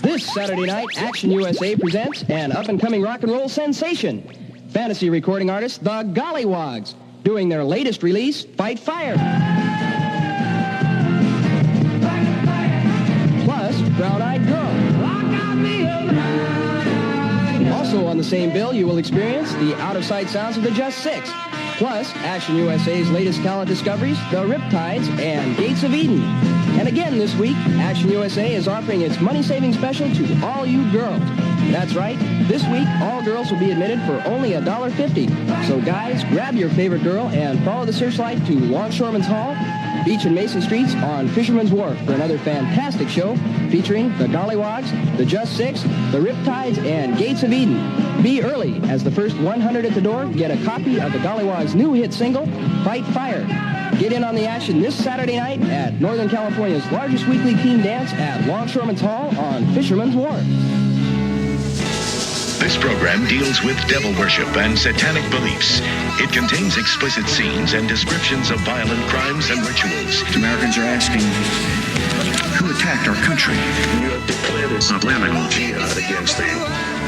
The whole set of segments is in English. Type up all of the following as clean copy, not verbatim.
This Saturday night, Action USA presents an up-and-coming rock and roll sensation. Fantasy recording artists, the Golliwogs, doing their latest release, Fight Fire. Plus, Brown Eyed Girl. Also on the same bill, you will experience the out-of-sight sounds of the Just Six. Plus, Action USA's latest talent discoveries, the Riptides and Gates of Eden. And again this week, Action USA is offering its money-saving special to all you girls. That's right, this week, all girls will be admitted for only $1.50. So guys, grab your favorite girl and follow the searchlight to Longshoremen's Hall, Beach and Mason Streets on Fisherman's Wharf for another fantastic show featuring the Golliwogs, the Just Six, the Riptides, and Gates of Eden. Be early, as the first 100 at the door get a copy of the Golliwogs' new hit single, Fight Fire. Get in on the action this Saturday night at Northern California's largest weekly teen dance at Longshoremen's Hall on Fisherman's Wharf. This program deals with devil worship and satanic beliefs. It contains explicit scenes and descriptions of violent crimes and rituals. Americans are asking, who attacked our country? You have declared a political jihad against the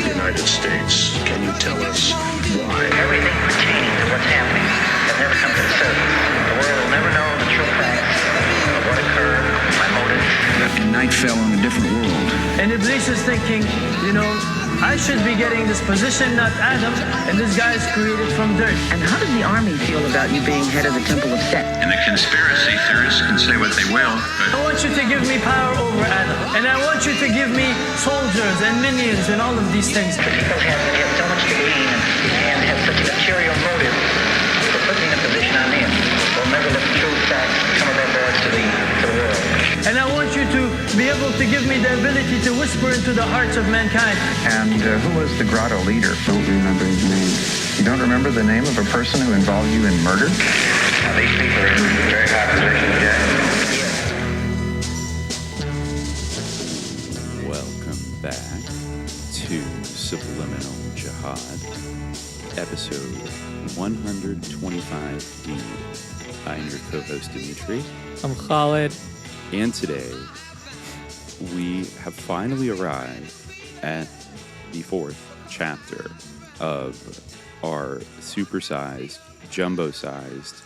United States. Can you tell us why? Everything pertaining to what's happening has never come to the surface. The world will never know the true facts of what occurred, my motives. And night fell on a different world. And Iblis is thinking, I should be getting this position, not Adam, and this guy is created from dirt. And how does the army feel about you being head of the Temple of Set? And the conspiracy theorists can say what they will, but I want you to give me power over Adam. And I want you to give me soldiers and minions and all of these things. The people have so much to gain and have such material motive for putting a position on them. They'll never let the true facts come aboard to the world. And I want you to be able to give me the ability to whisper into the hearts of mankind. And who was the grotto leader? Don't remember his name. You don't remember the name of a person who involved you in murder? These people are in very high positions, Jack. Welcome back to Subliminal Jihad, episode 125D. I'm your co-host, Dimitri. I'm Khalid. And today, we have finally arrived at the fourth chapter of our supersized, jumbo-sized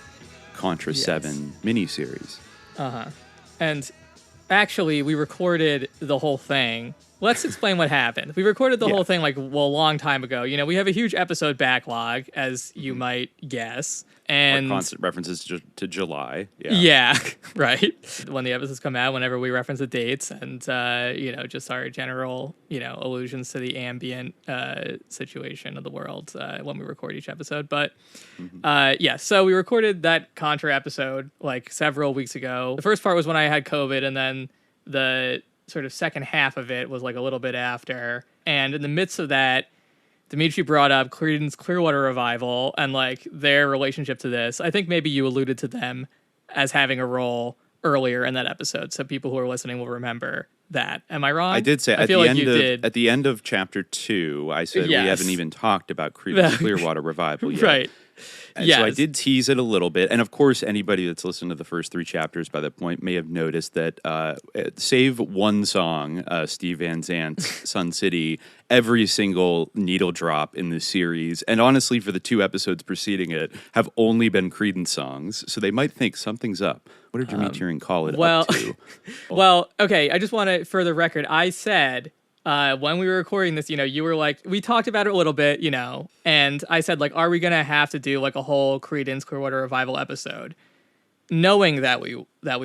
Contra VII miniseries. Uh-huh. And actually, we recorded the whole thing. Let's explain what happened. We recorded the whole thing a long time ago. We have a huge episode backlog, as you might guess. And constant references to July. Yeah, right. When the episodes come out, whenever we reference the dates and, just our general, allusions to the ambient situation of the world when we record each episode. But, so we recorded that Contra episode, several weeks ago. The first part was when I had COVID, and then the sort of second half of it was, a little bit after. And in the midst of that, Dimitri brought up Creedence Clearwater Revival and their relationship to this. I think maybe you alluded to them as having a role earlier in that episode, so people who are listening will remember that. Am I wrong? I did say at the end of chapter 2, I said we haven't even talked about Creedence Clearwater Revival yet. Right. And so I did tease it a little bit. And of course, anybody that's listened to the first 3 chapters by that point may have noticed that, save one song, Steve Van Zant's Sun City, every single needle drop in this series, and honestly for the 2 episodes preceding it, have only been Creedence songs. So they might think something's up. What are Dimitri and Khalid up to? Well, okay, I just want to, for the record, I said... when we were recording this, you were we talked about it a little bit, and I said, are we going to have to do a whole Creedence Clearwater Revival episode? Knowing that we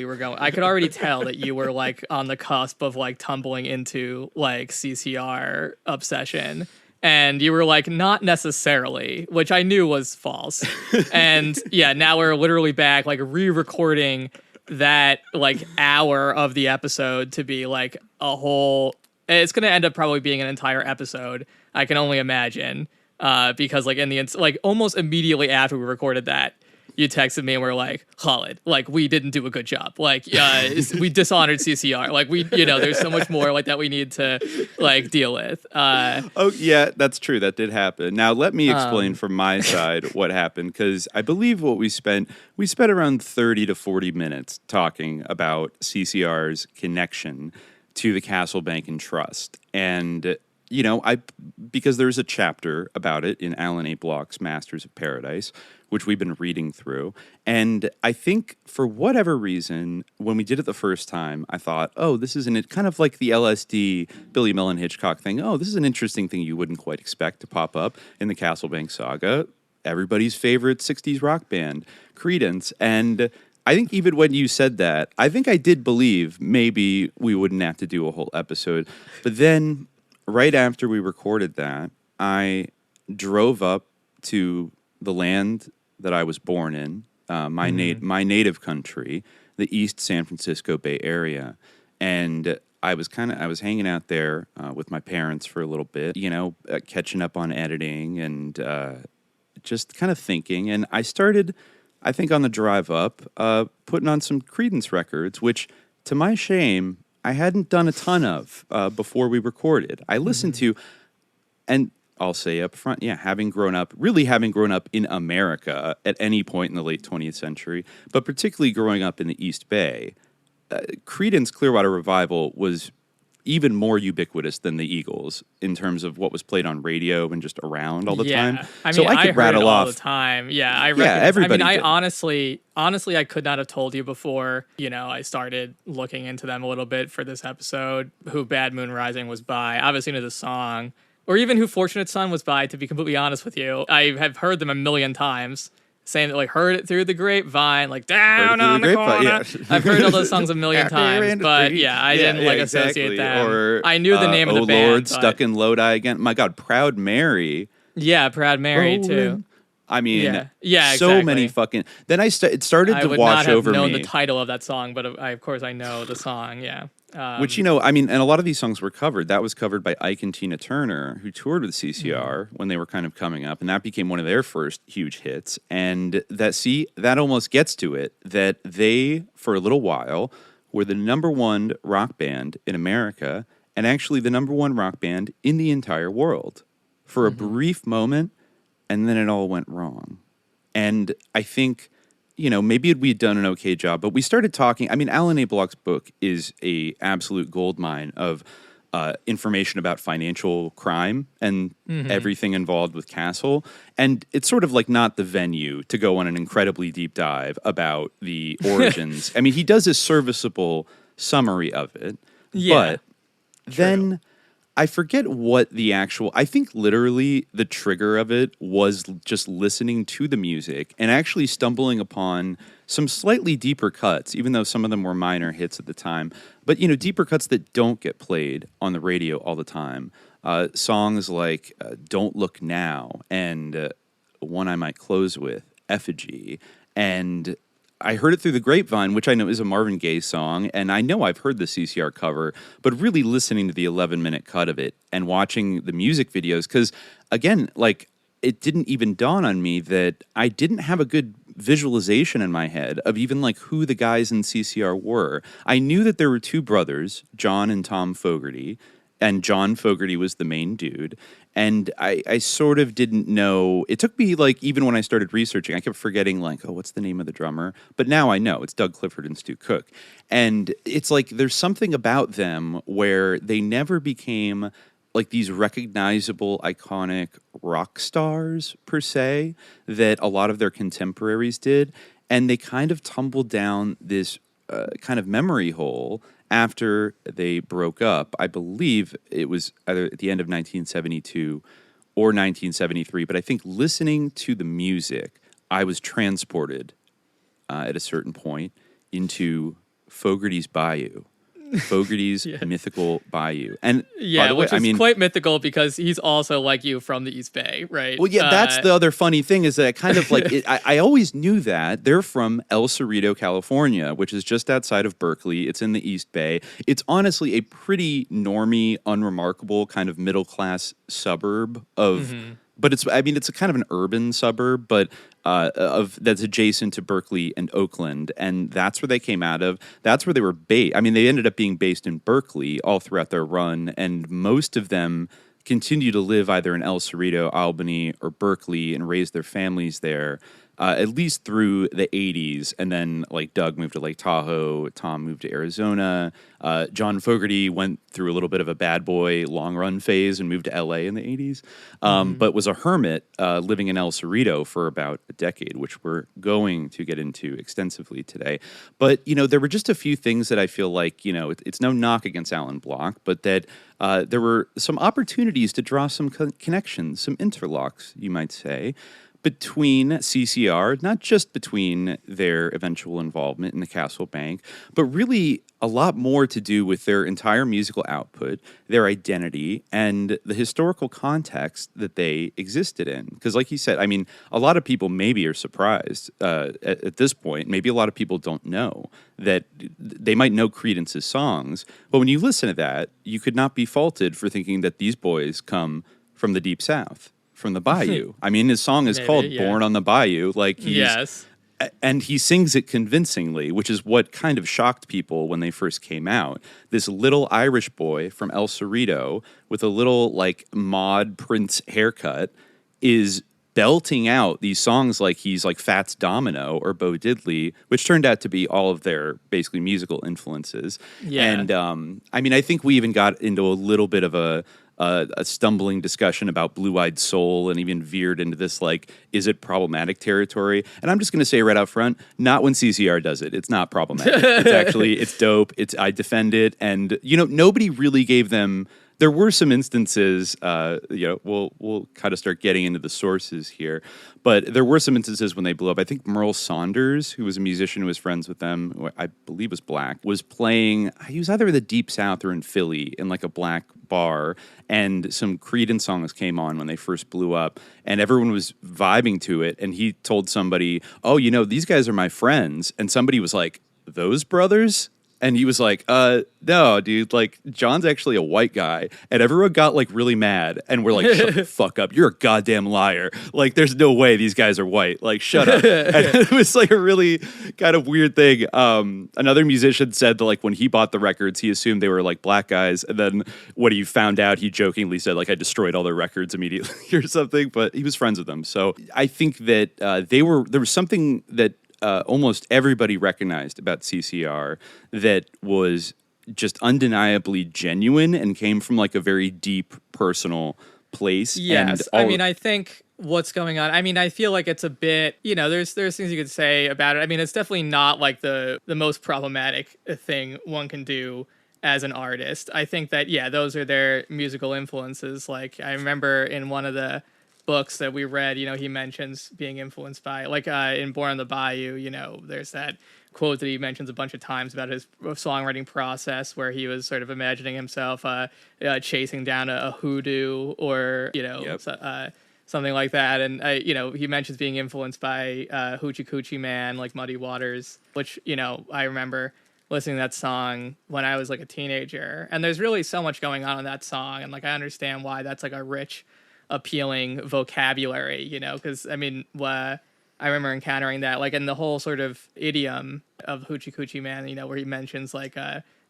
were going, I could already tell that you were on the cusp of tumbling into CCR obsession. And you were not necessarily, which I knew was false. And now we're literally back, re-recording that hour of the episode to be a whole... It's going to end up probably being an entire episode. I can only imagine. Because in the almost immediately after we recorded that, you texted me and were Khalid, we didn't do a good job. We dishonored CCR. There's so much more that we need to deal with. Oh yeah, that's true. That did happen. Now let me explain from my side what happened, because I believe what we spent around 30 to 40 minutes talking about CCR's connection to the Castle Bank and Trust. And, because there's a chapter about it in Alan A. Block's Masters of Paradise, which we've been reading through. And I think for whatever reason, when we did it the first time, I thought, oh, this isn't it, kind of like the LSD Billy Millen Hitchcock thing. Oh, this is an interesting thing you wouldn't quite expect to pop up in the Castle Bank saga. Everybody's favorite 60s rock band, Creedence. And I think even when you said that, I think I did believe maybe we wouldn't have to do a whole episode. But then right after we recorded that, I drove up to the land that I was born in, my native country, the East San Francisco Bay Area. And I was hanging out there with my parents for a little bit, catching up on editing and just kind of thinking. And I started, I think on the drive up, putting on some Creedence records, which to my shame, I hadn't done a ton of before we recorded. I listened to, and I'll say up front, having grown up in America at any point in the late 20th century, but particularly growing up in the East Bay, Creedence Clearwater Revival was even more ubiquitous than the Eagles in terms of what was played on radio and just around all the time. I mean, so I could rattle all off the time. Yeah, I everybody. I honestly, I could not have told you before. I started looking into them a little bit for this episode. Who Bad Moon Rising was by. Obviously, knew the song, or even who Fortunate Son was by. To be completely honest with you, I have heard them a million times. Saying that, heard it through the grapevine, down on the corner. Yeah. I've heard all those songs a million times, but I didn't associate them. Or, I knew the name of the band. Oh Lord, Stuck in Lodi Again. My God, Proud Mary. Yeah, Proud Mary Rolling. too. I mean, so exactly. Many fucking. Then it started to wash over me. I would not have known the title of that song, but of course I know the song. Yeah. Which, and a lot of these songs were covered. That was covered by Ike and Tina Turner, who toured with CCR when they were kind of coming up, and that became one of their first huge hits. And that almost gets to it, that they, for a little while, were the number one rock band in America, and actually the number one rock band in the entire world for a brief moment, and then it all went wrong. And I think, maybe we had done an okay job, but we started talking. I mean, Alan A. Block's book is a absolute goldmine of information about financial crime and everything involved with Castle. And it's sort of not the venue to go on an incredibly deep dive about the origins. I mean, he does a serviceable summary of it. Yeah, but then I forget what I think literally the trigger of it was just listening to the music and actually stumbling upon some slightly deeper cuts, even though some of them were minor hits at the time. But, deeper cuts that don't get played on the radio all the time. Songs like Don't Look Now and One I Might Close With, Effigy, and I heard it through the grapevine, which I know is a Marvin Gaye song, and I know I've heard the CCR cover, but really listening to the 11-minute cut of it and watching the music videos, because, again, it didn't even dawn on me that I didn't have a good visualization in my head of even, who the guys in CCR were. I knew that there were two brothers, John and Tom Fogerty, and John Fogerty was the main dude. And I sort of didn't know. It took me, even when I started researching, I kept forgetting, what's the name of the drummer? But now I know. It's Doug Clifford and Stu Cook. And it's there's something about them where they never became, these recognizable, iconic rock stars, per se, that a lot of their contemporaries did. And they kind of tumbled down this kind of memory hole after they broke up. I believe it was either at the end of 1972 or 1973, but I think listening to the music, I was transported at a certain point into Fogerty's Bayou. Fogerty's mythical bayou. And by the way, which is quite mythical because he's also like you from the East Bay, right? Well, yeah, that's the other funny thing is that I kind of I always knew that. They're from El Cerrito, California, which is just outside of Berkeley. It's in the East Bay. It's honestly a pretty normie, unremarkable kind of middle-class suburb of... But it's a kind of an urban suburb, but that's adjacent to Berkeley and Oakland, and that's where they came out of. That's where they were based. I mean, they ended up being based in Berkeley all throughout their run, and most of them continue to live either in El Cerrito, Albany, or Berkeley, and raise their families there at least through the 80s. And then like Doug moved to Lake Tahoe, Tom moved to Arizona. John Fogerty went through a little bit of a bad boy long run phase and moved to LA in the 80s, but was a hermit living in El Cerrito for about a decade, which we're going to get into extensively today. But, you know, there were just a few things that I feel like, you know, it's no knock against Alan Block, but that there were some opportunities to draw some connections, some interlocks, you might say, between CCR, not just between their eventual involvement in the Castle Bank, but really a lot more to do with their entire musical output, their identity, and the historical context that they existed in. Because like you said, I mean, a lot of people maybe are surprised at this point. Maybe a lot of people don't know that they might know Creedence's songs, but when you listen to that, you could not be faulted for thinking that these boys come from the Deep South. From the bayou. I mean, his song is called Born on the Bayou. Like, and he sings it convincingly, which is what kind of shocked people when they first came out. This little Irish boy from El Cerrito with a little, like, mod Prince haircut is belting out these songs like he's like Fats Domino or Bo Diddley, which turned out to be all of their basically musical influences. And I mean, I think we even got into a little bit of a stumbling discussion about Blue-Eyed Soul and even veered into this, like, is it problematic territory? And I'm just going to say right out front, not when CCR does it. It's not problematic. It's actually, it's dope. I defend it. And, you know, nobody really gave them... There were some instances, you know, we'll kind of start getting into the sources here, but there were some instances when they blew up. I think Merle Saunders, who was a musician who was friends with them, who I believe was black, was playing, he was either in the Deep South or in Philly in like a black bar, and some Creedence songs came on when they first blew up, and everyone was vibing to it, and he told somebody, oh, you know, these guys are my friends, and somebody was like, those brothers? And he was like, no, dude, like, John's actually a white guy. And everyone got, like, really mad. And we're like, shut the fuck up. You're a goddamn liar. Like, there's no way these guys are white. Like, shut up. And it was, like, a really kind of weird thing. Another musician said that, like, when he bought the records, he assumed they were, like, black guys. And then when he found out, he jokingly said, like, I destroyed all their records immediately or something. But he was friends with them. So I think that there was something that almost everybody recognized about CCR that was just undeniably genuine and came from like a very deep personal place. Yes, I mean, I think what's going on, I mean, I feel like it's a bit, you know, there's things you could say about it. I mean, it's definitely not like the most problematic thing one can do as an artist. I think that, yeah, those are their musical influences. Like, I remember in one of the books that we read, you know, he mentions being influenced by, like, in Born on the Bayou, you know, there's that quote that he mentions a bunch of times about his songwriting process where he was sort of imagining himself chasing down a hoodoo or, you know, something like that. And, you know, he mentions being influenced by Hoochie Coochie Man, like Muddy Waters, which, you know, I remember listening to that song when I was like a teenager. And there's really so much going on in that song. And, like, I understand why that's like a rich, appealing vocabulary, you know, because I mean, I remember encountering that, like, in the whole sort of idiom of Hoochie Coochie Man, you know, where he mentions like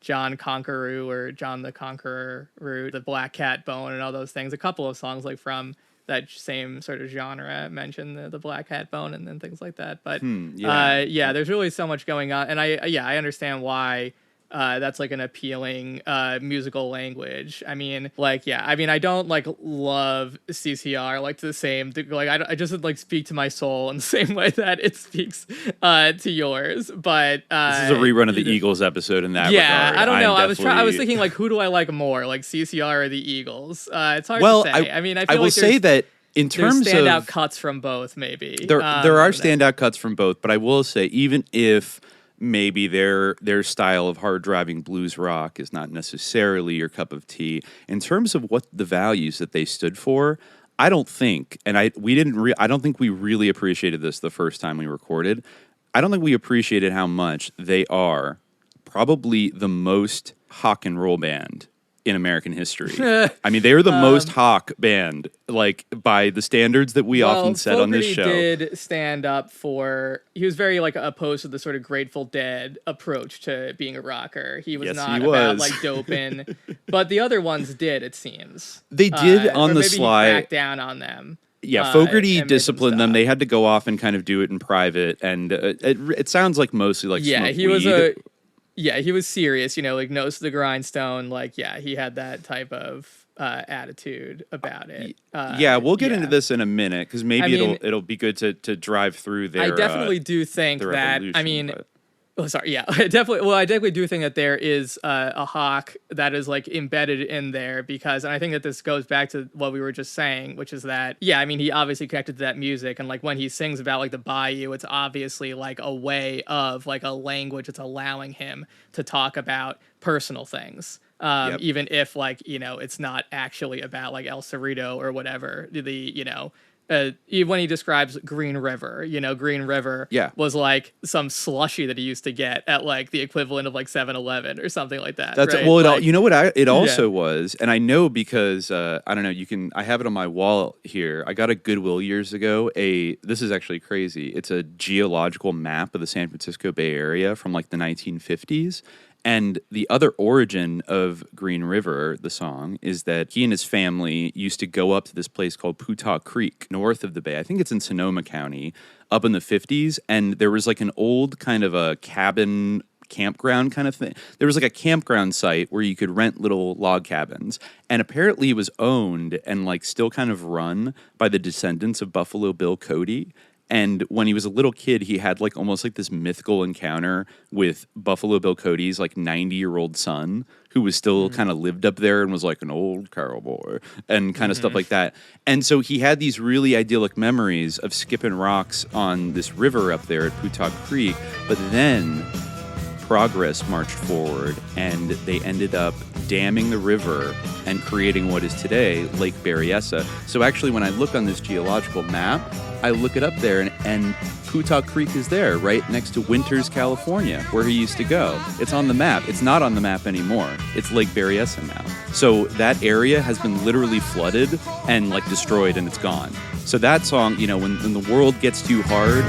John Conqueror or John the Conqueror, the Black Cat Bone, and all those things. A couple of songs like from that same sort of genre mention the Black Cat Bone and things like that. But yeah, there's really so much going on, and I understand why. That's like an appealing musical language. I mean, like, yeah, I mean, I don't like love CCR like to the same, like, I just like speak to my soul in the same way that it speaks to yours. But this is a rerun of the Eagles episode in that regard. I don't know. I was thinking, like, who do I like more, like CCR or the Eagles? It's hard to say. I mean, I will say that in terms there's standout of cuts from both, maybe there are standout cuts from both, but I will say, even if maybe their style of hard driving blues rock is not necessarily your cup of tea, in terms of what the values that they stood for, I don't think, and I don't think we really appreciated this the first time we recorded. I don't think we appreciated how much they are probably the most rock and roll band in American history. I mean, they are the most hawk band, like, by the standards that we often set on this show. Fogerty did stand up for, he was very, like, opposed to the sort of Grateful Dead approach to being a rocker. He was about, like, doping. But the other ones did, it seems. They did on the maybe sly. He cracked down on them. Yeah, Fogerty and disciplined them. stop. They had to go off and kind of do it in private, and it sounds like mostly like Yeah, smoke he was weed. he was serious, like nose to the grindstone. Like, yeah, he had that type of attitude about it. Yeah, we'll get into this in a minute because maybe it'll be good to drive through their. I definitely do think that. I mean. Oh, sorry. Yeah, I definitely do think that there is a hawk that is like embedded in there because, and I think that this goes back to what we were just saying, which is that, yeah, I mean, he obviously connected to that music, and like when he sings about like the bayou, it's obviously like a way of like a language that's allowing him to talk about personal things. Even if like, it's not actually about like El Cerrito or whatever, when he describes Green River, Green River was like some slushy that he used to get at like the equivalent of like 7-Eleven or something like that. That's right? well, like, you know what it also was, and I know because I don't know. I have it on my wall here. I got a Goodwill years ago. This is actually crazy. It's a geological map of the San Francisco Bay Area from like the 1950s. And the other origin of Green River, the song, is that he and his family used to go up to this place called Putah Creek, north of the bay. I think it's in Sonoma County, up in the 50s. And there was like an old kind of a cabin campground kind of thing. There was like a campground site where you could rent little log cabins. And apparently it was owned and like still kind of run by the descendants of Buffalo Bill Cody. And when he was a little kid, he had like almost like this mythical encounter with Buffalo Bill Cody's like 90-year-old son, who was still kind of lived up there and was like an old cowboy and kind of stuff like that. And so he had these really idyllic memories of skipping rocks on this river up there at Putah Creek. But then progress marched forward and they ended up damming the river and creating what is today Lake Berryessa. So actually, when I look on this geological map, I look it up there, and Putah Creek is there, right next to Winters, California, where he used to go. It's on the map. It's not on the map anymore. It's Lake Berryessa now. So that area has been literally flooded and like destroyed, and it's gone. So that song, when the world gets too hard.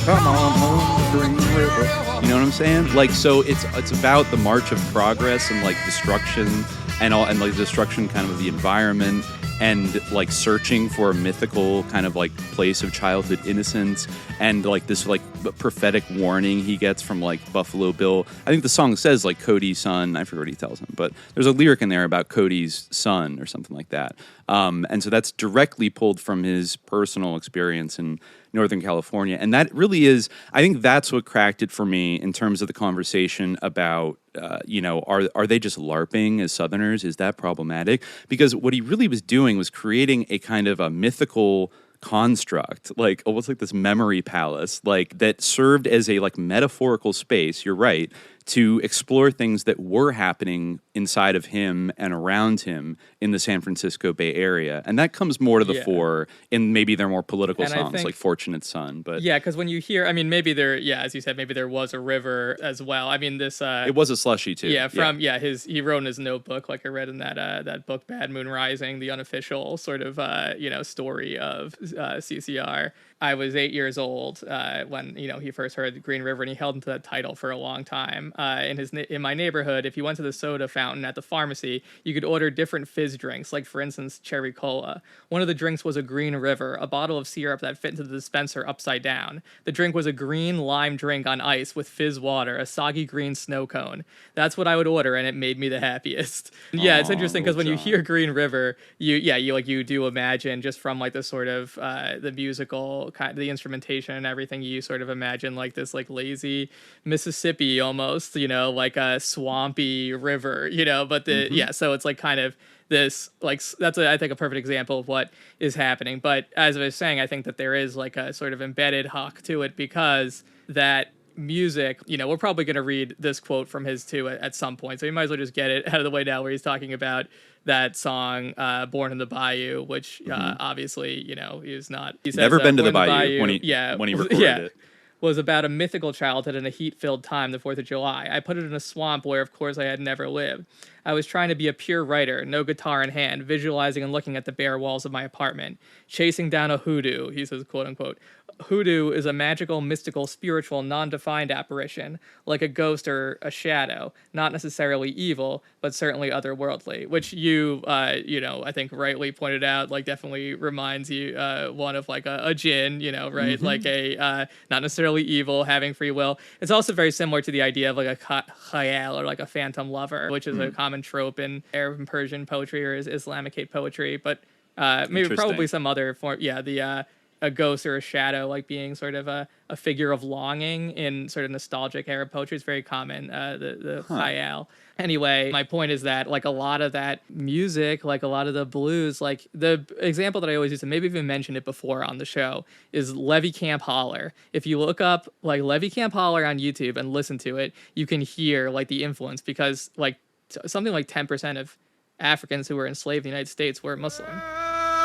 Come on home, Green River. You know what I'm saying? Like, so it's about the march of progress and like destruction and like destruction kind of the environment and like searching for a mythical kind of like place of childhood innocence and like this like prophetic warning he gets from like Buffalo Bill. I think the song says like Cody's son. I forget what he tells him, but there's a lyric in there about Cody's son or something like that. And so that's directly pulled from his personal experience in Northern California. And that really is, I think that's what cracked it for me in terms of the conversation about, are they just LARPing as Southerners? Is that problematic? Because what he really was doing was creating a kind of a mythical construct, like almost like this memory palace, like that served as a like metaphorical space, you're right, to explore things that were happening inside of him and around him in the San Francisco Bay Area. And that comes more to the fore in maybe their more political songs like Fortunate Son. But yeah, because when you hear, I mean, maybe there, as you said, maybe there was a river as well. I mean, this... it was a slushy too. He wrote in his notebook, like I read in that book, Bad Moon Rising, the unofficial sort of, story of CCR. I was 8 years old when he first heard Green River, and he held into that title for a long time. In my neighborhood, if you went to the soda fountain at the pharmacy, you could order different fizz drinks, like for instance cherry cola. One of the drinks was a Green River, a bottle of syrup that fit into the dispenser upside down. The drink was a green lime drink on ice with fizz water, a soggy green snow cone. That's what I would order, and it made me the happiest. Yeah, it's interesting because when you hear Green River, you do imagine just from like the sort of the musical kind, the instrumentation and everything, you sort of imagine like this like lazy Mississippi almost, like a swampy river, but so it's like kind of this, like, that's I think a perfect example of what is happening. But as I was saying, I think that there is like a sort of embedded hook to it because that music, we're probably going to read this quote from his too at some point, so you might as well just get it out of the way now, where he's talking about that song Born in the Bayou, which obviously he's not, he says, never been to the Bayou when he recorded it. Was about a mythical childhood and a heat-filled time, the 4th of July. I put it in a swamp where, of course, I had never lived. I was trying to be a pure writer, no guitar in hand, visualizing and looking at the bare walls of my apartment, chasing down a hoodoo, he says, quote-unquote, Hoodoo is a magical, mystical, spiritual, non-defined apparition, like a ghost or a shadow, not necessarily evil, but certainly otherworldly, which you I think rightly pointed out, like definitely reminds you one of like a djinn, right? Mm-hmm. Like a not necessarily evil, having free will. It's also very similar to the idea of like a khayal or like a phantom lover, which is a common trope in Arab and Persian poetry or Islamic poetry, but maybe probably some other form. Yeah, a ghost or a shadow, like being sort of a figure of longing in sort of nostalgic Arab poetry is very common, the khayal. Anyway, my point is that like a lot of that music, like a lot of the blues, like the example that I always use, and maybe even mentioned it before on the show, is Levy Camp Holler. If you look up like Levy Camp Holler on YouTube and listen to it, you can hear like the influence, because like something like 10% of Africans who were enslaved in the United States were Muslim.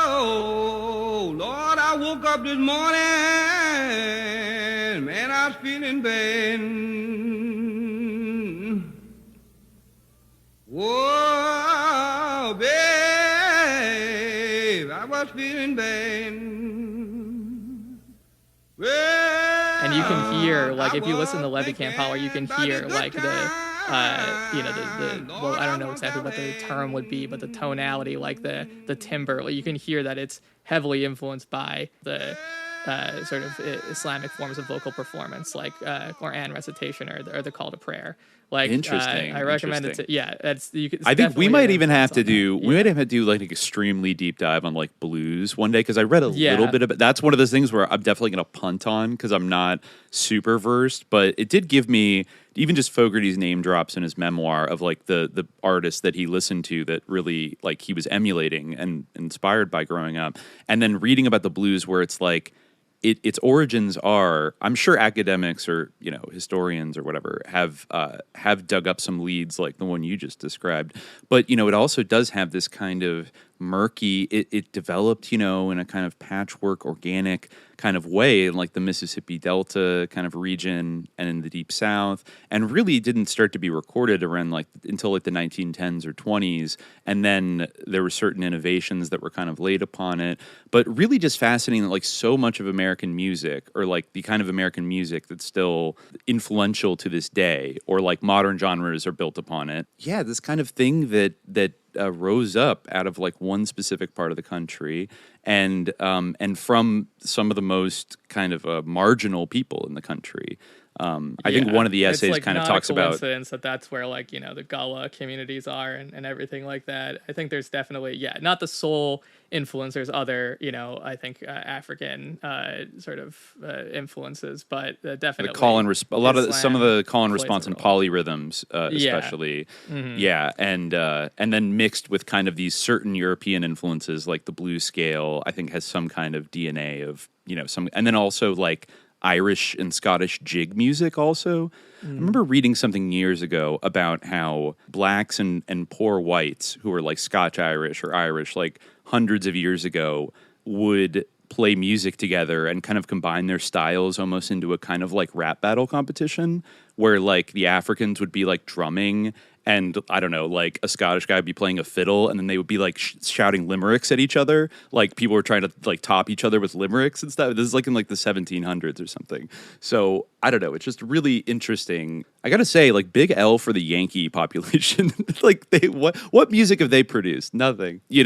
Oh, Lord, I woke up this morning, man, I was feeling bad. Whoa, babe, I was feeling bad. Well, and you can hear, like, if you listen to Levy Camp Holler, you can hear, like, well, I don't know exactly what the term would be, but the tonality, like the timbre, like you can hear that it's heavily influenced by the sort of Islamic forms of vocal performance, like Quran recitation or the call to prayer. Like, interesting. I recommend it. That's. I think we might even have to do. We might have to do like an extremely deep dive on like blues one day, because I read a little bit of it. That's one of those things where I'm definitely going to punt on because I'm not super versed. But it did give me even just Fogerty's name drops in his memoir of like the artists that he listened to that really like he was emulating and inspired by growing up, and then reading about the blues where it's like. Its origins are, I'm sure academics or historians or whatever have dug up some leads like the one you just described, but it also does have this kind of murky. It developed in a kind of patchwork, organic kind of way in like the Mississippi Delta kind of region and in the Deep South, and really didn't start to be recorded around like until like the 1910s or 20s, and then there were certain innovations that were kind of laid upon it. But really just fascinating that like so much of American music, or like the kind of American music that's still influential to this day, or like modern genres are built upon it. Yeah, this kind of thing that rose up out of like one specific part of the country, and from some of the most kind of marginal people in the country. I think one of the essays like kind of talks about coincidence that's where like the Gullah communities are and everything like that. I think there's definitely not the sole influence. There's other I think African sort of influences, but definitely the call and a lot of some of the call and response and polyrhythms, especially, and then mixed with kind of these certain European influences like the blues scale. I think has some kind of DNA of some, and then also like Irish and Scottish jig music also. I remember reading something years ago about how blacks and poor whites who were like Scotch Irish or Irish like hundreds of years ago would play music together and kind of combine their styles almost into a kind of like rap battle competition where like the Africans would be like drumming and I don't know, like a Scottish guy would be playing a fiddle, and then they would be like shouting limericks at each other. Like people were trying to like top each other with limericks and stuff. This is like in like the 1700s or something. So I don't know. It's just really interesting. I gotta say, like big L for the Yankee population. Like what music have they produced? Nothing. You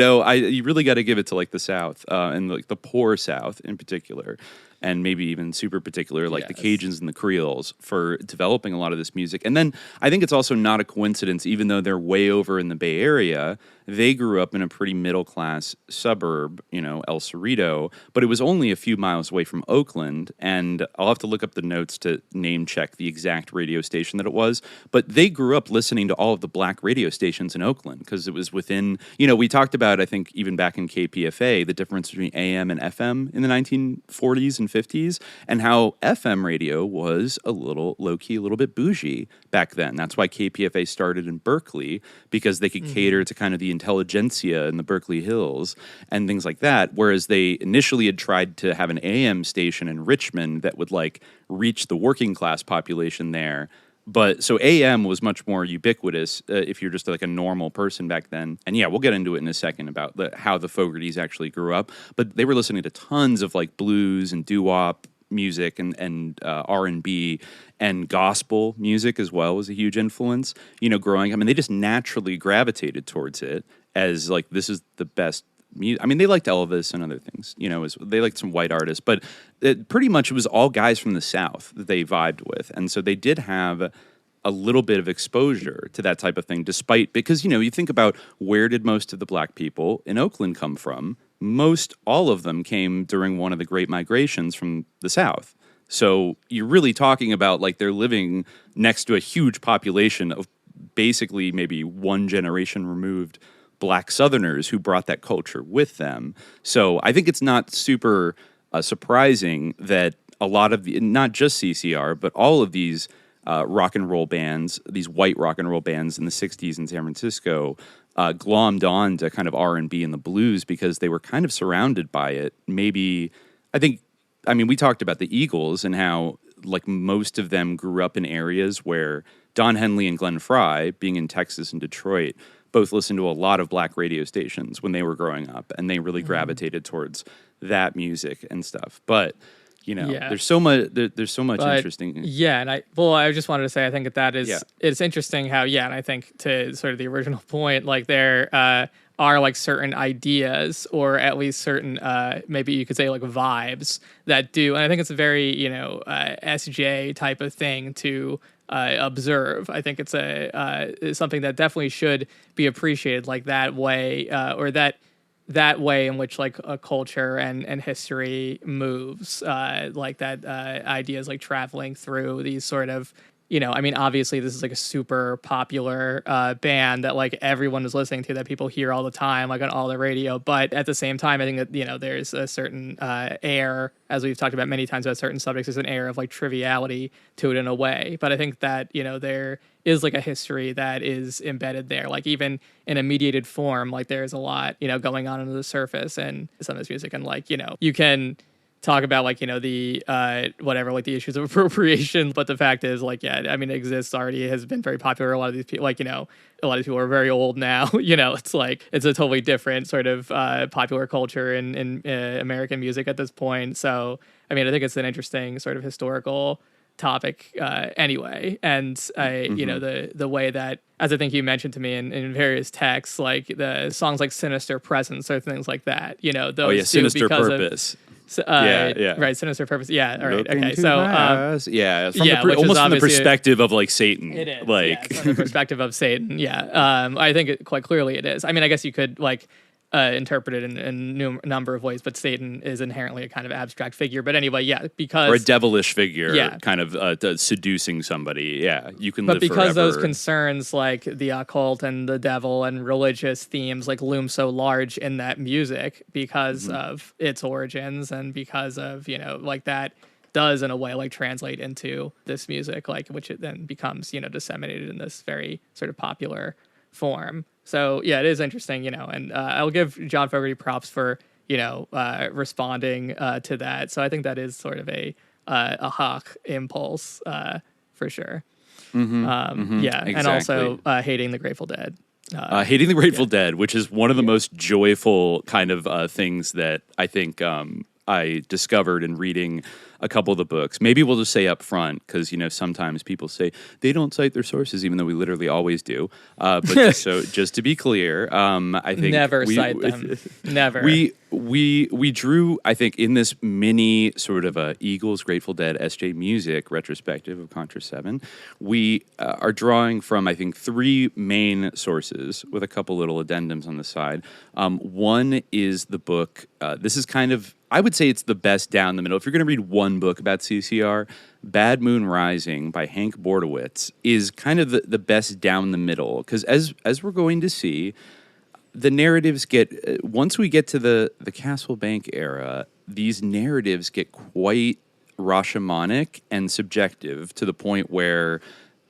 really got to give it to like the South and like the poor South in particular. And maybe even super particular, like the Cajuns and the Creoles, for developing a lot of this music. And then I think it's also not a coincidence, even though they're way over in the Bay Area, they grew up in a pretty middle-class suburb, El Cerrito, but it was only a few miles away from Oakland, and I'll have to look up the notes to name-check the exact radio station that it was, but they grew up listening to all of the black radio stations in Oakland, because it was within, we talked about, I think, even back in KPFA, the difference between AM and FM in the 1940s and 50s, and how FM radio was a little low-key, a little bit bougie back then. That's why KPFA started in Berkeley, because they could cater to kind of the intelligentsia in the Berkeley Hills and things like that, whereas they initially had tried to have an AM station in Richmond that would like reach the working class population there. But so AM was much more ubiquitous if you're just like a normal person back then. And yeah, we'll get into it in a second about how the Fogertys actually grew up. But they were listening to tons of like blues and doo-wop, music and R&B and gospel music as well was a huge influence, growing up. I mean, they just naturally gravitated towards it as like, this is the best music. I mean, they liked Elvis and other things, they liked some white artists, but it was all guys from the South that they vibed with. And so they did have a little bit of exposure to that type of thing, because, you think about where did most of the black people in Oakland come from? All of them came during one of the great migrations from the South. So you're really talking about like they're living next to a huge population of basically maybe one generation removed black Southerners who brought that culture with them. So I think it's not super surprising that a lot of not just CCR, but all of these rock and roll bands, these white rock and roll bands in the 60s in San Francisco, glommed on to kind of R&B and the blues because they were kind of surrounded by it. We talked about the Eagles and how like most of them grew up in areas where Don Henley and Glenn Frey, being in Texas and Detroit, both listened to a lot of black radio stations when they were growing up, and they really gravitated towards that music and stuff. But there's so much. There's so much interesting. Yeah, and I just wanted to say, I think that is it's interesting how and I think to sort of the original point, like there are like certain ideas or at least certain maybe you could say like vibes that do, and I think it's a very SJ type of thing to observe. I think it's it's something that definitely should be appreciated, like that way or that way in which like a culture and history moves, like that ideas like traveling through these sort of, obviously this is like a super popular band that like everyone is listening to, that people hear all the time, like on all the radio. But at the same time, I think that, there's a certain air, as we've talked about many times about certain subjects, there's an air of like triviality to it in a way. But I think that, there is like a history that is embedded there, like even in a mediated form, like there's a lot, going on under the surface and some of this music. And like, you can talk about like, the whatever, like the issues of appropriation, but the fact is like, it exists already, has been very popular. A lot of these people, like, a lot of these people are very old now, it's like, it's a totally different sort of popular culture in American music at this point. So, I think it's an interesting sort of historical topic anyway. And the way that, as I think you mentioned to me in various texts, like the songs like Sinister Presence or things like that, those Sinister Purpose. Right, Sinister Purpose. Yeah, all right, okay. So, almost from the perspective of like Satan. It is, like from the perspective of Satan. Yeah, I think quite clearly it is. I guess you could like interpret it in a number of ways, but Satan is inherently a kind of abstract figure. But anyway, because or a devilish figure, kind of seducing somebody. Yeah, you can. But live because forever. Those concerns like the occult and the devil and religious themes like loom so large in that music because of its origins and because of like that does in a way like translate into this music, like which it then becomes disseminated in this very sort of popular form. So yeah, it is interesting, and I'll give John Fogerty props for responding to that. So I think that is sort of a hawk impulse for sure. Exactly. And also hating the Grateful Dead. Hating the Grateful Dead, which is one of the most joyful kind of things that I think I discovered in reading a couple of the books. Maybe we'll just say up front, because sometimes people say they don't cite their sources, even though we literally always do. But just to be clear, I think never cite them. Never. We drew, I think, in this mini sort of Eagles, Grateful Dead, SJ Music retrospective of Contra VII, we are drawing from, I think, 3 main sources with a couple little addendums on the side. One is the book. This is kind of, I would say it's the best down the middle. If you're going to read one book about CCR, Bad Moon Rising by Hank Bordowitz is kind of the best down the middle. Because as we're going to see, the narratives get, once we get to the Castle Bank era, these narratives get quite Rashomonic and subjective to the point where,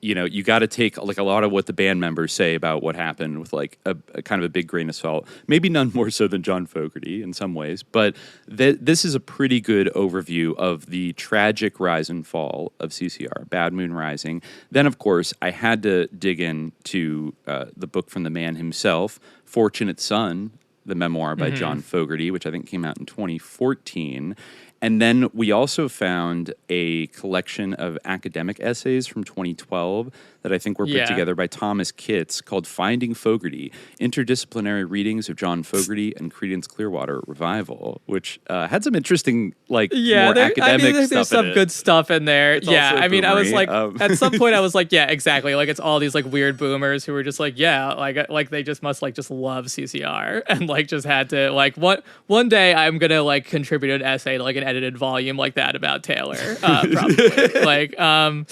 you got to take like a lot of what the band members say about what happened with like a kind of a big grain of salt. Maybe none more so than John Fogerty in some ways, but this is a pretty good overview of the tragic rise and fall of CCR, Bad Moon Rising. Then, of course, I had to dig into the book from the man himself, Fortunate Son, the memoir by John Fogerty, which I think came out in 2014. And then we also found a collection of academic essays from 2012 that I think were put together by Thomas Kitts called Finding Fogerty, Interdisciplinary Readings of John Fogerty and Creedence Clearwater Revival, which had some interesting, more academic stuff there's some good stuff in there. It's I mean, I was boomery. like, at some point I was like, yeah, exactly. Like, it's all these like weird boomers who were just like, yeah, like they just must like just love CCR and like just had to like, one day I'm going to like contribute an essay to like an edited volume like that about Taylor, probably.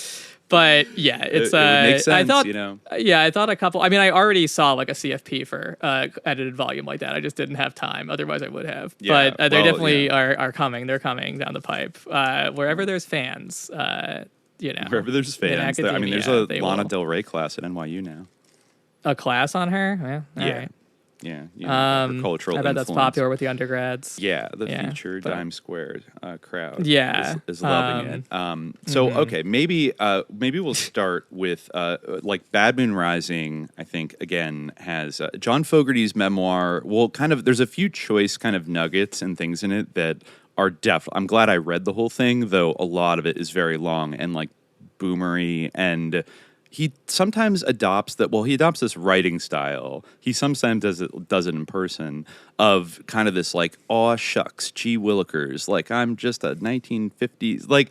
But yeah, it's it would make sense, I thought, I thought a couple. I mean, I already saw like a CFP for edited volume like that. I just didn't have time. Otherwise, I would have. Yeah, but they definitely are coming. They're coming down the pipe. Wherever there's fans, Wherever there's fans, there's a Lana Del Rey class at NYU now. A class on her? Well, all right. Yeah, her cultural I bet that's influence. popular with the undergrads. Yeah, the future Dime Squared crowd. Is loving it. Okay, maybe we'll start with like Bad Moon Rising. I think again has John Fogerty's memoir. Well, there's a few choice kind of nuggets and things in it that are I'm glad I read the whole thing, though a lot of it is very long and like boomery, and he sometimes adopts this writing style. He sometimes does it in person of kind of this like, aw shucks, gee willikers, like I'm just a 1950s, like,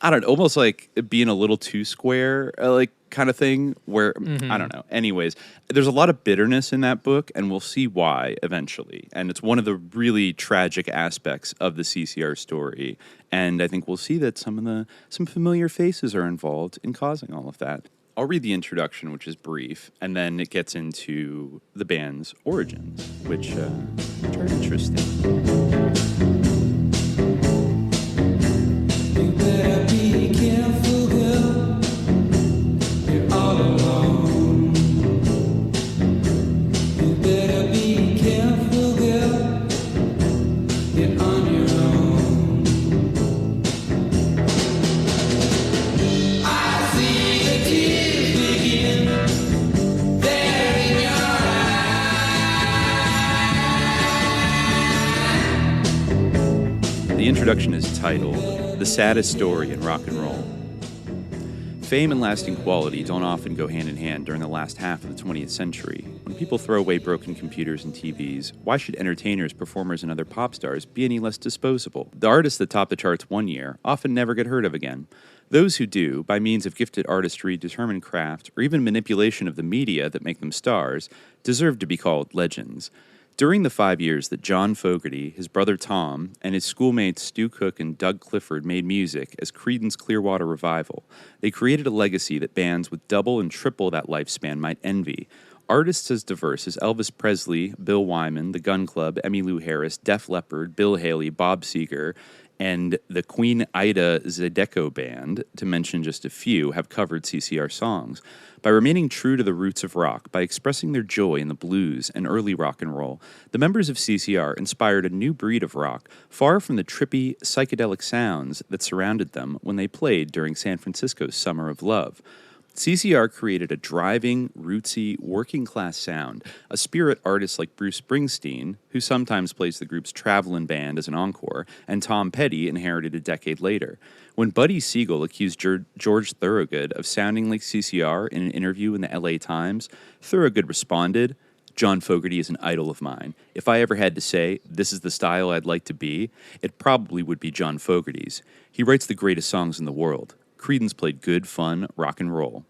I don't know, almost like being a little too square, like kind of thing where, I don't know. Anyways, there's a lot of bitterness in that book, and we'll see why eventually. And it's one of the really tragic aspects of the CCR story. And I think we'll see that some familiar faces are involved in causing all of that. I'll read the introduction, which is brief, and then it gets into the band's origins, which are interesting. You better be careful, girl. You're all alone. You better be careful, girl. You're on your own. I see the tears begin there in your eyes. The introduction is titled The Saddest Story in Rock and Roll. Fame and lasting quality don't often go hand in hand during the last half of the 20th century. When people throw away broken computers and TVs, why should entertainers, performers, and other pop stars be any less disposable? The artists that top the charts one year often never get heard of again. Those who do, by means of gifted artistry, determined craft, or even manipulation of the media that make them stars, deserve to be called legends. During the 5 years that John Fogerty, his brother Tom, and his schoolmates Stu Cook and Doug Clifford made music as Creedence Clearwater Revival, they created a legacy that bands with double and triple that lifespan might envy. Artists as diverse as Elvis Presley, Bill Wyman, The Gun Club, Emmylou Harris, Def Leppard, Bill Haley, Bob Seger, and the Queen Ida Zydeco Band, to mention just a few, have covered CCR songs. By remaining true to the roots of rock, by expressing their joy in the blues and early rock and roll, the members of CCR inspired a new breed of rock, far from the trippy, psychedelic sounds that surrounded them when they played during San Francisco's Summer of Love. CCR created a driving, rootsy, working-class sound, a spirit artists like Bruce Springsteen, who sometimes plays the group's traveling band as an encore, and Tom Petty inherited a decade later. When Buddy Siegel accused George Thorogood of sounding like CCR in an interview in the LA Times, Thorogood responded, "John Fogerty is an idol of mine. If I ever had to say, this is the style I'd like to be, it probably would be John Fogerty's. He writes the greatest songs in the world. Creedence played good, fun rock and roll."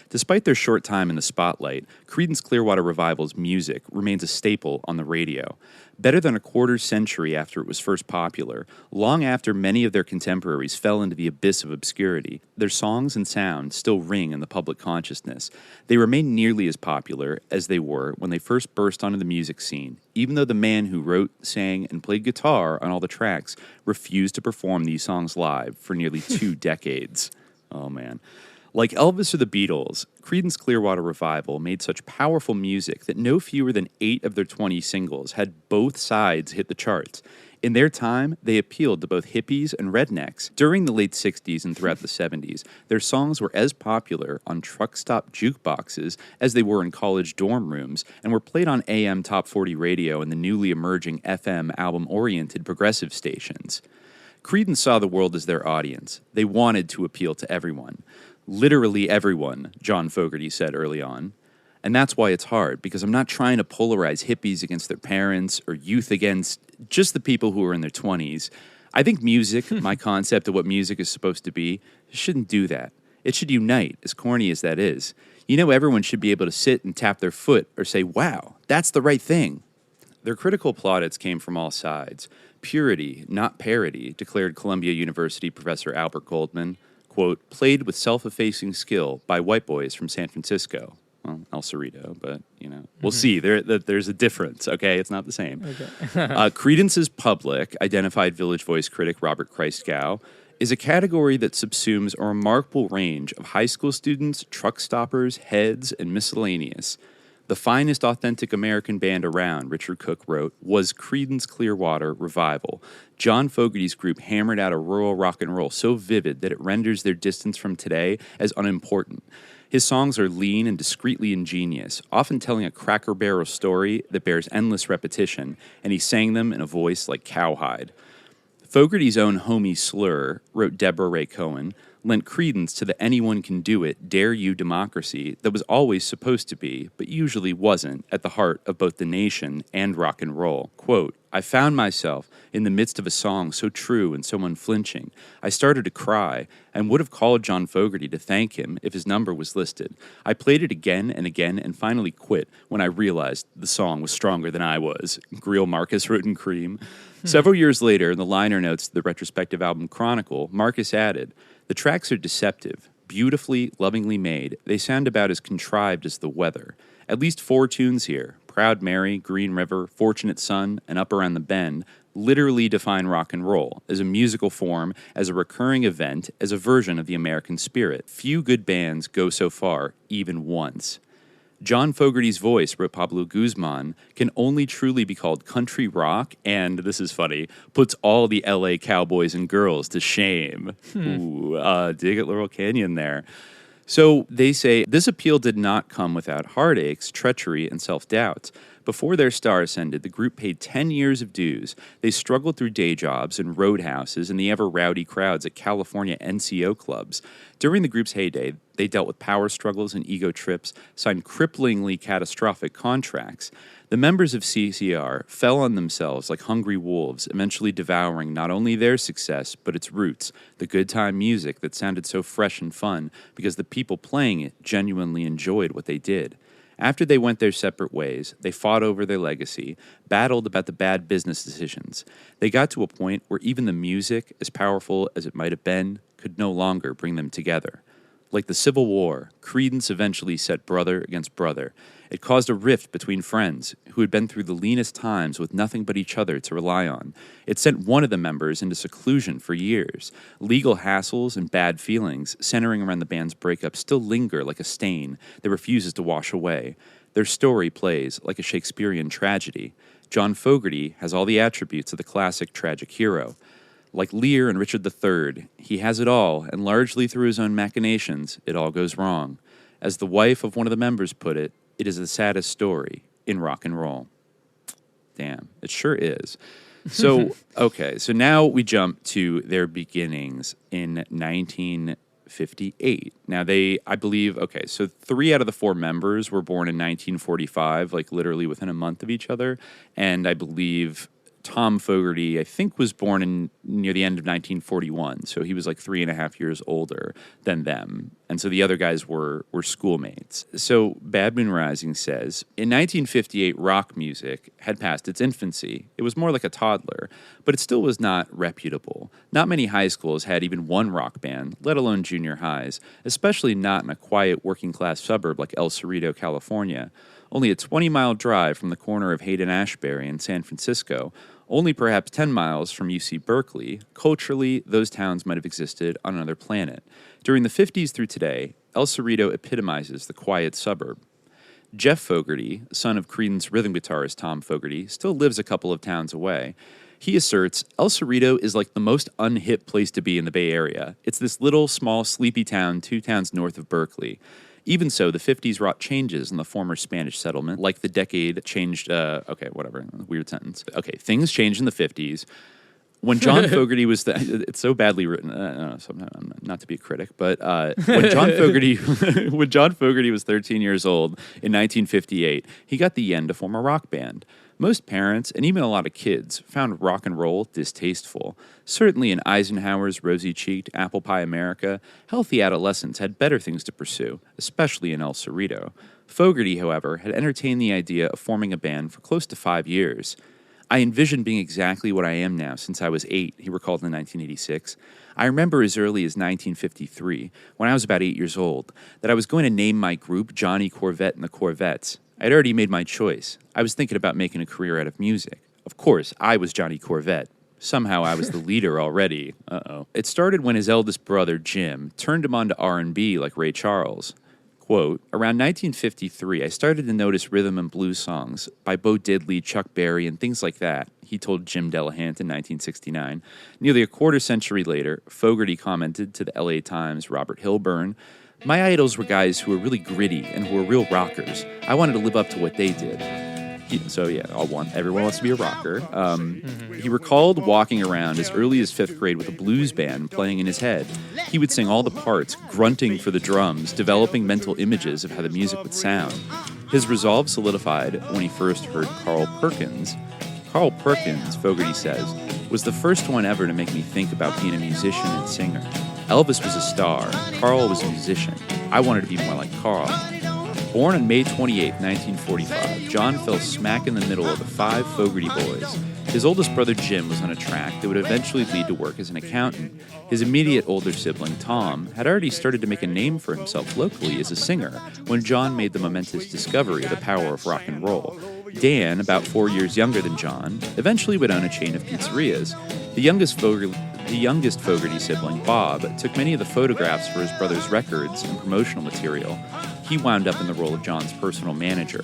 Despite their short time in the spotlight, Creedence Clearwater Revival's music remains a staple on the radio. Better than a quarter century after it was first popular, long after many of their contemporaries fell into the abyss of obscurity, their songs and sound still ring in the public consciousness. They remain nearly as popular as they were when they first burst onto the music scene, even though the man who wrote, sang, and played guitar on all the tracks refused to perform these songs live for nearly 2 decades. Oh, man. Like Elvis or the Beatles, Creedence Clearwater Revival made such powerful music that no fewer than 8 of their 20 singles had both sides hit the charts. In their time, they appealed to both hippies and rednecks. During the late 60s and throughout the 70s, their songs were as popular on truck stop jukeboxes as they were in college dorm rooms and were played on AM Top 40 radio and the newly emerging FM album-oriented progressive stations. Creedence saw the world as their audience. They wanted to appeal to everyone. Literally everyone, John Fogerty said early on. And that's why it's hard, because I'm not trying to polarize hippies against their parents or youth against just the people who are in their 20s. I think music, my concept of what music is supposed to be, shouldn't do that. It should unite, as corny as that is. You know, everyone should be able to sit and tap their foot or say, wow, that's the right thing. Their critical plaudits came from all sides. Purity, not parody, declared Columbia University professor Albert Goldman, quote, played with self-effacing skill by white boys from San Francisco. Well, El Cerrito, but, you know, we'll see. There's a difference, okay? It's not the same. Okay. Creedence's public, identified Village Voice critic Robert Christgau, is a category that subsumes a remarkable range of high school students, truck stoppers, heads, and miscellaneous. The finest authentic American band around, Richard Cook wrote, was Creedence Clearwater Revival. John Fogerty's group hammered out a rural rock and roll so vivid that it renders their distance from today as unimportant. His songs are lean and discreetly ingenious, often telling a Cracker Barrel story that bears endless repetition, and he sang them in a voice like cowhide. Fogerty's own homie Slur, wrote Deborah Ray Cohen, lent credence to the anyone can do it, dare you democracy that was always supposed to be, but usually wasn't, at the heart of both the nation and rock and roll. Quote, I found myself in the midst of a song so true and so unflinching. I started to cry and would have called John Fogerty to thank him if his number was listed. I played it again and finally quit when I realized the song was stronger than I was. Greil Marcus wrote in Cream. Several years later, in the liner notes to the retrospective album Chronicle, Marcus added, the tracks are deceptive, beautifully, lovingly made. They sound about as contrived as the weather. At least 4 tunes here, Proud Mary, Green River, Fortunate Son, and Up Around the Bend, literally define rock and roll as a musical form, as a recurring event, as a version of the American spirit. Few good bands go so far, even once. John Fogerty's voice, wrote Pablo Guzman, can only truly be called country rock, and, this is funny, puts all the LA cowboys and girls to shame. Ooh, dig at Laurel Canyon there. So they say, this appeal did not come without heartaches, treachery, and self-doubt. Before their star ascended, the group paid 10 years of dues. They struggled through day jobs and roadhouses and the ever-rowdy crowds at California NCO clubs. During the group's heyday, they dealt with power struggles and ego trips, signed cripplingly catastrophic contracts. The members of CCR fell on themselves like hungry wolves, eventually devouring not only their success, but its roots, the good time music that sounded so fresh and fun because the people playing it genuinely enjoyed what they did. After they went their separate ways, they fought over their legacy, battled about the bad business decisions. They got to a point where even the music, as powerful as it might have been, could no longer bring them together. Like the Civil War, Creedence eventually set brother against brother. It caused a rift between friends who had been through the leanest times with nothing but each other to rely on. It sent one of the members into seclusion for years. Legal hassles and bad feelings centering around the band's breakup still linger like a stain that refuses to wash away. Their story plays like a Shakespearean tragedy. John Fogerty has all the attributes of the classic tragic hero. Like Lear and Richard III, he has it all, and largely through his own machinations, it all goes wrong. As the wife of one of the members put it, it is the saddest story in rock and roll. Damn, it sure is. So, okay, so now we jump to their beginnings in 1958. Now I believe, okay, so 3 out of the 4 members were born in 1945, like literally within a month of each other, and I believe Tom Fogerty, I think, was born near the end of 1941, so he was like 3.5 years older than them. And so the other guys were schoolmates. So Bad Moon Rising says, in 1958, rock music had passed its infancy. It was more like a toddler, but it still was not reputable. Not many high schools had even one rock band, let alone junior highs, especially not in a quiet working-class suburb like El Cerrito, California. Only a 20-mile drive from the corner of Hayden-Ashbury in San Francisco, only perhaps 10 miles from UC Berkeley, culturally, those towns might have existed on another planet. During the 50s through today, El Cerrito epitomizes the quiet suburb. Jeff Fogerty, son of Creedence rhythm guitarist Tom Fogerty, still lives a couple of towns away. He asserts El Cerrito is like the most unhip place to be in the Bay Area. It's this little, small, sleepy town 2 towns north of Berkeley. Even so, the 50s wrought changes in the former Spanish settlement, like the decade changed, weird sentence. Okay, things changed in the 50s. When John Fogerty was it's so badly written. Not to be a critic, but when John Fogerty was 13 years old in 1958, he got the yen to form a rock band. Most parents, and even a lot of kids, found rock and roll distasteful. Certainly in Eisenhower's rosy-cheeked apple pie America, healthy adolescents had better things to pursue, especially in El Cerrito. Fogerty, however, had entertained the idea of forming a band for close to 5 years. I envisioned being exactly what I am now since I was 8, he recalled in 1986. I remember as early as 1953, when I was about 8 years old, that I was going to name my group Johnny Corvette and the Corvettes. I'd already made my choice. I was thinking about making a career out of music. Of course, I was Johnny Corvette. Somehow I was the leader already. It started when his eldest brother, Jim, turned him on to R&B like Ray Charles. Quote, around 1953, I started to notice rhythm and blues songs by Bo Diddley, Chuck Berry, and things like that, he told Jim Delahant in 1969. Nearly a quarter century later, Fogerty commented to the LA Times' Robert Hilburn, my idols were guys who were really gritty and who were real rockers. I wanted to live up to what they did. Everyone wants to be a rocker. He recalled walking around as early as 5th grade with a blues band playing in his head. He would sing all the parts, grunting for the drums, developing mental images of how the music would sound. His resolve solidified when he first heard Carl Perkins. Carl Perkins, Fogerty says, was the first one ever to make me think about being a musician and singer. Elvis was a star. Carl was a musician. I wanted to be more like Carl. Born on May 28, 1945, John fell smack in the middle of the 5 Fogerty boys. His oldest brother Jim was on a track that would eventually lead to work as an accountant. His immediate older sibling Tom had already started to make a name for himself locally as a singer when John made the momentous discovery of the power of rock and roll. Dan, about 4 years younger than John, eventually would own a chain of pizzerias. The youngest Fogerty sibling, Bob, took many of the photographs for his brother's records and promotional material. He wound up in the role of John's personal manager.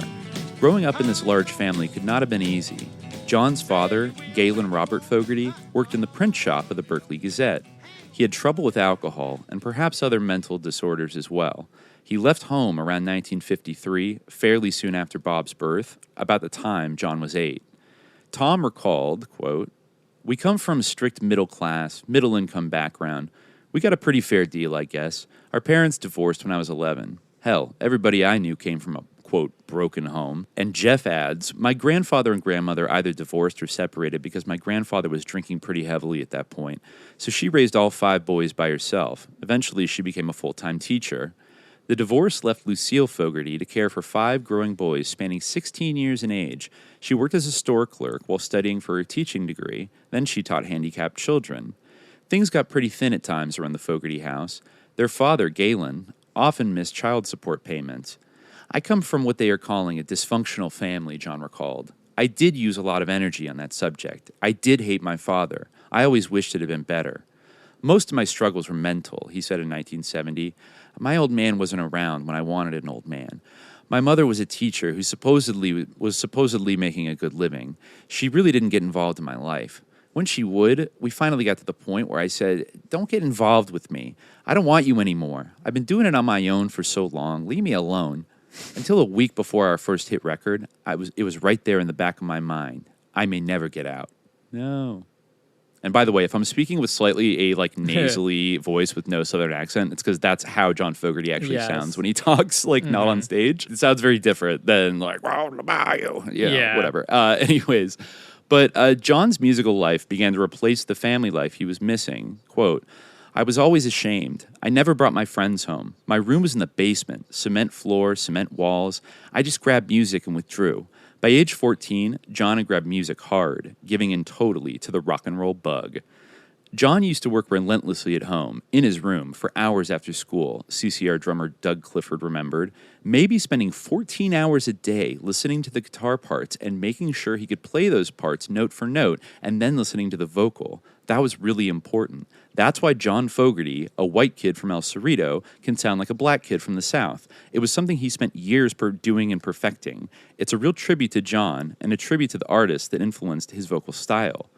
Growing up in this large family could not have been easy. John's father, Galen Robert Fogerty, worked in the print shop of the Berkeley Gazette. He had trouble with alcohol and perhaps other mental disorders as well. He left home around 1953, fairly soon after Bob's birth, about the time John was 8. Tom recalled, quote, we come from a strict middle-class, middle-income background. We got a pretty fair deal, I guess. Our parents divorced when I was 11. Hell, everybody I knew came from a, quote, broken home. And Jeff adds, my grandfather and grandmother either divorced or separated because my grandfather was drinking pretty heavily at that point. So she raised all 5 boys by herself. Eventually, she became a full-time teacher. The divorce left Lucille Fogerty to care for 5 growing boys spanning 16 years in age. She worked as a store clerk while studying for her teaching degree. Then she taught handicapped children. Things got pretty thin at times around the Fogerty house. Their father, Galen, often missed child support payments. I come from what they are calling a dysfunctional family, John recalled. I did use a lot of energy on that subject. I did hate my father. I always wished it had been better. Most of my struggles were mental, he said in 1970. My old man wasn't around when I wanted an old man. My mother was a teacher who was supposedly making a good living. She really didn't get involved in my life. When she would, we finally got to the point where I said, don't get involved with me. I don't want you anymore. I've been doing it on my own for so long. Leave me alone. Until a week before our first hit record, it was right there in the back of my mind. I may never get out. No. And by the way, if I'm speaking with slightly a nasally voice with no southern accent, it's because that's how John Fogerty actually sounds when he talks, not on stage. It sounds very different than on the bayou, whatever. Anyways, but John's musical life began to replace the family life he was missing. Quote, I was always ashamed. I never brought my friends home. My room was in the basement, cement floor, cement walls. I just grabbed music and withdrew. By age 14, John had grabbed music hard, giving in totally to the rock and roll bug. John used to work relentlessly at home, in his room, for hours after school, CCR drummer Doug Clifford remembered, maybe spending 14 hours a day listening to the guitar parts and making sure he could play those parts note for note, and then listening to the vocal. That was really important. That's why John Fogerty, a white kid from El Cerrito, can sound like a black kid from the South. It was something he spent years doing and perfecting. It's a real tribute to John, and a tribute to the artist that influenced his vocal style.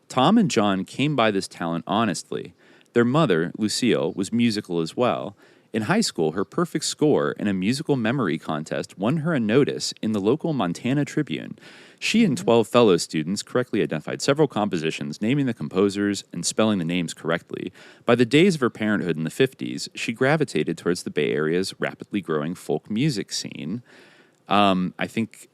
Tom and John came by this talent honestly. Their mother, Lucille, was musical as well. In high school, her perfect score in a musical memory contest won her a notice in the local Montana Tribune. She and 12 fellow students correctly identified several compositions, naming the composers and spelling the names correctly. By the days of her parenthood in the 50s, she gravitated towards the Bay Area's rapidly growing folk music scene. I think...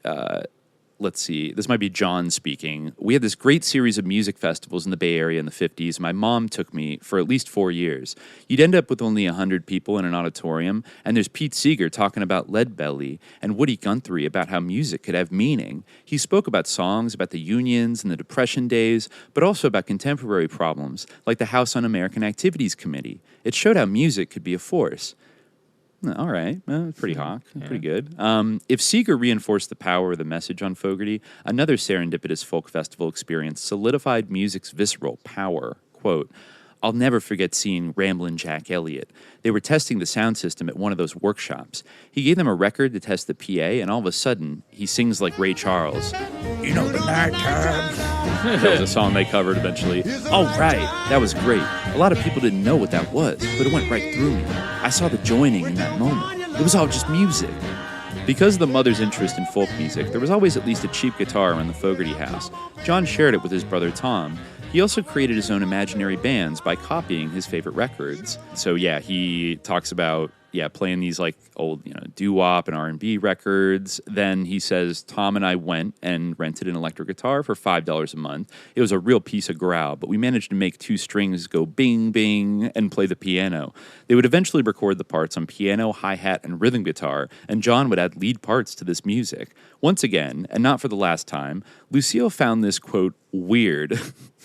let's see, this might be John speaking. We had this great series of music festivals in the Bay Area in the 50s. My mom took me for at least 4 years. You'd end up with only 100 people in an auditorium, and there's Pete Seeger talking about Leadbelly and Woody Guthrie about how music could have meaning. He spoke about songs, about the unions and the Depression days, but also about contemporary problems, like the House Un-American Activities Committee. It showed how music could be a force. All right, pretty hawk, pretty good. If Seeger reinforced the power of the message on Fogerty, another serendipitous folk festival experience solidified music's visceral power. Quote, I'll never forget seeing Ramblin' Jack Elliott. They were testing the sound system at one of those workshops. He gave them a record to test the PA, and all of a sudden, he sings like Ray Charles. You know the night times. That was a song they covered eventually. Oh, right, that was great. A lot of people didn't know what that was, but it went right through me. I saw the joining in that moment. It was all just music. Because of the mother's interest in folk music, there was always at least a cheap guitar in the Fogerty house. John shared it with his brother Tom. He also created his own imaginary bands by copying his favorite records. So yeah, he talks about playing these like old, doo-wop and R&B records. Then he says, Tom and I went and rented an electric guitar for $5 a month. It was a real piece of growl, but we managed to make 2 strings go bing, bing, and play the piano. They would eventually record the parts on piano, hi-hat, and rhythm guitar, and John would add lead parts to this music. Once again, and not for the last time, Lucille found this, quote, weird,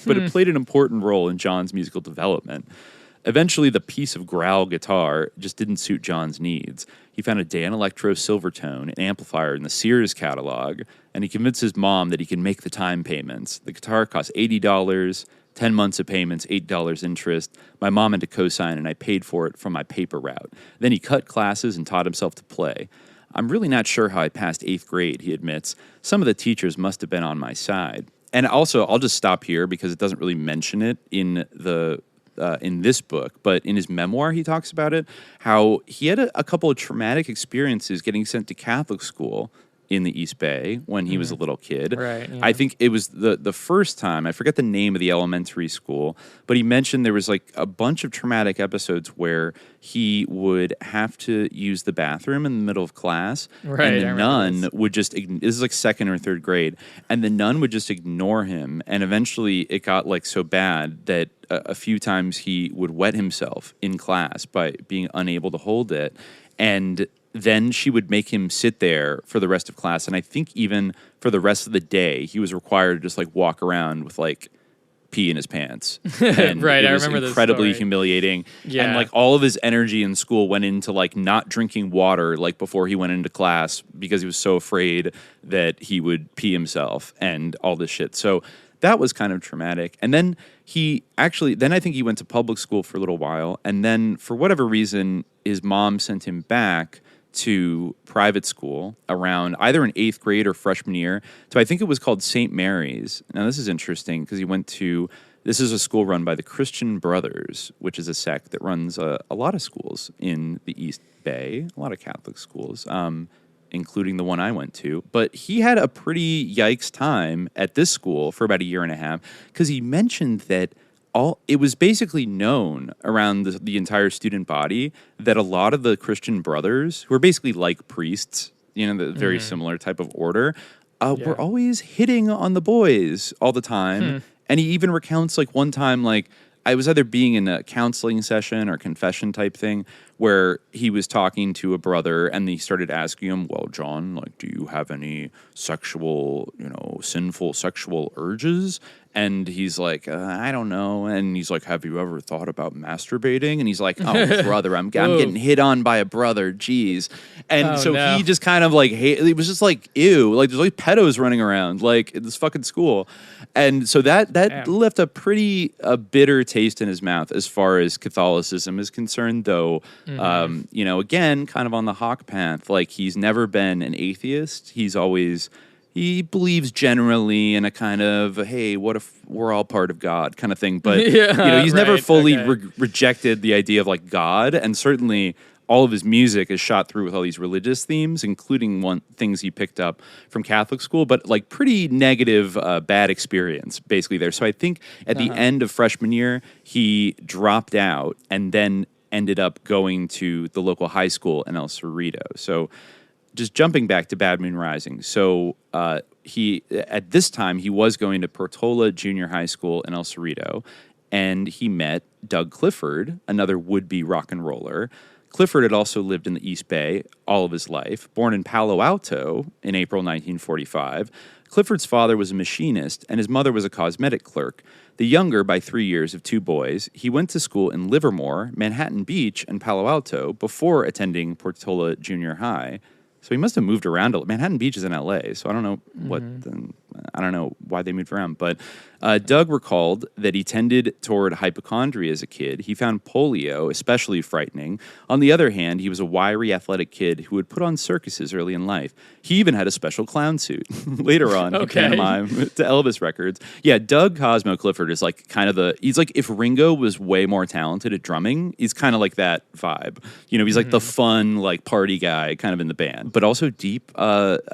but it played an important role in John's musical development. Eventually, the piece of growl guitar just didn't suit John's needs. He found a Dan Electro Silvertone, an amplifier in the Sears catalog, and he convinced his mom that he could make the time payments. The guitar cost $80, 10 months of payments, $8 interest. My mom had to co-sign, and I paid for it from my paper route. Then he cut classes and taught himself to play. I'm really not sure how I passed 8th grade, he admits. Some of the teachers must have been on my side. And also, I'll just stop here because it doesn't really mention it in this book, but in his memoir, he talks about it, how he had a couple of traumatic experiences getting sent to Catholic school in the East Bay when he was a little kid. Right, yeah. I think it was the first time, I forget the name of the elementary school, but he mentioned there was like a bunch of traumatic episodes where he would have to use the bathroom in the middle of class, right, and the nun would just, this is like 2nd or 3rd grade, and the nun would just ignore him, and eventually it got like so bad that a few times he would wet himself in class by being unable to hold it, and then she would make him sit there for the rest of class, and I think even for the rest of the day, he was required to just like walk around with like pee in his pants. And right, it was I remember this incredibly story. humiliating. Yeah. And like all of his energy in school went into like not drinking water like before he went into class because he was so afraid that he would pee himself and all this shit. So that was kind of traumatic. And then then I think he went to public school for a little while, and then for whatever reason, his mom sent him back to private school around either in 8th grade or freshman year. So I think it was called St. Mary's. Now this is interesting because he went to, this is a school run by the Christian Brothers, which is a sect that runs a lot of schools in the East Bay, a lot of Catholic schools, including the one I went to. But he had a pretty yikes time at this school for about a year and a half because he mentioned that it was basically known around the entire student body that a lot of the Christian Brothers, who are basically like priests, the very similar type of order, were always hitting on the boys all the time. And he even recounts like one time, like I was either being in a counseling session or confession type thing where he was talking to a brother and he started asking him, well, John, like, do you have any sexual, sinful sexual urges? And he's like, I don't know. And he's like, have you ever thought about masturbating? And he's like, oh, brother, I'm getting hit on by a brother. Jeez. And he just kind of like, it was just like, ew, like there's like pedos running around like in this fucking school. And so that left a pretty bitter taste in his mouth as far as Catholicism is concerned, though, again, kind of on the hawk path. Like he's never been an atheist. He believes generally in a kind of, hey, what if we're all part of God kind of thing. But, he's never fully rejected the idea of like God. And certainly all of his music is shot through with all these religious themes, including things he picked up from Catholic school, but like pretty negative, bad experience basically there. So I think at the end of freshman year, he dropped out and then ended up going to the local high school in El Cerrito. So just jumping back to Bad Moon Rising. So he, at this time, he was going to Portola Junior High School in El Cerrito, and he met Doug Clifford, another would-be rock and roller. Clifford had also lived in the East Bay all of his life. Born in Palo Alto in April 1945, Clifford's father was a machinist and his mother was a cosmetic clerk. The younger by 3 years of two boys, he went to school in Livermore, Manhattan Beach, and Palo Alto before attending Portola Junior High. So he must have moved around. Manhattan Beach is in L.A., so I don't know I don't know why they moved around. But Doug recalled that he tended toward hypochondria as a kid. He found polio especially frightening. On the other hand, he was a wiry, athletic kid who would put on circuses early in life. He even had a special clown suit. Later on, he pantomimed to Elvis records. Yeah, Doug Cosmo Clifford is like kind of he's like if Ringo was way more talented at drumming, he's kind of like that vibe. You know, he's like the fun, like party guy kind of in the band, but also a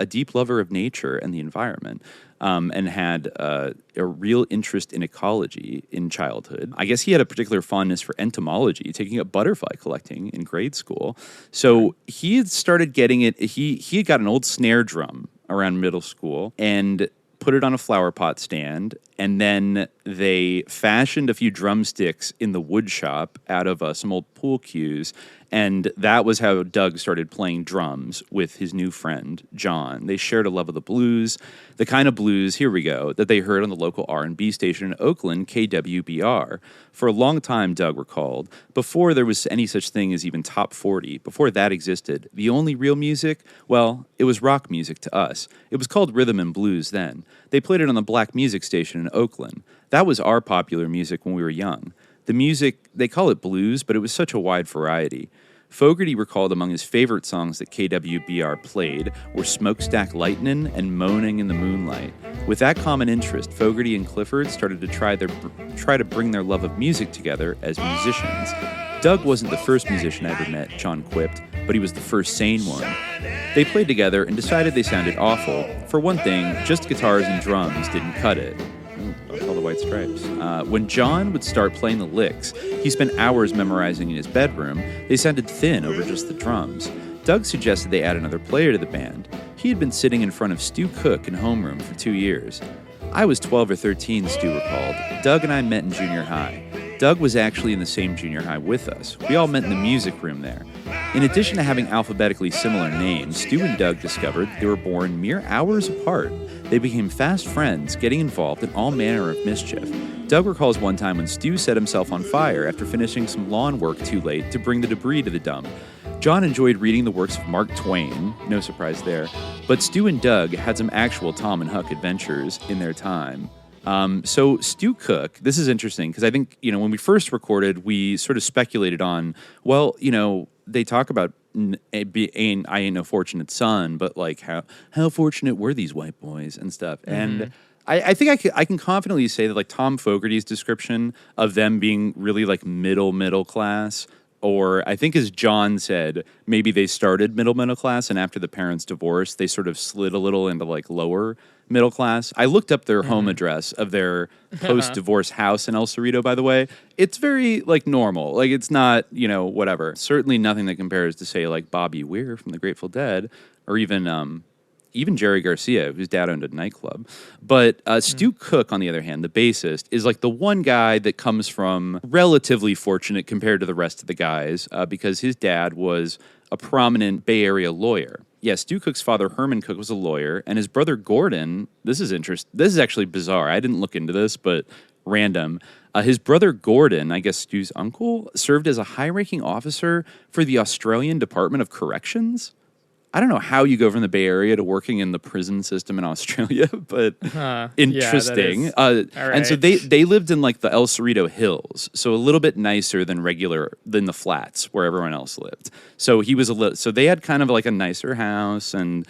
deep lover of nature and the environment. And had a real interest in ecology in childhood. I guess he had a particular fondness for entomology, taking up butterfly collecting in grade school. So he had started getting it. He had got an old snare drum around middle school and put it on a flower pot stand, and then they fashioned a few drumsticks in the wood shop out of some old pool cues, and that was how Doug started playing drums with his new friend, John. They shared a love of the blues, the kind of blues, here we go, that they heard on the local R&B station in Oakland, KWBR. For a long time, Doug recalled, before there was any such thing as even Top 40, before that existed, the only real music, well, it was rock music to us. It was called rhythm and blues then. They played it on the black music station in Oakland. That was our popular music when we were young. The music, they call it blues, but it was such a wide variety. Fogerty recalled among his favorite songs that KWBR played were Smokestack Lightnin' and Moaning in the Moonlight. With that common interest, Fogerty and Clifford started to try to bring their love of music together as musicians. Doug wasn't the first musician I ever met, John quipped, but he was the first sane one. They played together and decided they sounded awful. For one thing, just guitars and drums didn't cut it. All the White Stripes. When John would start playing the licks, he spent hours memorizing in his bedroom. They sounded thin over just the drums. Doug suggested they add another player to the band. He had been sitting in front of Stu Cook in homeroom for 2 years. I was 12 or 13, Stu recalled. Doug and I met in junior high. Doug was actually in the same junior high with us. We all met in the music room there. In addition to having alphabetically similar names, Stu and Doug discovered they were born mere hours apart. They became fast friends, getting involved in all manner of mischief. Doug recalls one time when Stu set himself on fire after finishing some lawn work too late to bring the debris to the dump. John enjoyed reading the works of Mark Twain, no surprise there, but Stu and Doug had some actual Tom and Huck adventures in their time. So Stu Cook, this is interesting because I think, when we first recorded, we sort of speculated on, well, they talk about I ain't no fortunate son, but like how fortunate were these white boys and stuff. Mm-hmm. And I think I can confidently say that like Tom Fogerty's description of them being really like middle class, or I think as John said, maybe they started middle class and after the parents' divorce, they sort of slid a little into like lower middle class. I looked up their home address of their post-divorce house in El Cerrito, by the way. It's very, like, normal. Like, it's not, whatever. Certainly nothing that compares to, say, like, Bobby Weir from the Grateful Dead, or even Jerry Garcia, whose dad owned a nightclub. But Stu Cook, on the other hand, the bassist, is, like, the one guy that comes from relatively fortunate compared to the rest of the guys, because his dad was a prominent Bay Area lawyer. Yeah, Stu Cook's father, Herman Cook, was a lawyer, and his brother, Gordon, this is actually bizarre. I didn't look into this, but random. His brother, Gordon, I guess Stu's uncle, served as a high-ranking officer for the Australian Department of Corrections. I don't know how you go from the Bay Area to working in the prison system in Australia, but interesting. Right. And so they lived in like the El Cerrito Hills, so a little bit nicer than the flats where everyone else lived. So he was so they had kind of like a nicer house, and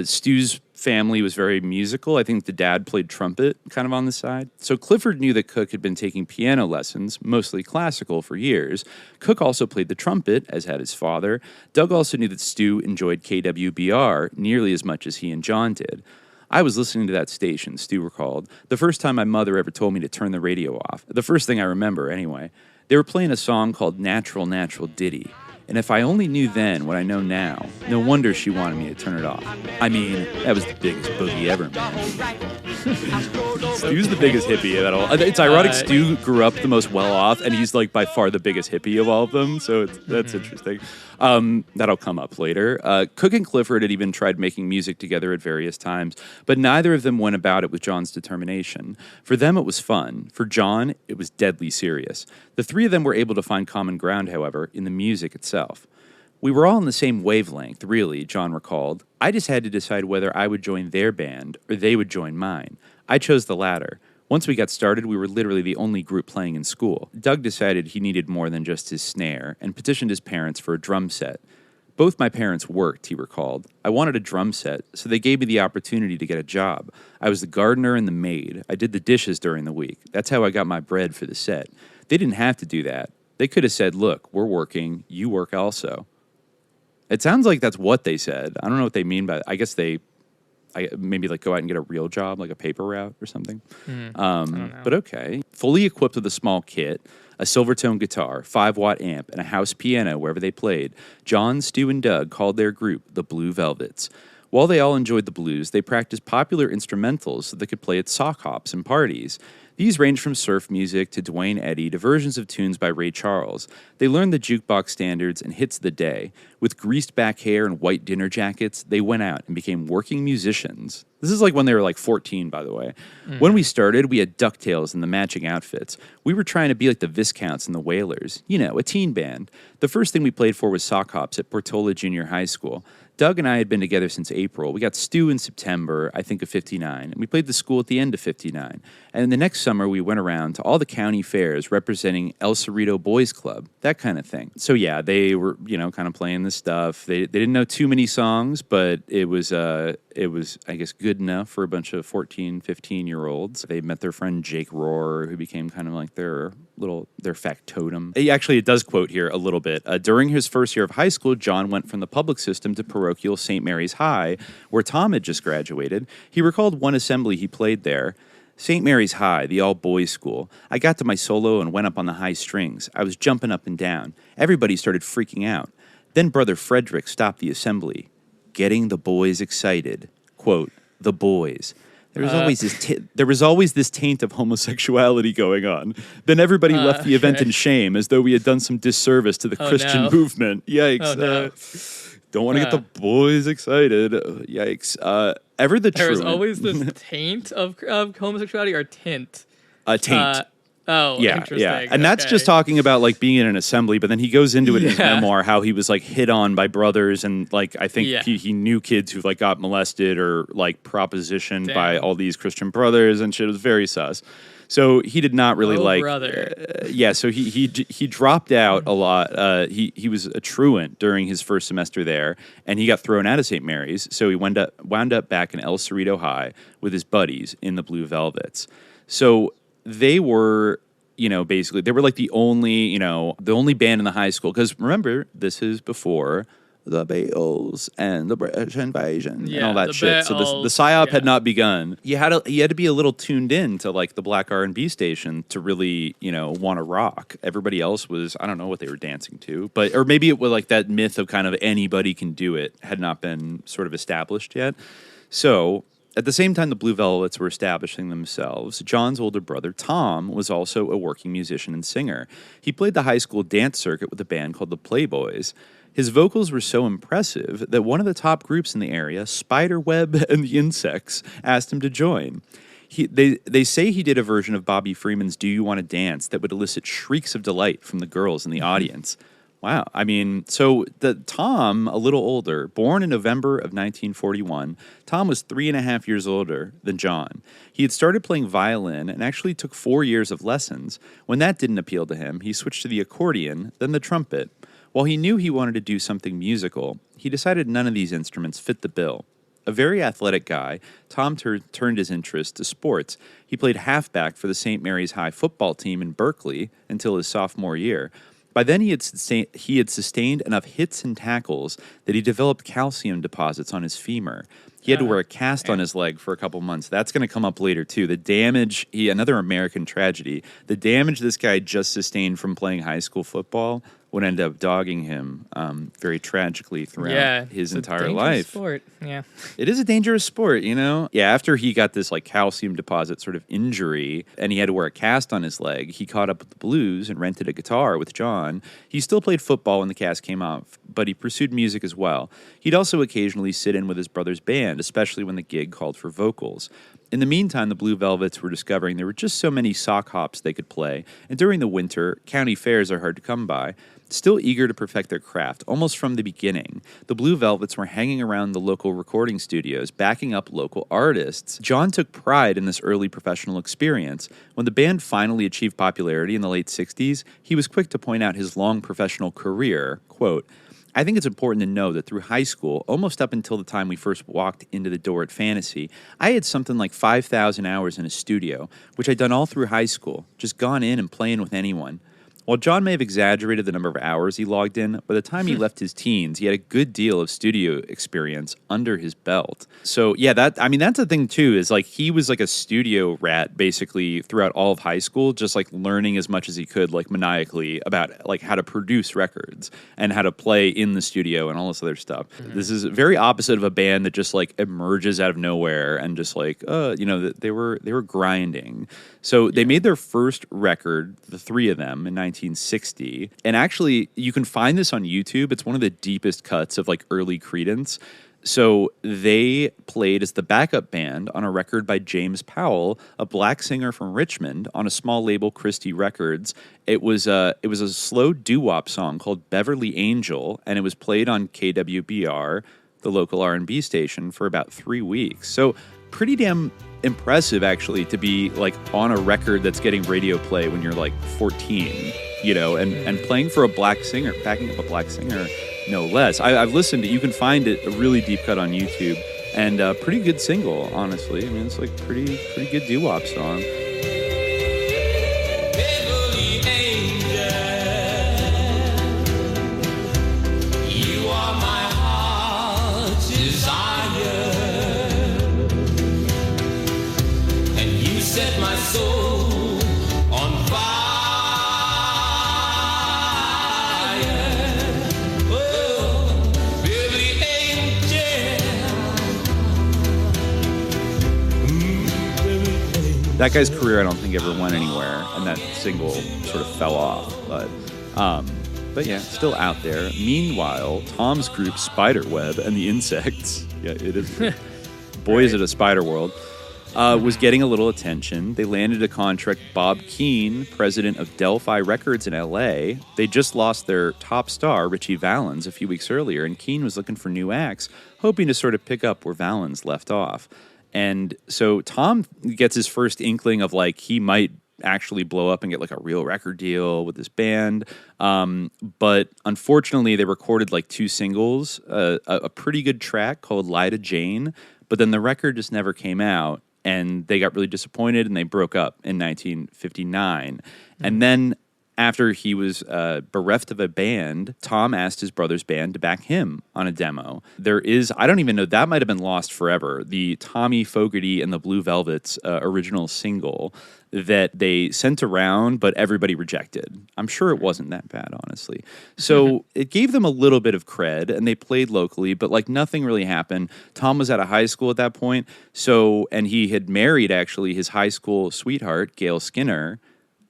Stu's family was very musical. I think the dad played trumpet kind of on the side. So Clifford knew that Cook had been taking piano lessons, mostly classical, for years. Cook also played the trumpet, as had his father. Doug also knew that Stu enjoyed KWBR nearly as much as he and John did. I was listening to that station, Stu recalled, the first time my mother ever told me to turn the radio off. The first thing I remember, anyway. They were playing a song called Natural, Natural Ditty. And if I only knew then what I know now, no wonder she wanted me to turn it off. I mean, that was the biggest boogie ever, man. Stu's the biggest hippie of it all. It's ironic Stu grew up the most well-off, and he's like by far the biggest hippie of all of them, so that's interesting. That'll come up later. Cook and Clifford had even tried making music together at various times, but neither of them went about it with John's determination. For them, it was fun. For John, it was deadly serious. The three of them were able to find common ground, however, in the music itself. We were all on the same wavelength, really, John recalled. I just had to decide whether I would join their band or they would join mine. I chose the latter. Once we got started, we were literally the only group playing in school. Doug decided he needed more than just his snare and petitioned his parents for a drum set. Both my parents worked, he recalled. I wanted a drum set, so they gave me the opportunity to get a job. I was the gardener and the maid. I did the dishes during the week. That's how I got my bread for the set. They didn't have to do that. They could have said, look, we're working, you work also. It sounds like that's what they said. I don't know what they mean by it. I guess they maybe like go out and get a real job, like a paper route or something. But okay. Fully equipped with a small kit, a Silvertone guitar, 5-watt amp, and a house piano wherever they played, John, Stu, and Doug called their group the Blue Velvets. While they all enjoyed the blues, they practiced popular instrumentals so they could play at sock hops and parties. These ranged from surf music to Dwayne Eddy to versions of tunes by Ray Charles. They learned the jukebox standards and hits of the day. With greased back hair and white dinner jackets, they went out and became working musicians. This is like when they were like 14, by the way. When we started, we had ducktails and the matching outfits. We were trying to be like the Viscounts and the Wailers. You know, a teen band. The first thing we played for was sock hops at Portola Junior High School. Doug and I had been together since April. We got Stu in September, I think, of 59, and we played the school at the end of 59. And the next summer, we went around to all the county fairs representing El Cerrito Boys Club, that kind of thing. So yeah, they were, you know, kind of playing this stuff. They didn't know too many songs, but it was, I guess, good enough for a bunch of 14, 15-year-olds. They met their friend Jake Rohr, who became kind of like their factotum. Actually, it does quote here a little bit. During his first year of high school, John went from the public system to parochial St. Mary's High, where Tom had just graduated. He recalled one assembly he played there. St. Mary's High, the all-boys school. I got to my solo and went up on the high strings. I was jumping up and down. Everybody started freaking out. Then Brother Frederick stopped the assembly, getting the boys excited. Quote, the boys. There was always this taint of homosexuality going on. Then everybody left the event in shame, as though we had done some disservice to the Christian movement. Yikes. Oh, no. Don't want to get the boys excited. Yikes. Ever the There was truant. always this taint of homosexuality or tint? Taint. Interesting. Yeah. And that's just talking about like being in an assembly, but then he goes into it in his memoir how he was like hit on by brothers and like I think he knew kids who like got molested or like propositioned by all these Christian brothers and shit. It was very sus. So he did not really so he dropped out a lot. He was a truant during his first semester there, and he got thrown out of St. Mary's. So he wound up back in El Cerrito High with his buddies in the Blue Velvets. So they were, basically they were like the only band in the high school. Because remember, this is before the Beatles and the Bri'ish Invasion and all that shit. So the psyop had not begun. You had to be a little tuned in to like the black R&B station to really, want to rock. Everybody else was, I don't know what they were dancing to, or maybe it was like that myth of kind of anybody can do it had not been sort of established yet. So at the same time the Blue Velvets were establishing themselves, John's older brother, Tom, was also a working musician and singer. He played the high school dance circuit with a band called the Playboys. His vocals were so impressive that one of the top groups in the area, Spiderweb and the Insects, asked him to join. They say he did a version of Bobby Freeman's Do You Want to Dance that would elicit shrieks of delight from the girls in the audience. Wow. I mean, so Tom, a little older, born in November of 1941, Tom was 3.5 years older than John. He had started playing violin and actually took 4 years of lessons. When that didn't appeal to him, he switched to the accordion, then the trumpet. While he knew he wanted to do something musical, he decided none of these instruments fit the bill. A very athletic guy, Tom turned his interest to sports. He played halfback for the St. Mary's High football team in Berkeley until his sophomore year. By then, he had sustained enough hits and tackles that he developed calcium deposits on his femur. He had to wear a cast on his leg for a couple months. That's going to come up later, too. The damage, another American tragedy, the damage this guy just sustained from playing high school football would end up dogging him very tragically throughout his entire life. Sport. Yeah, it is a dangerous sport, you know? Yeah, after he got this like calcium deposit sort of injury and he had to wear a cast on his leg, he caught up with the blues and rented a guitar with John. He still played football when the cast came off, but he pursued music as well. He'd also occasionally sit in with his brother's band, especially when the gig called for vocals. In the meantime, the Blue Velvets were discovering there were just so many sock hops they could play, and during the winter, county fairs are hard to come by. Still eager to perfect their craft, almost from the beginning, the Blue Velvets were hanging around the local recording studios, backing up local artists. John took pride in this early professional experience. When the band finally achieved popularity in the late 60s, he was quick to point out his long professional career. Quote, I think it's important to know that through high school, almost up until the time we first walked into the door at Fantasy, I had something like 5,000 hours in a studio, which I'd done all through high school, just gone in and playing with anyone. While John may have exaggerated the number of hours he logged in, by the time he left his teens, he had a good deal of studio experience under his belt. So, yeah, that's the thing, too, is like he was like a studio rat basically throughout all of high school, just like learning as much as he could, like maniacally about like how to produce records and how to play in the studio and all this other stuff. Mm-hmm. This is very opposite of a band that just like emerges out of nowhere and just like, they were grinding. So they made their first record, the three of them, in 1960. And actually, you can find this on YouTube. It's one of the deepest cuts of like early Creedence. So they played as the backup band on a record by James Powell, a black singer from Richmond, on a small label, Christie Records. It was a slow doo-wop song called Beverly Angel, and it was played on KWBR, the local R&B station, for about 3 weeks. So pretty damn impressive, actually, to be like on a record that's getting radio play when you're like 14, you know, and playing for a black singer, backing up a black singer, no less. I've listened to, you can find it, a really deep cut on YouTube, and a pretty good single, honestly. I mean, it's like pretty good doo-wop song. Set my soul on fire. Oh, Beverly Angel. That guy's career, I don't think, ever went anywhere, and that single sort of fell off. But yeah, still out there. Meanwhile, Tom's group Spiderweb and the Insects, yeah, it is. Boy, is it a spider world. Was getting a little attention. They landed a contract. Bob Keane, president of Delphi Records in L.A., they just lost their top star, Richie Valens, a few weeks earlier, and Keane was looking for new acts, hoping to sort of pick up where Valens left off. And so Tom gets his first inkling of, like, he might actually blow up and get, like, a real record deal with this band. But unfortunately, they recorded, like, 2 singles, a pretty good track called Lie to Jane, but then the record just never came out. And they got really disappointed, and they broke up in 1959. And then after he was bereft of a band, Tom asked his brother's band to back him on a demo. There is, I don't even know, that might have been lost forever, the Tommy Fogerty and the Blue Velvets original single that they sent around, but everybody rejected. I'm sure it wasn't that bad, honestly. So it gave them a little bit of cred, and they played locally, but like nothing really happened. Tom was out of high school at that point, and he had married, actually, his high school sweetheart, Gail Skinner,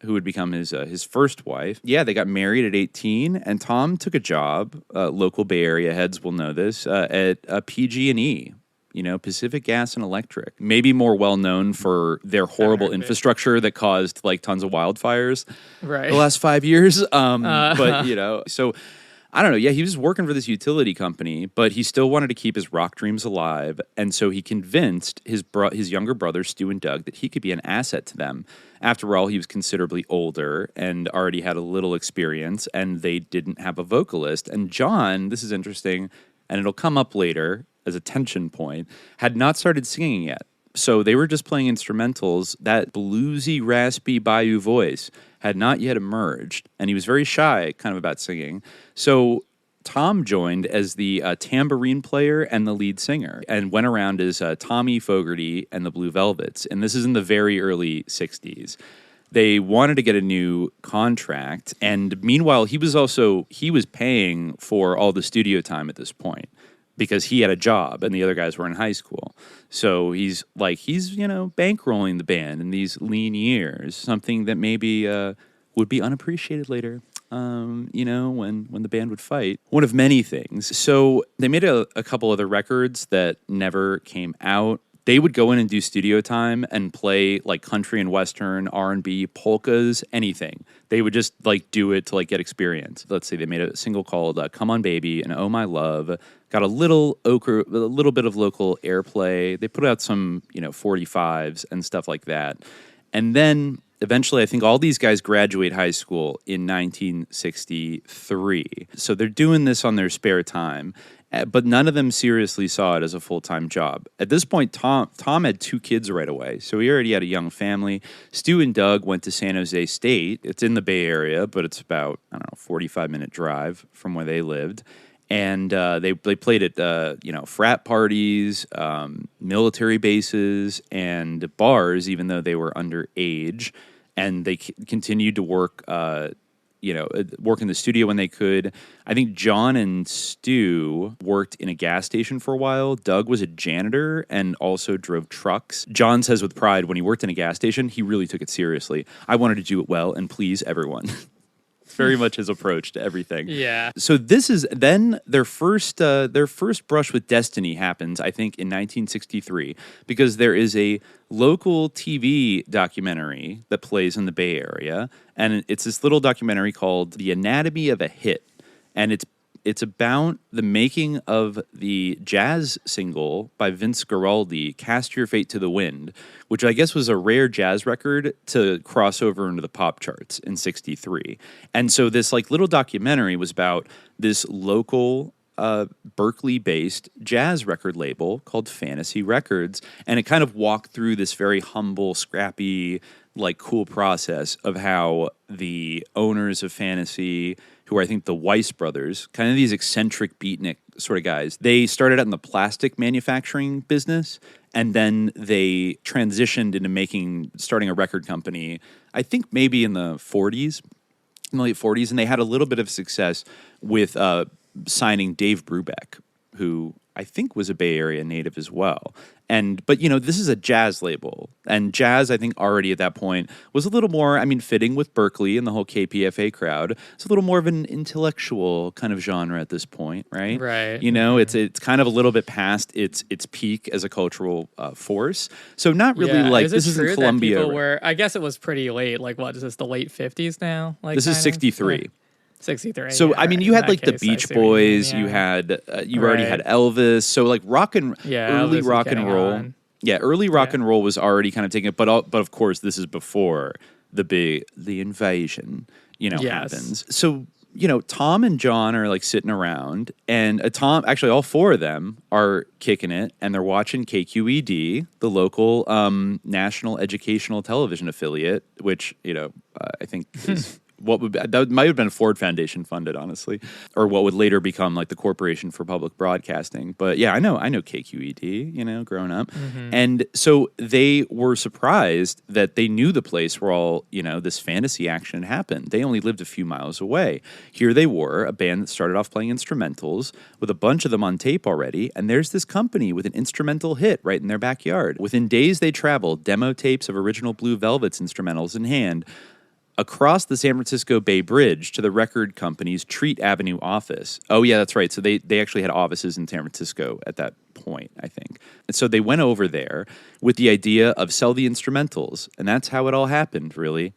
who would become his first wife. Yeah, they got married at 18, and Tom took a job, local Bay Area heads will know this, at PG&E, Pacific Gas and Electric. Maybe more well-known for their horrible infrastructure that caused, like, tons of wildfires the last 5 years. But, so... I don't know. Yeah, he was working for this utility company, but he still wanted to keep his rock dreams alive. And so he convinced his younger brothers, Stu and Doug, that he could be an asset to them. After all, he was considerably older and already had a little experience, and they didn't have a vocalist. And John, this is interesting, and it'll come up later, as a tension point, had not started singing yet. So they were just playing instrumentals. That bluesy, raspy bayou voice had not yet emerged, and he was very shy kind of about singing. So Tom joined as the tambourine player and the lead singer and went around as Tommy Fogerty and the Blue Velvets. And this is in the very early 60s. They wanted to get a new contract. And meanwhile, he was paying for all the studio time at this point because he had a job and the other guys were in high school. So he's bankrolling the band in these lean years, something that maybe would be unappreciated later. When the band would fight. One of many things. So they made a couple other records that never came out. They would go in and do studio time and play like country and western, R&B, polkas, anything. They would just like do it to like get experience. Let's say they made a single called "Come On Baby" and "Oh My Love." Got a little bit of local airplay. They put out some 45s and stuff like that, and then. Eventually, I think all these guys graduate high school in 1963. So they're doing this on their spare time, but none of them seriously saw it as a full-time job. At this point, Tom had 2 kids right away, so he already had a young family. Stu and Doug went to San Jose State. It's in the Bay Area, but it's about, 45-minute drive from where they lived. And they played at frat parties, military bases, and bars, even though they were underage. And they continued to work, work in the studio when they could. I think John and Stu worked in a gas station for a while. Doug was a janitor and also drove trucks. John says with pride, when he worked in a gas station, he really took it seriously. I wanted to do it well and please everyone. Very much his approach to everything. Yeah. So this is then their first brush with destiny happens, I think, in 1963, because there is a local TV documentary that plays in the Bay Area, and it's this little documentary called "The Anatomy of a Hit," and it's about the making of the jazz single by Vince Guaraldi, "Cast Your Fate to the Wind," which I guess was a rare jazz record to cross over into the pop charts in 63. And so this like little documentary was about this local Berkeley-based jazz record label called Fantasy Records, and it kind of walked through this very humble, scrappy, like cool process of how the owners of Fantasy, who are, I think, the Weiss brothers, kind of these eccentric beatnik sort of guys. They started out in the plastic manufacturing business, and then they transitioned into starting a record company, I think maybe in the late 40s, and they had a little bit of success with signing Dave Brubeck, who I think was a Bay Area native as well. But this is a jazz label, and jazz, I think, already at that point was a little more, fitting with Berkeley and the whole KPFA crowd. It's a little more of an intellectual kind of genre at this point, right? Right. It's kind of a little bit past its peak as a cultural force. So not really this isn't Columbia. I guess it was pretty late. Like, what is this? The late 50s now? Like, this is 63. Yeah. 63. So yeah, you had like the Beach Boys, yeah. you had you already had Elvis. So like early rock and roll. On. Yeah, early rock and roll was already kind of taking it, but of course this is before the invasion, happens. So Tom and John are like sitting around, and actually all 4 of them are kicking it, and they're watching KQED, the local national educational television affiliate, which I think is. That might have been Ford Foundation funded, honestly, or what would later become like the Corporation for Public Broadcasting. But yeah, I know KQED, growing up. Mm-hmm. And so they were surprised that they knew the place where all, this fantasy action happened. They only lived a few miles away. Here they were, a band that started off playing instrumentals with a bunch of them on tape already. And there's this company with an instrumental hit right in their backyard. Within days, they traveled, demo tapes of original Blue Velvets instrumentals in hand, across the San Francisco Bay Bridge to the record company's Treat Avenue office. Oh, yeah, that's right. So they actually had offices in San Francisco at that point, I think. And so they went over there with the idea of sell the instrumentals. And that's how it all happened, really.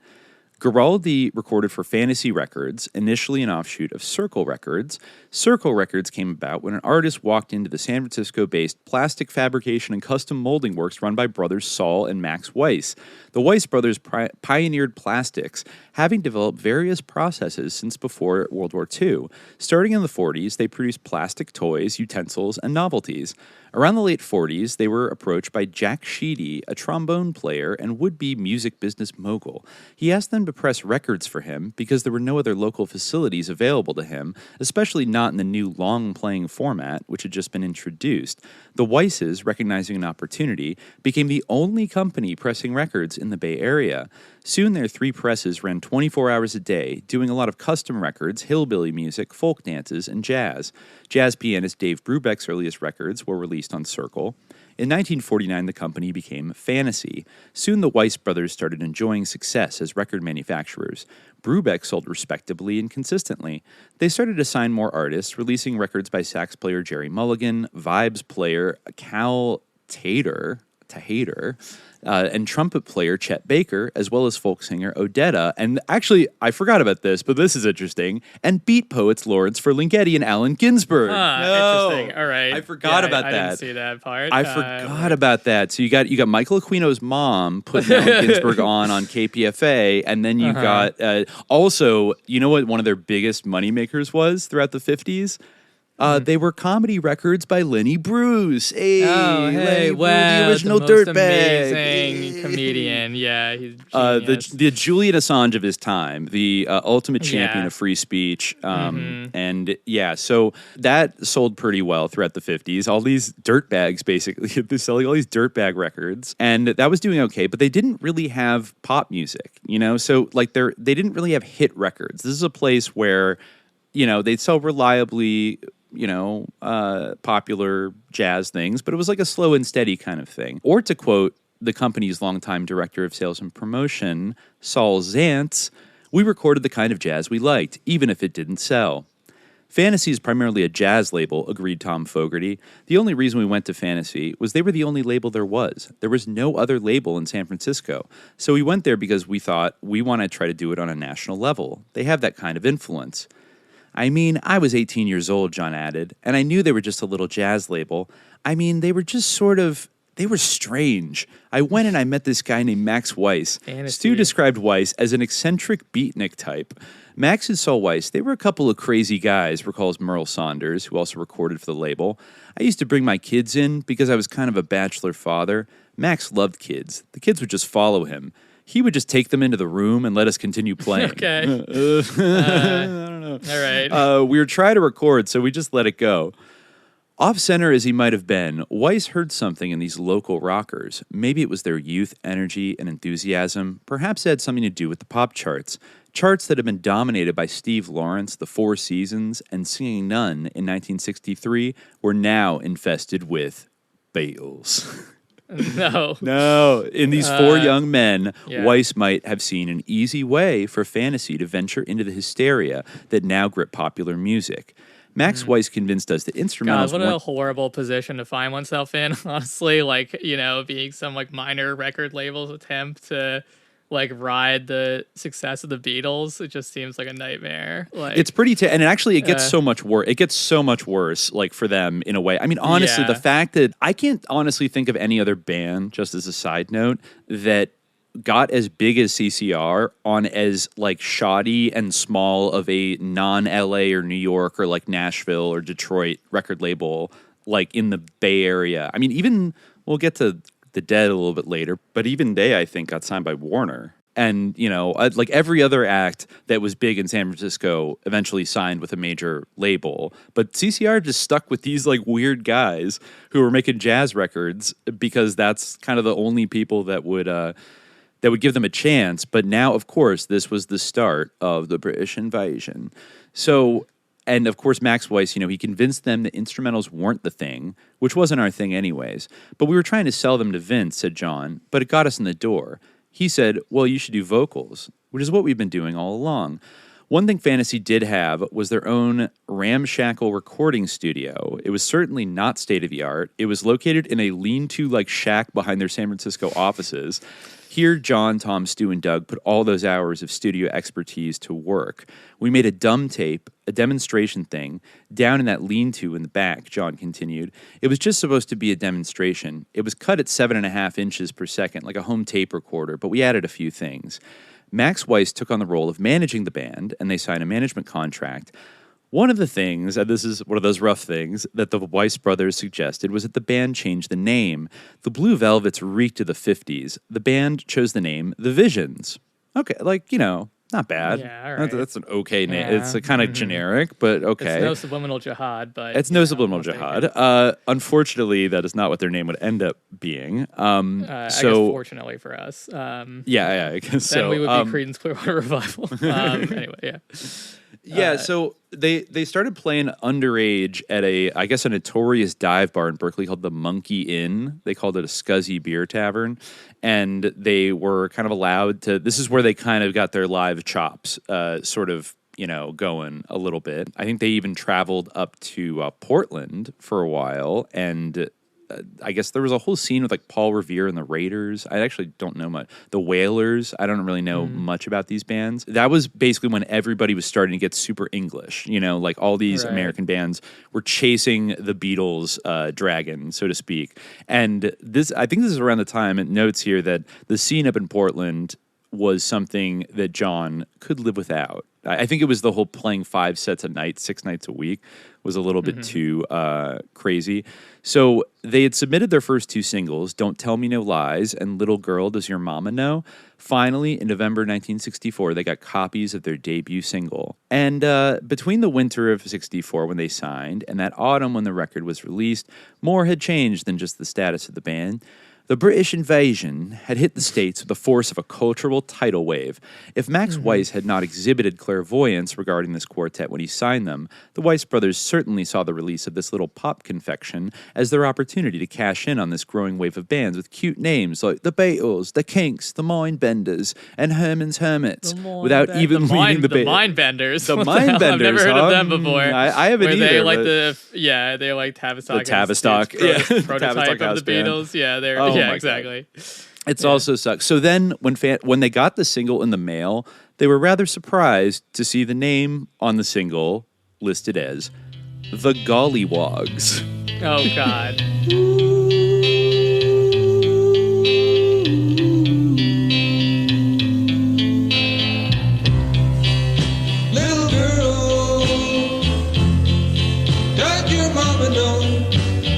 Giraldi recorded for Fantasy Records, initially an offshoot of Circle Records. Circle Records came about when an artist walked into the San Francisco-based plastic fabrication and custom molding works run by brothers Saul and Max Weiss. The Weiss brothers pioneered plastics, having developed various processes since before World War II. Starting in the 40s, they produced plastic toys, utensils, and novelties. Around the late 40s, they were approached by Jack Sheedy, a trombone player and would-be music business mogul. He asked them to press records for him because there were no other local facilities available to him, especially not in the new long-playing format, which had just been introduced. The Weisses, recognizing an opportunity, became the only company pressing records in the Bay Area. Soon their 3 presses ran 24 hours a day, doing a lot of custom records, hillbilly music, folk dances, and jazz. Jazz pianist Dave Brubeck's earliest records were released on Circle. In 1949, the company became Fantasy. Soon the Weiss brothers started enjoying success as record manufacturers. Brubeck sold respectably and consistently. They started to sign more artists, releasing records by sax player Jerry Mulligan, vibes player Cal Tater, and trumpet player Chet Baker, as well as folk singer Odetta. And actually, I forgot about this, but this is interesting. And beat poets Lawrence Ferlinghetti and Allen Ginsberg. Interesting. All right. I forgot about that. I didn't see that part. I forgot about that. So you got Michael Aquino's mom putting Allen Ginsberg on KPFA, and then you got also, you know what one of their biggest moneymakers was throughout the 50s? They were comedy records by Lenny Bruce. Hey, Lenny Bruce, the original dirtbag. Amazing comedian. Yeah, he's the Julian Assange of his time, the ultimate champion of free speech. And yeah, so that sold pretty well throughout the 50s. All these dirtbags, basically, they're selling all these dirtbag records, and that was doing okay. But they didn't really have pop music, you know. So like they didn't really have hit records. This is a place where, you know, they'd sell reliably, you know, popular jazz things, but it was like a slow and steady kind of thing. Or to quote the company's longtime director of sales and promotion, Saul Zantz, we recorded the kind of jazz we liked, even if it didn't sell. Fantasy is primarily a jazz label, agreed Tom Fogerty. The only reason we went to Fantasy was they were the only label there was. There was no other label in San Francisco. So we went there because we thought we want to try to do it on a national level. They have that kind of influence. I mean, I was 18 years old, John added, and I knew they were just a little jazz label. I mean, they were just they were strange. I went and I met this guy named Max Weiss. Fantasy. Stu described Weiss as an eccentric beatnik type. Max and Saul Weiss, they were a couple of crazy guys, recalls Merle Saunders, who also recorded for the label. I used to bring my kids in because I was kind of a bachelor father. Max loved kids. The kids would just follow him. He would just take them into the room and let us continue playing. Okay. I don't know. All right. We were trying to record, so we just let it go. Off-center as he might have been, Weiss heard something in these local rockers. Maybe it was their youth, energy, and enthusiasm. Perhaps it had something to do with the pop charts. Charts that had been dominated by Steve Lawrence, The Four Seasons, and Singing Nun in 1963 were now infested with Beatles. No. In these 4 young men, Weiss might have seen an easy way for Fantasy to venture into the hysteria that now gripped popular music. Max Weiss convinced us that instrumentals... God, what a horrible position to find oneself in, honestly. Like, you know, being some, like, minor record label's attempt to, like, ride the success of the Beatles. It just seems like a nightmare. Like, it's pretty... and actually, it gets so much worse. It gets so much worse, like, for them, in a way. I mean, honestly, the fact that... I can't honestly think of any other band, just as a side note, that got as big as CCR on as like shoddy and small of a non-LA or New York or like Nashville or Detroit record label like in the Bay Area. I mean, even we'll get to the Dead a little bit later, but even they, I think, got signed by Warner. And, you know, like every other act that was big in San Francisco eventually signed with a major label. But CCR just stuck with these like weird guys who were making jazz records because that's kind of the only people that would give them a chance. But now, of course, this was the start of the Bri'ish Invasion. So, and of course, Max Weiss, you know, he convinced them that instrumentals weren't the thing, which wasn't our thing anyways. But we were trying to sell them to Vince, said John, but it got us in the door. He said, well, you should do vocals, which is what we've been doing all along. One thing Fantasy did have was their own ramshackle recording studio. It was certainly not state-of-the-art. It was located in a lean-to like shack behind their San Francisco offices. Here, John, Tom, Stu, and Doug put all those hours of studio expertise to work. We made a dumb tape, a demonstration thing, down in that lean-to in the back, John continued. It was just supposed to be a demonstration. It was cut at 7.5 inches per second, like a home tape recorder, but we added a few things. Max Weiss took on the role of managing the band, and they signed a management contract. One of the things, and this is one of those rough things, that the Weiss brothers suggested was that the band change the name. The Blue Velvets reeked of the 50s. The band chose the name The Visions. Okay, not bad. Yeah, all right. That's an okay name. Yeah. It's kind of generic, but okay. It's no subliminal jihad, but... It's no subliminal jihad. Unfortunately, that is not what their name would end up being. I guess fortunately for us. I guess so. Then we would be Creedence Clearwater Revival. Anyway, yeah. Yeah, so they started playing underage at a notorious dive bar in Berkeley called the Monkey Inn. They called it a scuzzy beer tavern. And they were kind of allowed to, this is where they kind of got their live chops going a little bit. I think they even traveled up to Portland for a while, and I guess there was a whole scene with like Paul Revere and the Raiders. I actually don't know much. The Wailers. I don't really know much about these bands. That was basically when everybody was starting to get super English. Like all these American bands were chasing the Beatles' dragon, so to speak. And I think this is around the time, it notes here that the scene up in Portland was something that John could live without. I think it was the whole playing 5 sets a night, 6 nights a week was a little bit too crazy. So they had submitted their first 2 singles, Don't Tell Me No Lies and Little Girl, Does Your Mama Know? Finally, in November 1964, they got copies of their debut single. And between the winter of 64 when they signed and that autumn when the record was released, more had changed than just the status of the band. The Bri'ish Invasion had hit the States with the force of a cultural tidal wave. If Max Weiss had not exhibited clairvoyance regarding this quartet when he signed them, the Weiss brothers certainly saw the release of this little pop confection as their opportunity to cash in on this growing wave of bands with cute names like the Beatles, the Kinks, the Mindbenders, and Herman's Hermits, without even leaving the band. The Mindbenders. The Mindbenders. I've never heard of them before. I haven't either. They like Tavistock. The Tavistock. Prototype of the Beatles. Yeah, yeah, exactly. It's also sucks. So then when they got the single in the mail, they were rather surprised to see the name on the single listed as The Golliwogs. Oh, God. Little girl, does your mama know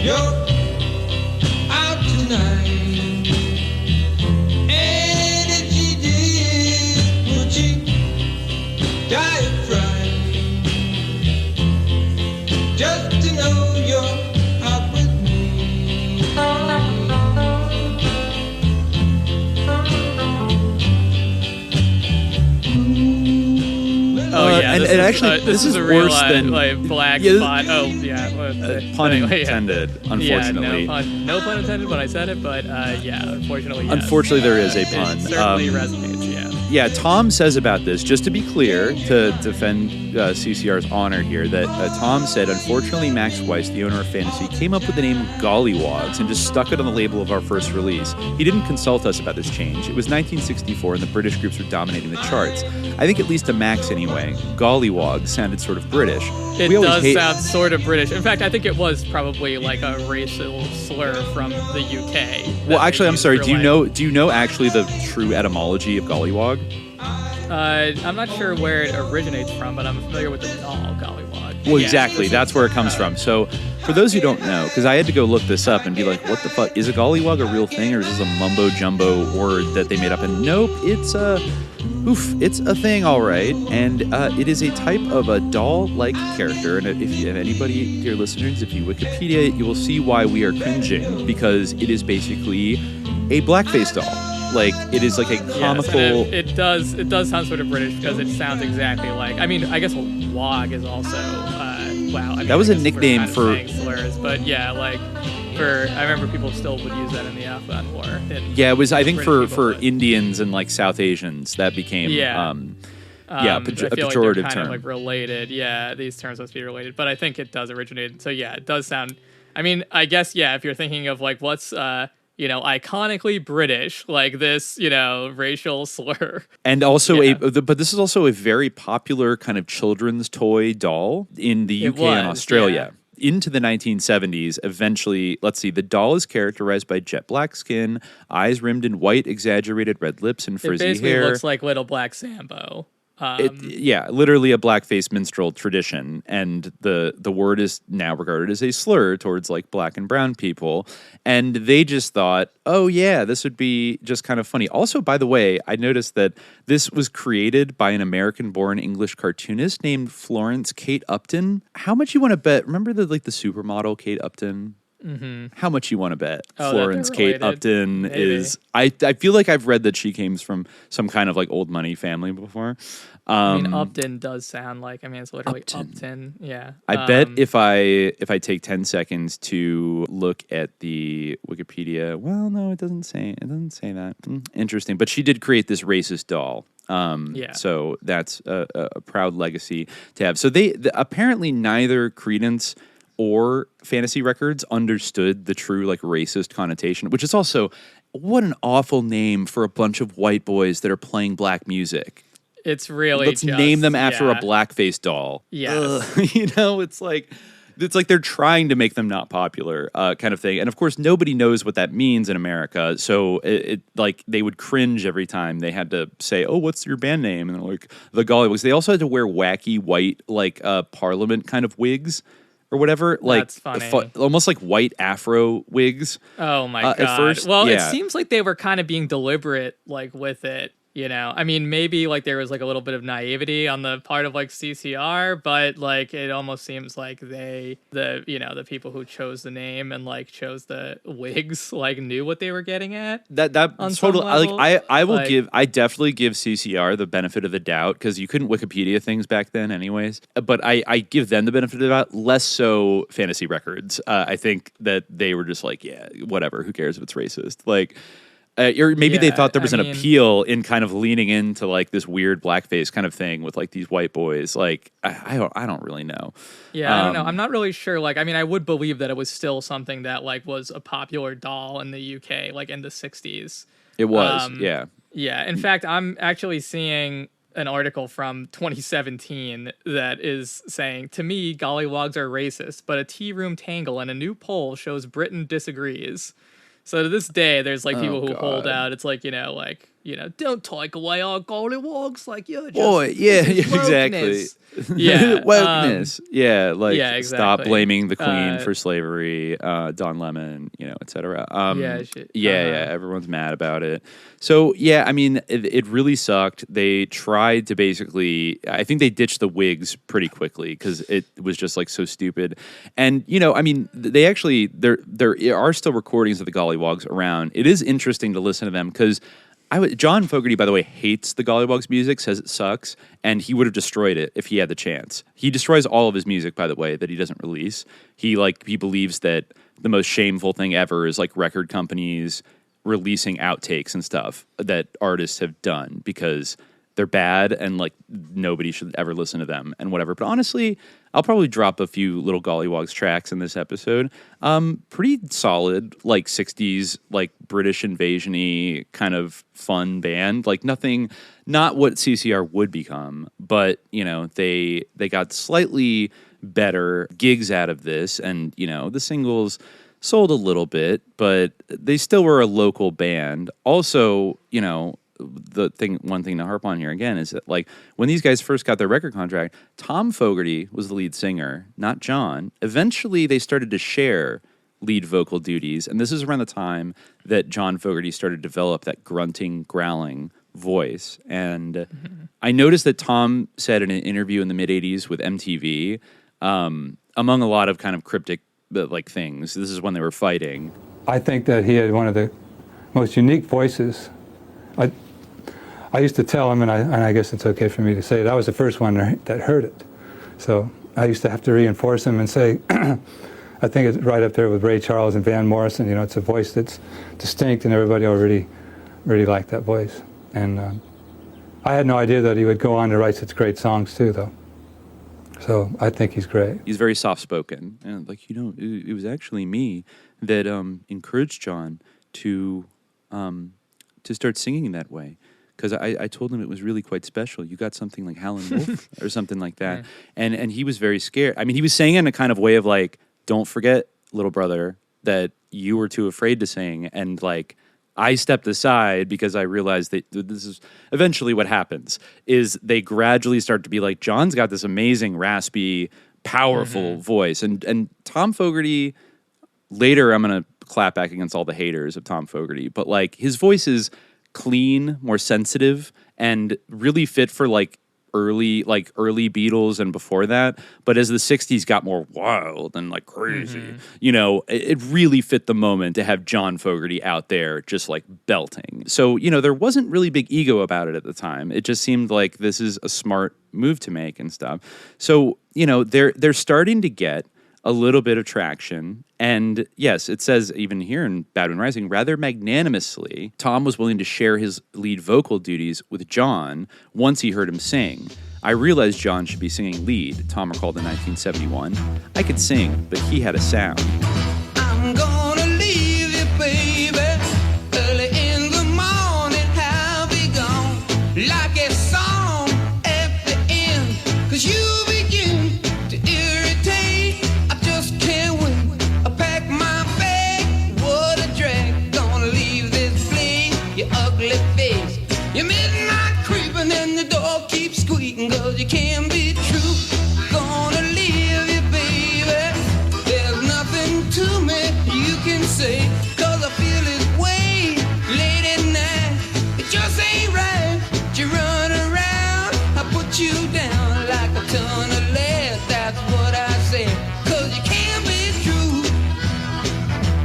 you're out tonight? And if she did, would she die of fright? Just to know you're out with me. Oh yeah, and actually, this is a real worse than black spot. Oh yeah, pun intended. Unfortunately, yeah, no pun intended when I said it, but unfortunately, yes. Unfortunately, there is a pun. It certainly resonates. Yeah. Yeah, Tom says about this, just to be clear, to defend CCR's honor here, that Tom said, unfortunately, Max Weiss, the owner of Fantasy, came up with the name Golliwogs and just stuck it on the label of our first release. He didn't consult us about this change. It was 1964 and the British groups were dominating the charts. I think at least to Max anyway, Golliwogs sounded sort of British. It does sound sort of British. In fact, I think it was probably like a racial slur from the UK. Well, actually, I'm sorry. Do you know actually the true etymology of Gollywog? I'm not sure where it originates from, but I'm familiar with the doll Gollywog. Well, exactly. That's where it comes from. So, for those who don't know, because I had to go look this up and be like, what the fuck? Is a Gollywog a real thing, or is this a mumbo-jumbo word that they made up? And nope, it's a thing, all right. And it is a type of a doll-like character. And if anybody, dear listeners, if you Wikipedia it, you will see why we are cringing, because it is basically a blackface doll. Like, it is like a comical... Yes, it does sound sort of British because it sounds exactly like... I mean, I guess wog is also... that was a nickname for... slurs, but yeah, like... I remember people still would use that in the Afghan War. Yeah, it was, I think, for Indians and, like, South Asians, that became... a pejorative like term. Of, like, related. Yeah, these terms must be related. But I think it does originate. So, yeah, it does sound... I mean, I guess, yeah, if you're thinking of, like, what's... iconically British, like this, racial slur. And also but this is also a very popular kind of children's toy doll in the UK and Australia. Into the 1970s, eventually, let's see, the doll is characterized by jet black skin, eyes rimmed in white, exaggerated red lips, and frizzy hair. It basically looks like Little Black Sambo. Literally a blackface minstrel tradition, and the word is now regarded as a slur towards like black and brown people, and they just thought, oh yeah, this would be just kind of funny. Also, by the way, I noticed that this was created by an American-born English cartoonist named Florence Kate Upton. How much you want to bet? Remember the supermodel Kate Upton? Mm-hmm. How much you want to bet? Florence Kate Upton is. I feel like I've read that she came from some kind of like old money family before. Upton does sound like. It's literally Upton. Yeah. I bet if I take 10 seconds to look at the Wikipedia. Well, no, it doesn't say that. Interesting, but she did create this racist doll. So that's a proud legacy to have. So they apparently neither Creedence or Fantasy Records understood the true like racist connotation, which is also what an awful name for a bunch of white boys that are playing black music. It's really let's name them after a blackface doll. Yes. It's like they're trying to make them not popular, kind of thing. And of course, nobody knows what that means in America. So it like they would cringe every time they had to say, "Oh, what's your band name?" And they're like the Golliwogs. They also had to wear wacky white like Parliament kind of wigs. Or whatever, like almost like white afro wigs. Oh my god! At first, it seems like they were kind of being deliberate, like with it. Maybe like there was like a little bit of naivety on the part of like CCR, but like it almost seems like the people who chose the name and like chose the wigs like knew what they were getting at. That totally like I definitely give CCR the benefit of the doubt because you couldn't Wikipedia things back then, anyways. But I give them the benefit of the doubt, less so Fantasy Records. I think that they were just like, yeah, whatever, who cares if it's racist, like. Maybe they thought there was an appeal in kind of leaning into like this weird blackface kind of thing with like these white boys. Like I don't really know. Yeah, I don't know. I'm not really sure. Like, I would believe that it was still something that like was a popular doll in the UK, like in the 60s. It was, yeah. Yeah. In fact, I'm actually seeing an article from 2017 that is saying, to me, Golliwogs are racist, but a tea room tangle and a new poll shows Britain disagrees. So to this day, there's like people who hold out. It's like, don't take away our Golliwogs. Like, you're just exactly. Wokeness. Exactly. Stop blaming the Queen for slavery, Don Lemon, et cetera. Everyone's mad about it. So, it really sucked. They tried to basically, I think they ditched the wigs pretty quickly because it was just like so stupid. And, they actually, there are still recordings of the Golliwogs around. It is interesting to listen to them because John Fogerty, by the way, hates the Golliwogs music, says it sucks, and he would have destroyed it if he had the chance. He destroys all of his music, by the way, that he doesn't release. He believes that the most shameful thing ever is like record companies releasing outtakes and stuff that artists have done because they're bad and like nobody should ever listen to them and whatever. But honestly, I'll probably drop a few little Golliwogs tracks in this episode. Pretty solid, like 60s, like Bri'ish Invasion-y kind of fun band. Like nothing, not what CCR would become, but they got slightly better gigs out of this, and the singles sold a little bit, but they still were a local band. Also, one thing to harp on here again is that like when these guys first got their record contract, Tom Fogerty was the lead singer, not John. Eventually they started to share lead vocal duties, and this is around the time that John Fogerty started to develop that grunting, growling voice. And I noticed that Tom said in an interview in the mid-'80s with MTV, among a lot of kind of cryptic like things, this is when they were fighting. I think that he had one of the most unique voices. I used to tell him, and I guess it's okay for me to say it, I was the first one that heard it. So I used to have to reinforce him and say, I think it's right up there with Ray Charles and Van Morrison. It's a voice that's distinct, and everybody already really liked that voice. And I had no idea that he would go on to write such great songs too, though. So I think he's great. He's very soft-spoken. And it was actually me that encouraged John to start singing that way. Because I told him it was really quite special. You got something like Howlin' Wolf or something like that. And he was very scared. I mean, he was saying it in a kind of way of like, don't forget, little brother, that you were too afraid to sing. And like, I stepped aside because I realized that this is eventually what happens, is they gradually start to be like, John's got this amazing, raspy, powerful voice. And Tom Fogerty, later I'm going to clap back against all the haters of Tom Fogerty, but like his voice is clean, more sensitive, and really fit for like early Beatles and before that. But as the 60s got more wild and like crazy, you know, it really fit the moment to have John Fogerty out there just like belting. So, you know, there wasn't really big ego about it at the time. It just seemed like this is a smart move to make and stuff. So, you know, they're starting to get a little bit of traction. And yes, it says even here in Bad Wind Rising, rather magnanimously, Tom was willing to share his lead vocal duties with John once he heard him sing. I realized John should be singing lead, Tom recalled in 1971. I could sing, but he had a sound. I'm gonna leave you, baby, early in the morning, I'll be gone, like a song at the end, 'cause you begin to irritate, I just can't wait, I pack my bag, what a drag, gonna leave this place, your ugly face, your midnight creeping and the door keeps squeaking, 'cause you can't be true, gonna leave you, baby, there's nothing to me you can say, 'cause I feel this way late at night, it just ain't right, you run around, I put you down like a ton of lead, that's what I say, 'cause you can't be true,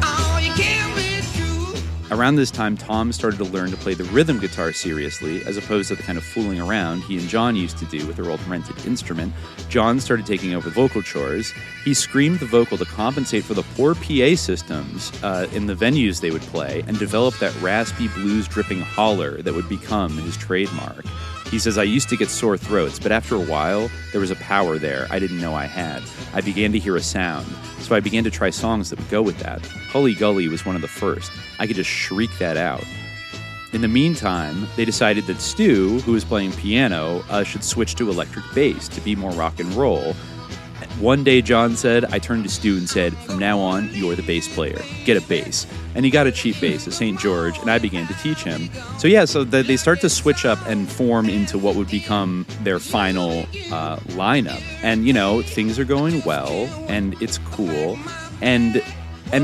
oh, you can't be true. Around this time, Tom started to learn to play the rhythm guitar seriously, as opposed to the kind of fooling around he and John used to do with their old rented instrument. John started taking over vocal chores. He screamed the vocal to compensate for the poor PA systems in the venues they would play, and developed that raspy blues-dripping holler that would become his trademark. He says, I used to get sore throats, but after a while, there was a power there I didn't know I had. I began to hear a sound, so I began to try songs that would go with that. Hully Gully was one of the first. I could just shriek that out. In the meantime, they decided that Stu, who was playing piano, should switch to electric bass to be more rock and roll. One day, John said, I turned to Stu and said, from now on, you're the bass player. Get a bass. And he got a cheap bass, a St. George, and I began to teach him. So yeah, they start to switch up and form into what would become their final lineup. And, you know, things are going well, and it's cool. And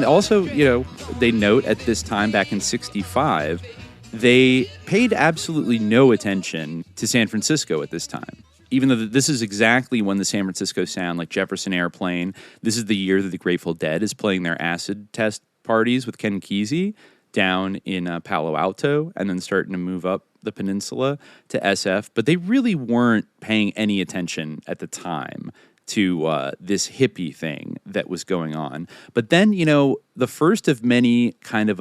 also, you know, they note at this time back in 65, they paid absolutely no attention to San Francisco at this time. Even though this is exactly when the San Francisco sound, like Jefferson Airplane, this is the year that the Grateful Dead is playing their acid test parties with Ken Kesey down in Palo Alto, and then starting to move up the peninsula to SF. But they really weren't paying any attention at the time to this hippie thing that was going on. But then, you know, the first of many kind of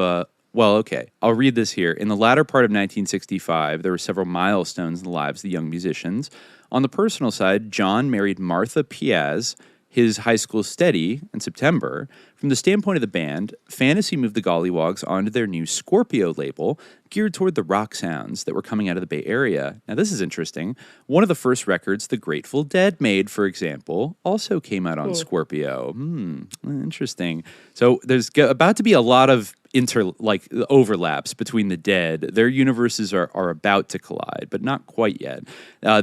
well, okay, I'll read this here. In the latter part of 1965, there were several milestones in the lives of the young musicians. On the personal side, John married Martha Piaz, his high school steady, in September. From the standpoint of the band, Fantasy moved the Golliwogs onto their new Scorpio label, geared toward the rock sounds that were coming out of the Bay Area. Now, this is interesting. One of the first records the Grateful Dead made, for example, also came out on Scorpio. Interesting. So there's about to be a lot of overlaps between the Dead. Their universes are about to collide, but not quite yet.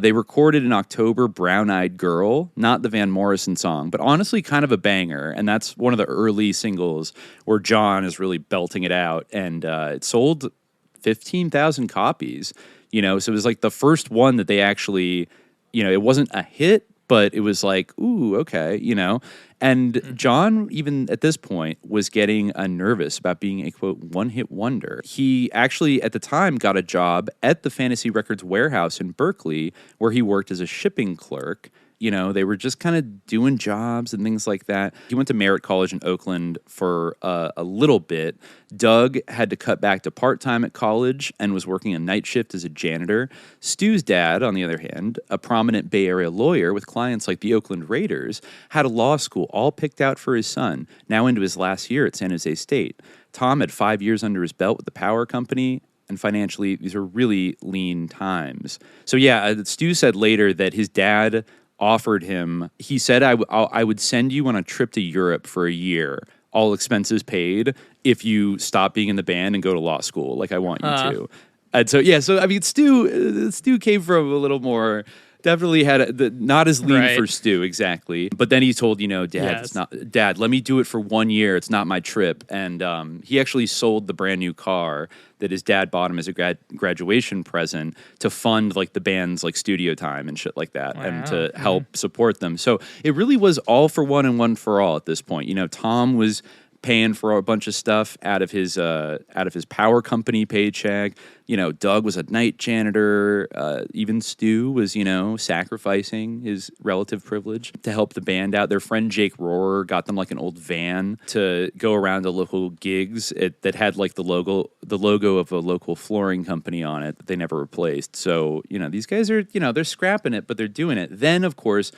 They recorded in October Brown Eyed Girl, not the Van Morrison song, but honestly kind of a banger, and that's one of the early singles where John is really belting it out, and it sold 15,000 copies, you know, so it was like the first one that they actually, you know, it wasn't a hit, but it was like, ooh, okay, you know. And John, even at this point, was getting nervous about being a, quote, one-hit wonder. He actually, at the time, got a job at the Fantasy Records warehouse in Berkeley, where he worked as a shipping clerk. They were just kind of doing jobs and things like that. He went to Merritt College in Oakland for a little bit. Doug had to cut back to part-time at college and was working a night shift as a janitor. Stu's dad, on the other hand, a prominent Bay Area lawyer with clients like the Oakland Raiders, had a law school all picked out for his son, now into his last year at San Jose State. Tom had 5 years under his belt with the power company, and financially, these are really lean times. So yeah, Stu said later that his dad offered him, he said, I would send you on a trip to Europe for a year, all expenses paid, if you stop being in the band and go to law school, like I want you to. And so, yeah, so I mean, Stu came from a little more, definitely had not as lean for Stu, exactly. But then he told, Dad, let me do it for 1 year. It's not my trip. And he actually sold the brand new car that his dad bought him as a graduation present to fund like the band's like studio time and shit like that, and to help support them. So it really was all for one and one for all at this point. Tom was paying for a bunch of stuff out of his power company paycheck. Doug was a night janitor. Even Stu was, sacrificing his relative privilege to help the band out. Their friend Jake Rohrer got them like an old van to go around to local gigs that had like the logo of a local flooring company on it that they never replaced. So, these guys are, they're scrapping it, but they're doing it. Then, of course,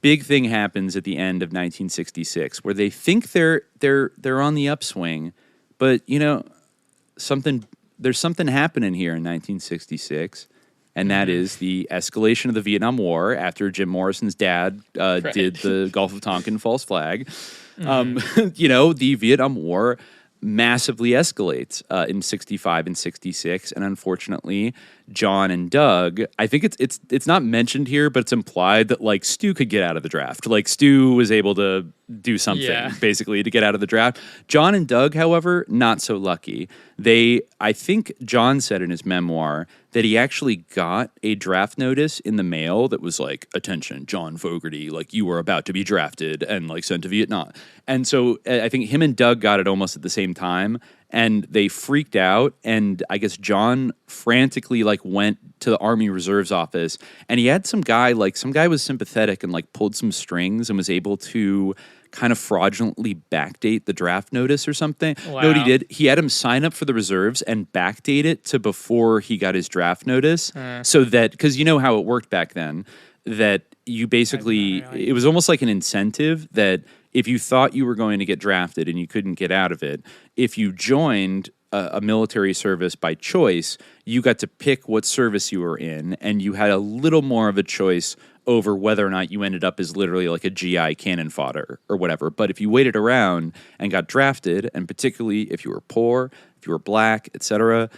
big thing happens at the end of 1966 where they think they're on the upswing, but there's something happening here in 1966, and that is the escalation of the Vietnam War after Jim Morrison's dad did the Gulf of Tonkin false flag. The Vietnam War massively escalates in 65 and 66, and unfortunately John and Doug, I think it's not mentioned here, but it's implied that like Stu could get out of the draft. Like Stu was able to do something basically to get out of the draft. John and Doug, however, not so lucky. I think John said in his memoir that he actually got a draft notice in the mail that was like, attention, John Fogerty, like you were about to be drafted and like sent to Vietnam. And so I think him and Doug got it almost at the same time, and they freaked out. And I guess John frantically like went to the Army Reserves office, and he had some guy was sympathetic and like pulled some strings and was able to kind of fraudulently backdate the draft notice or something. Wow. No, what he did, he had him sign up for the reserves and backdate it to before he got his draft notice. So that, because you know how it worked back then, that you basically, it was almost like an incentive that if you thought you were going to get drafted and you couldn't get out of it, if you joined a military service by choice, you got to pick what service you were in, and you had a little more of a choice over whether or not you ended up as literally like a GI cannon fodder or whatever. But if you waited around and got drafted, and particularly if you were poor, if you were black, etc.,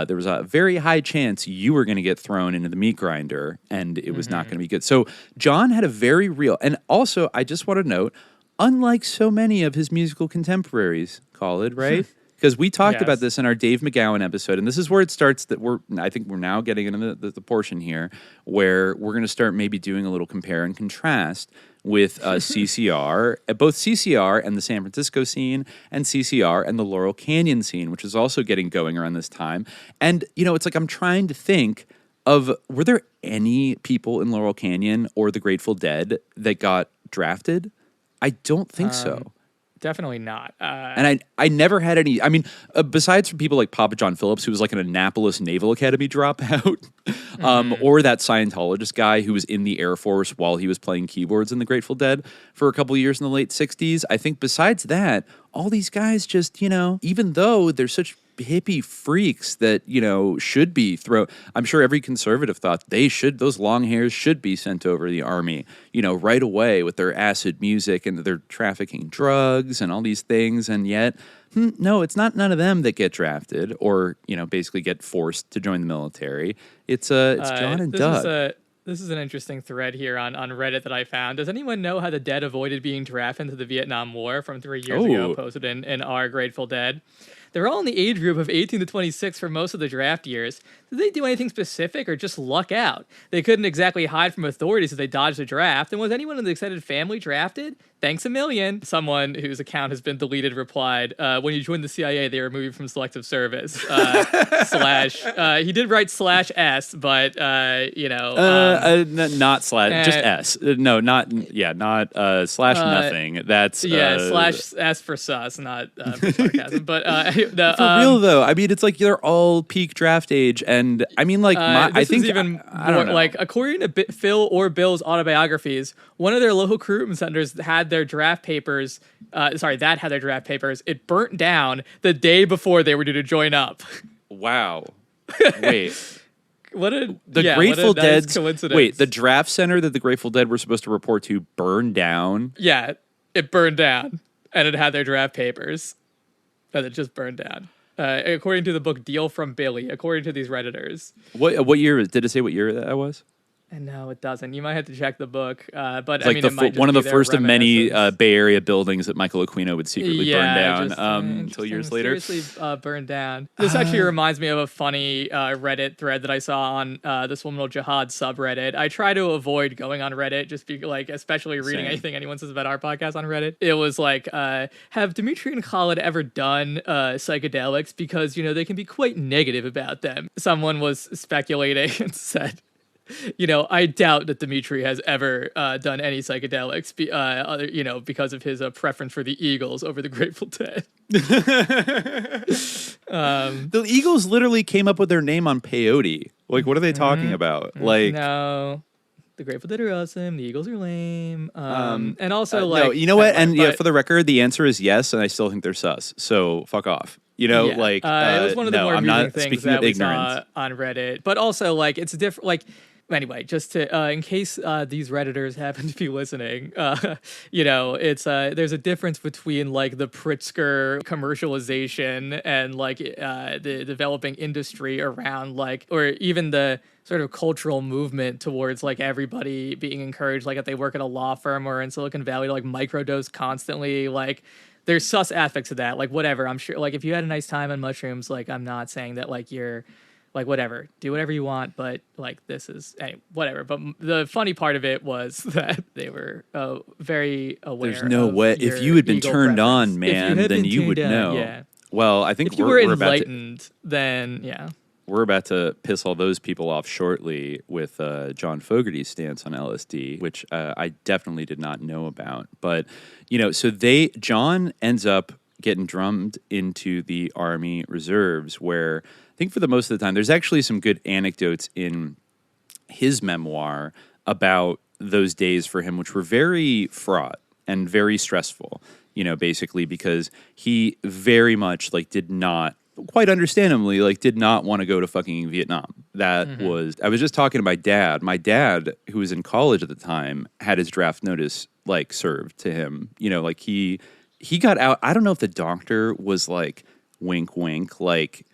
there was a very high chance you were going to get thrown into the meat grinder, and it was not going to be good. So John had a very real, and also I just want to note, unlike so many of his musical contemporaries, Khalid, right? Because we talked about this in our Dave McGowan episode, and this is where it starts that I think we're now getting into the portion here where we're going to start maybe doing a little compare and contrast with CCR, both CCR and the San Francisco scene, and CCR and the Laurel Canyon scene, which is also getting going around this time. And, it's like I'm trying to think of, were there any people in Laurel Canyon or the Grateful Dead that got drafted? I don't think so. Definitely not. And I never had any, besides from people like Papa John Phillips, who was like an Annapolis Naval Academy dropout, or that Scientologist guy who was in the Air Force while he was playing keyboards in the Grateful Dead for a couple of years in the late 60s. I think besides that, all these guys just, even though they're such hippie freaks that, should be thrown. I'm sure every conservative thought those long hairs should be sent over to the army, right away with their acid music and their trafficking drugs and all these things. And yet, no, it's not none of them that get drafted or, basically get forced to join the military. It's John and Doug. This is an interesting thread here on Reddit that I found. Does anyone know how the Dead avoided being drafted into the Vietnam War from 3 years ago, posted in our Grateful Dead? They're all in the age group of 18 to 26 for most of the draft years. Did they do anything specific or just luck out? They couldn't exactly hide from authorities if they dodged the draft. And was anyone in the extended family drafted? thanks a million. Someone whose account has been deleted replied, when you joined the CIA, they removed you from selective service. He did write /S, but, not slash, just S. No, not slash nothing. That's /S for sus, not for sarcasm. But for real though, I mean, it's like they're all peak draft age, and I mean, like, I think even I don't know. Like, according to Phil or Bill's autobiographies, one of their local recruitment centers had their draft papers. It burnt down the day before they were due to join up. Wow. Wait. The Grateful Dead coincidence. Wait, the draft center that the Grateful Dead were supposed to report to burned down? Yeah, it burned down, and it had their draft papers, and it just burned down. According to the book Deal from Billy, according to these Redditors. What year did it say? What year that was? And no, it doesn't. You might have to check the book. But it's like it might just one of be the first of many reminiscence. Bay Area buildings that Michael Aquino would secretly burn down until years later. Seriously burned down. This actually reminds me of a funny Reddit thread that I saw on the Subliminal Jihad subreddit. I try to avoid going on Reddit, just especially reading anything anyone says about our podcast on Reddit. It was like, have Dimitri and Khalid ever done psychedelics? Because, they can be quite negative about them. Someone was speculating and said, I doubt that Dimitri has ever done any psychedelics, because of his preference for the Eagles over the Grateful Dead. The Eagles literally came up with their name on peyote. Like, what are they talking about? Like, no, the Grateful Dead are awesome. The Eagles are lame. And also, no, you know what? And for the record, the answer is yes, and I still think they're sus. So fuck off. It was one of the more amusing things that we saw on Reddit. But also, it's different. Anyway, just to in case these Redditors happen to be listening, it's there's a difference between the Pritzker commercialization and the developing industry around or even the sort of cultural movement towards everybody being encouraged if they work at a law firm or in Silicon Valley to microdose constantly. There's sus aspects of that. Whatever, I'm sure if you had a nice time on mushrooms, I'm not saying that you're whatever, do whatever you want, but this is whatever. But the funny part of it was that they were very aware. There's no way. If you had been turned on, man, then you would know. Yeah. Well, I think if you were enlightened, then yeah. We're about to piss all those people off shortly with John Fogerty's stance on LSD, which I definitely did not know about. But so John ends up getting drummed into the Army Reserves, where I think for the most of the time, there's actually some good anecdotes in his memoir about those days for him, which were very fraught and very stressful, basically because he very much did not, quite understandably, did not want to go to fucking Vietnam. That was, I was just talking to my dad. My dad, who was in college at the time, had his draft notice served to him. He got out. I don't know if the doctor was wink, wink,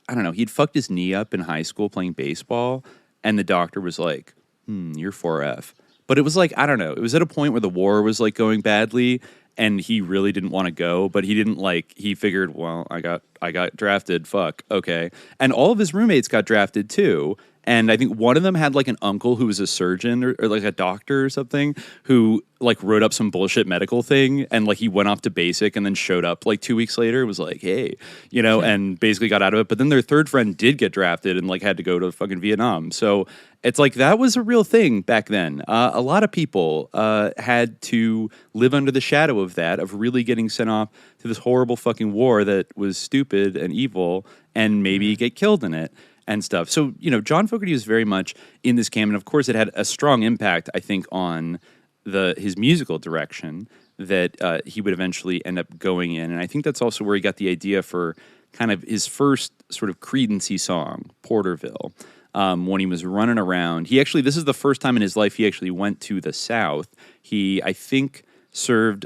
I don't know. He'd fucked his knee up in high school playing baseball, and the doctor was like, you're 4F. But it was I don't know. It was at a point where the war was going badly, and he really didn't want to go, but he didn't he figured, well, I got drafted, fuck, okay. And all of his roommates got drafted too. And I think one of them had an uncle who was a surgeon or a doctor or something who wrote up some bullshit medical thing, and he went off to basic and then showed up 2 weeks later. It was hey, and basically got out of it. But then their third friend did get drafted and had to go to fucking Vietnam. So it's that was a real thing back then. A lot of people had to live under the shadow of that, of really getting sent off to this horrible fucking war that was stupid and evil, and maybe get killed in it. And stuff. So, John Fogerty was very much in this camp. And of course, it had a strong impact, I think, on his musical direction that he would eventually end up going in. And I think that's also where he got the idea for kind of his first sort of Creedence-y song, Porterville, when he was running around. This is the first time in his life he actually went to the South. He, I think, served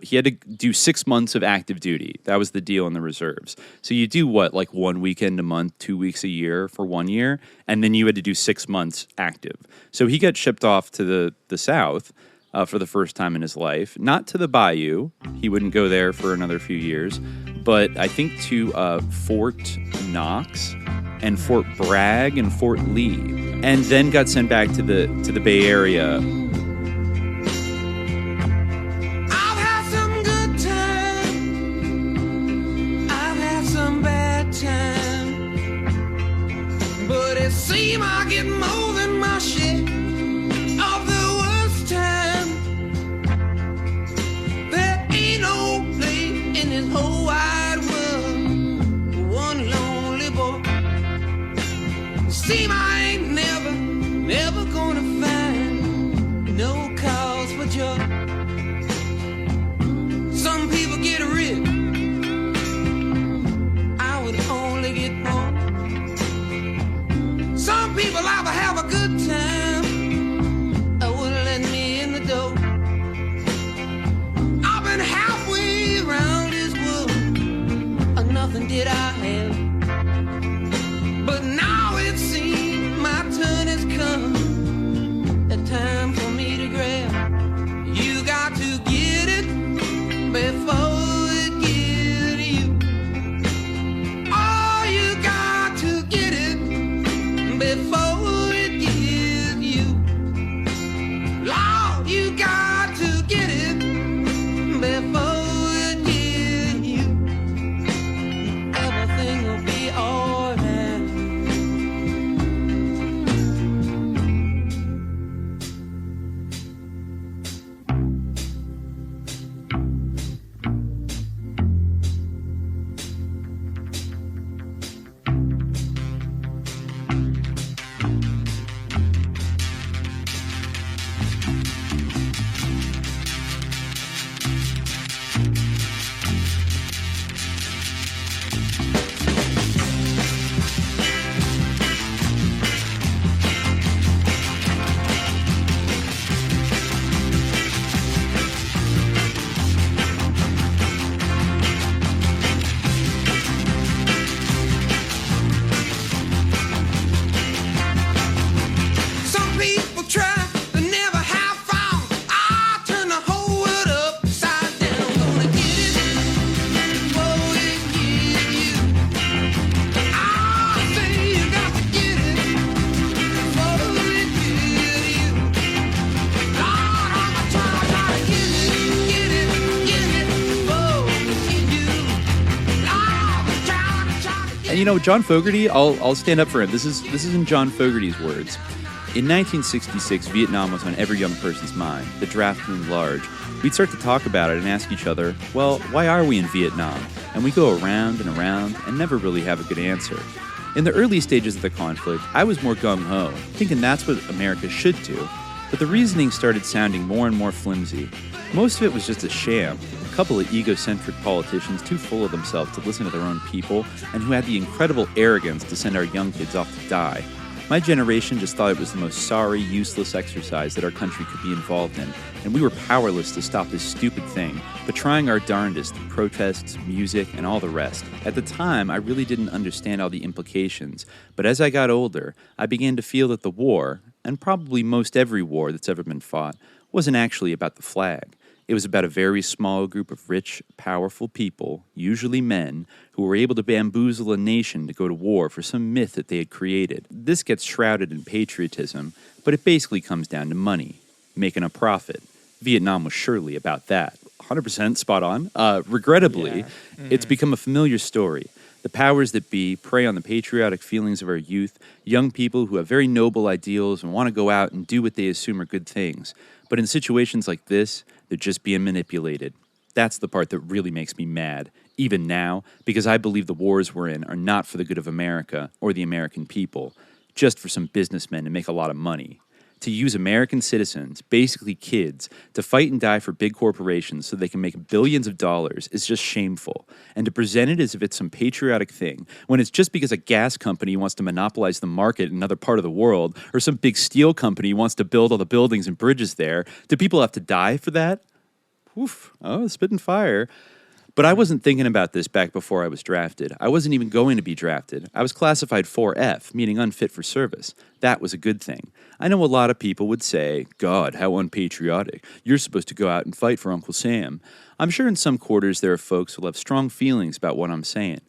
he had to do 6 months of active duty. That was the deal in the reserves. So you do what, 1 weekend a month, 2 weeks a year for 1 year, and then you had to do 6 months active. So he got shipped off to the South for the first time in his life, not to the bayou. He wouldn't go there for another few years, but I think to Fort Knox and Fort Bragg and Fort Lee, and then got sent back to the Bay Area. I Seem I get more than my share of the worst time. There ain't no place in this whole wide world for one lonely boy. Seem I ain't never gonna find no cause for joy. Some people get rich, I would only get poor. Some people have a good time, wouldn't let me in the door. I've been halfway around this world, nothing did I have. But now it seems my turn has come, the time for me to grab. You got to get it before it gets you. Oh, you got to get it before it gets you. Lord, you got to get it before it gets you. Everything will be alright. You know, John Fogerty, I'll stand up for him. This isn't John Fogerty's words. In 1966, Vietnam was on every young person's mind. The draft loomed large. We'd start to talk about it and ask each other, well, why are we in Vietnam? And we go around and around and never really have a good answer. In the early stages of the conflict, I was more gung-ho, thinking that's what America should do. But the reasoning started sounding more and more flimsy. Most of it was just a sham. A couple of egocentric politicians too full of themselves to listen to their own people and who had the incredible arrogance to send our young kids off to die. My generation just thought it was the most sorry, useless exercise that our country could be involved in, and we were powerless to stop this stupid thing, but trying our darndest through protests, music, and all the rest. At the time, I really didn't understand all the implications, but as I got older, I began to feel that the war, and probably most every war that's ever been fought, wasn't actually about the flag. It was about a very small group of rich, powerful people, usually men, who were able to bamboozle a nation to go to war for some myth that they had created. This gets shrouded in patriotism, but it basically comes down to money, making a profit. Vietnam was surely about that. 100% spot on. Regrettably, it's become a familiar story. The powers that be prey on the patriotic feelings of our youth, young people who have very noble ideals and want to go out and do what they assume are good things. But in situations like this, they're just being manipulated. That's the part that really makes me mad, even now, because I believe the wars we're in are not for the good of America or the American people, just for some businessmen to make a lot of money. To use American citizens, basically kids, to fight and die for big corporations so they can make billions of dollars is just shameful. And to present it as if it's some patriotic thing, when it's just because a gas company wants to monopolize the market in another part of the world, or some big steel company wants to build all the buildings and bridges there, do people have to die for that? Oof, spitting fire. But I wasn't thinking about this back before I was drafted. I wasn't even going to be drafted. I was classified 4F, meaning unfit for service. That was a good thing. I know a lot of people would say, God, how unpatriotic. You're supposed to go out and fight for Uncle Sam. I'm sure in some quarters there are folks who have strong feelings about what I'm saying.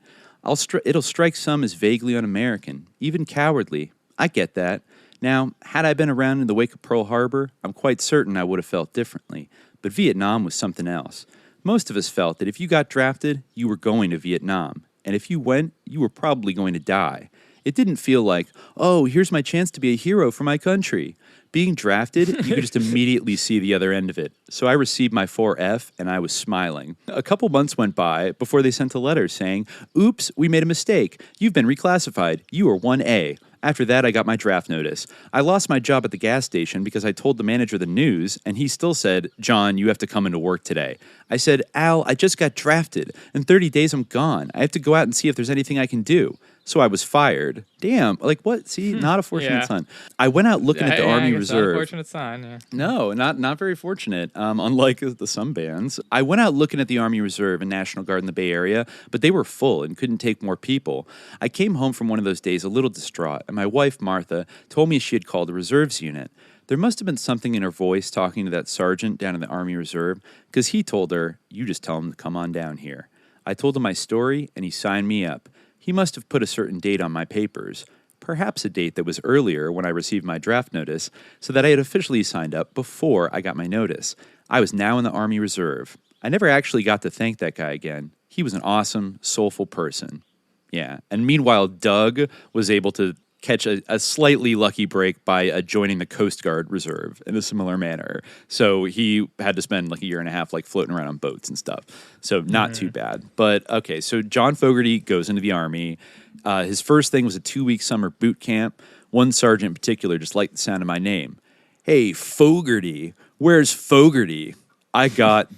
It'll strike some as vaguely un-American, even cowardly. I get that. Now, had I been around in the wake of Pearl Harbor, I'm quite certain I would have felt differently. But Vietnam was something else. Most of us felt that if you got drafted, you were going to Vietnam. And if you went, you were probably going to die. It didn't feel like, oh, here's my chance to be a hero for my country. Being drafted, you could just immediately see the other end of it. So I received my 4F, and I was smiling. A couple months went by before they sent a letter saying, oops, we made a mistake. You've been reclassified. You are 1A. After that, I got my draft notice. I lost my job at the gas station because I told the manager the news, and he still said, John, you have to come into work today. I said, Al, I just got drafted. In 30 days, I'm gone. I have to go out and see if there's anything I can do. So I was fired. Damn. Like, what? See, not a fortunate son. I went out looking at the Army Reserve. Not a fortunate sign, yeah. No, not very fortunate, unlike some bands. I went out looking at the Army Reserve and National Guard in the Bay Area, but they were full and couldn't take more people. I came home from one of those days a little distraught, and my wife, Martha, told me she had called a reserves unit. There must have been something in her voice talking to that sergeant down in the Army Reserve, because he told her, you just tell him to come on down here. I told him my story, and he signed me up. He must have put a certain date on my papers, perhaps a date that was earlier when I received my draft notice, so that I had officially signed up before I got my notice. I was now in the Army Reserve. I never actually got to thank that guy again. He was an awesome, soulful person. Yeah, and meanwhile, Doug was able to catch a slightly lucky break by joining the Coast Guard Reserve in a similar manner. So he had to spend like a year and a half like floating around on boats and stuff. So not too bad. But okay, so John Fogerty goes into the Army. His first thing was a 2-week summer boot camp. One sergeant in particular just liked the sound of my name. Hey, Fogerty, where's Fogerty? I got ...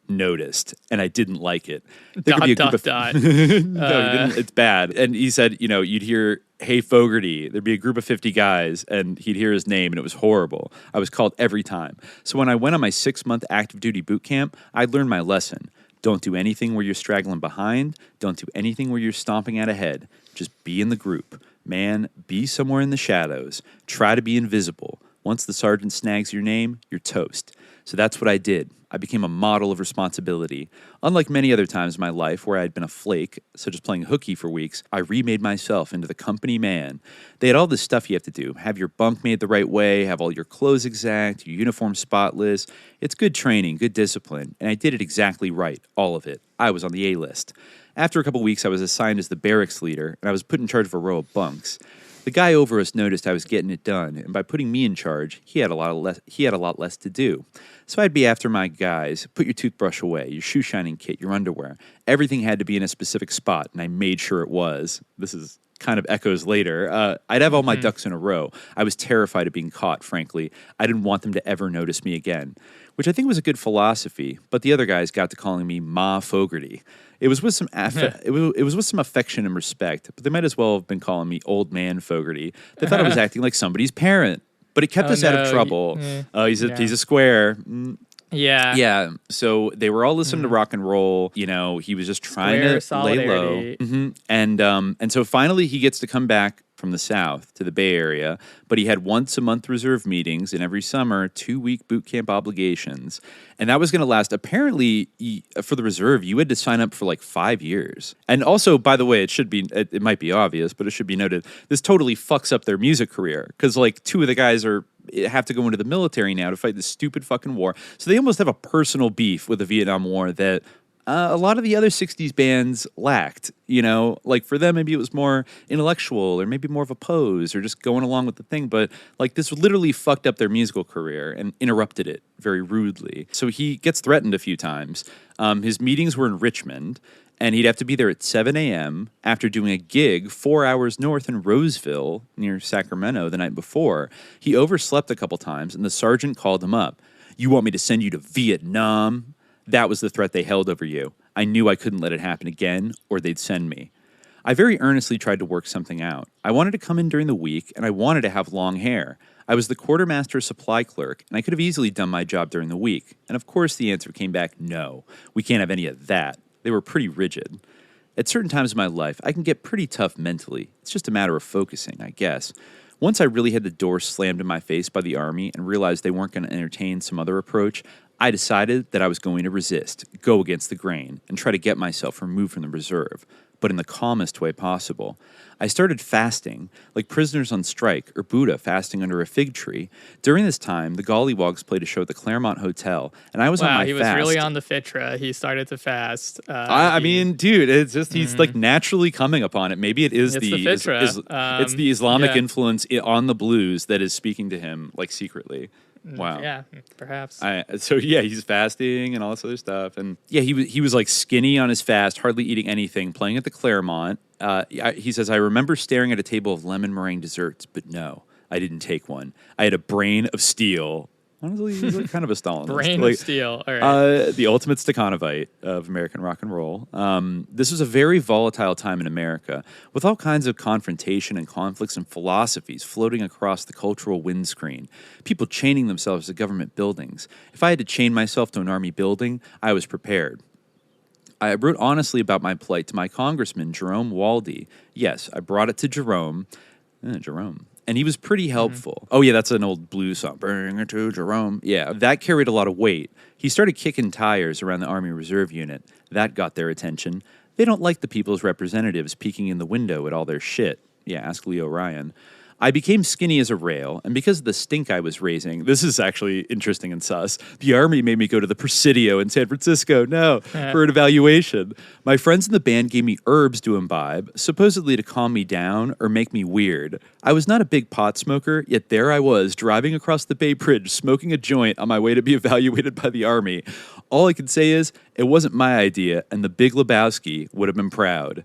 noticed, and I didn't like it. There could be a group of No, he didn't. It's bad. And he said, you'd hear, hey, Fogerty. There'd be a group of 50 guys, and he'd hear his name, and it was horrible. I was called every time. So when I went on my 6-month active duty boot camp, I learned my lesson. Don't do anything where you're straggling behind. Don't do anything where you're stomping out ahead. Just be in the group. Man, be somewhere in the shadows. Try to be invisible. Once the sergeant snags your name, you're toast. So that's what I did. I became a model of responsibility. Unlike many other times in my life where I had been a flake, such as playing hooky for weeks, I remade myself into the company man. They had all this stuff you have to do. Have your bunk made the right way, have all your clothes exact, your uniform spotless. It's good training, good discipline, and I did it exactly right, all of it. I was on the A-list. After a couple weeks, I was assigned as the barracks leader, and I was put in charge of a row of bunks. The guy over us noticed I was getting it done, and by putting me in charge, he had a lot less to do. So I'd be after my guys, put your toothbrush away, your shoe shining kit, your underwear. Everything had to be in a specific spot, and I made sure it was. This is kind of echoes later. I'd have all my ducks in a row. I was terrified of being caught, frankly. I didn't want them to ever notice me again, which I think was a good philosophy, but the other guys got to calling me Ma Fogerty. It was with some it was with some affection and respect, but they might as well have been calling me Old Man Fogerty. They thought I was acting like somebody's parent, but it kept us out of trouble. He's a square. Yeah. So they were all listening to rock and roll. He was just trying to lay low. And so finally he gets to come back from the South to the Bay Area, but he had once-a-month reserve meetings and every summer 2-week boot camp obligations. And that was going to last, apparently, for the reserve, you had to sign up for like 5 years. And also, by the way, it might be obvious, but it should be noted, this totally fucks up their music career, because like 2 of the guys have to go into the military now to fight this stupid fucking war. So they almost have a personal beef with the Vietnam War that a lot of the other 60s bands lacked. Like for them, maybe it was more intellectual or maybe more of a pose or just going along with the thing. But like this literally fucked up their musical career and interrupted it very rudely. So he gets threatened a few times. His meetings were in Richmond, and he'd have to be there at 7 a.m. after doing a gig 4 hours north in Roseville near Sacramento the night before. He overslept a couple times, and the sergeant called him up. You want me to send you to Vietnam? That was the threat they held over you. I knew I couldn't let it happen again, or they'd send me. I very earnestly tried to work something out. I wanted to come in during the week, and I wanted to have long hair. I was the quartermaster supply clerk, and I could have easily done my job during the week. And of course the answer came back, no, we can't have any of that. They were pretty rigid. At certain times in my life, I can get pretty tough mentally. It's just a matter of focusing, I guess. Once I really had the door slammed in my face by the Army and realized they weren't going to entertain some other approach, I decided that I was going to resist, go against the grain, and try to get myself removed from the reserve, but in the calmest way possible. I started fasting, like prisoners on strike or Buddha fasting under a fig tree. During this time, the Golliwogs played a show at the Claremont Hotel, and I was on my fast. Wow, he was really on the Fitra. He started to fast. I mean, dude, it's just he's like naturally coming upon it. Maybe it's the Fitra. It's the Islamic influence on the blues that is speaking to him, like secretly. Wow. Yeah, perhaps. So he's fasting and all this other stuff, and he was like skinny on his fast, hardly eating anything, playing at the Claremont. He says, I remember staring at a table of lemon meringue desserts, but no, I didn't take one. I had a brain of steel. Honestly, he's like kind of a Stalinist. Brain of steel. All right. The ultimate Stakhanovite of American rock and roll. This was a very volatile time in America, with all kinds of confrontation and conflicts and philosophies floating across the cultural windscreen. People chaining themselves to government buildings. If I had to chain myself to an army building, I was prepared. I wrote honestly about my plight to my congressman, Jerome Waldie. Yes, I brought it to Jerome. Jerome. And he was pretty helpful. Oh, yeah, that's an old blues song. Bring it to Jerome. Yeah, that carried a lot of weight. He started kicking tires around the Army Reserve Unit. That got their attention. They don't like the people's representatives peeking in the window at all their shit. Yeah, ask Leo Ryan. I became skinny as a rail, and because of the stink I was raising, this is actually interesting and sus, the Army made me go to the Presidio in San Francisco, for an evaluation. My friends in the band gave me herbs to imbibe, supposedly to calm me down or make me weird. I was not a big pot smoker, yet there I was, driving across the Bay Bridge, smoking a joint on my way to be evaluated by the Army. All I can say is, it wasn't my idea, and the Big Lebowski would have been proud.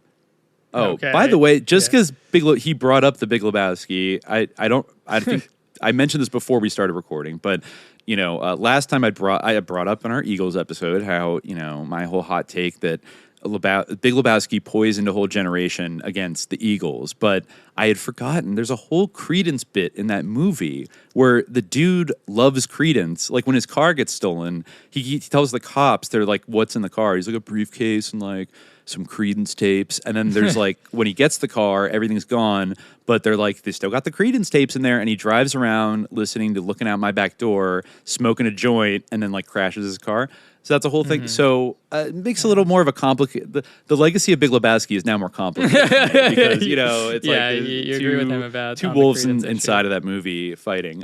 Oh, okay. By the way, just because he brought up the Big Lebowski, I think I mentioned this before we started recording, but last time I brought up in our Eagles episode how my whole hot take that Big Lebowski poisoned a whole generation against the Eagles, but I had forgotten there's a whole Creedence bit in that movie where the dude loves Creedence. Like when his car gets stolen, he tells the cops, they're like, "What's in the car?" He's like, "A briefcase and like some Creedence tapes." And then there's like, when he gets the car, everything's gone, but they're like, they still got the Creedence tapes in there, and he drives around looking out my back door, smoking a joint, and then like crashes his car. So that's a whole thing. So it makes a little more of a complicated. The legacy of Big Lebowski is now more complicated because it's like you agree with him about two wolves inside of that movie fighting.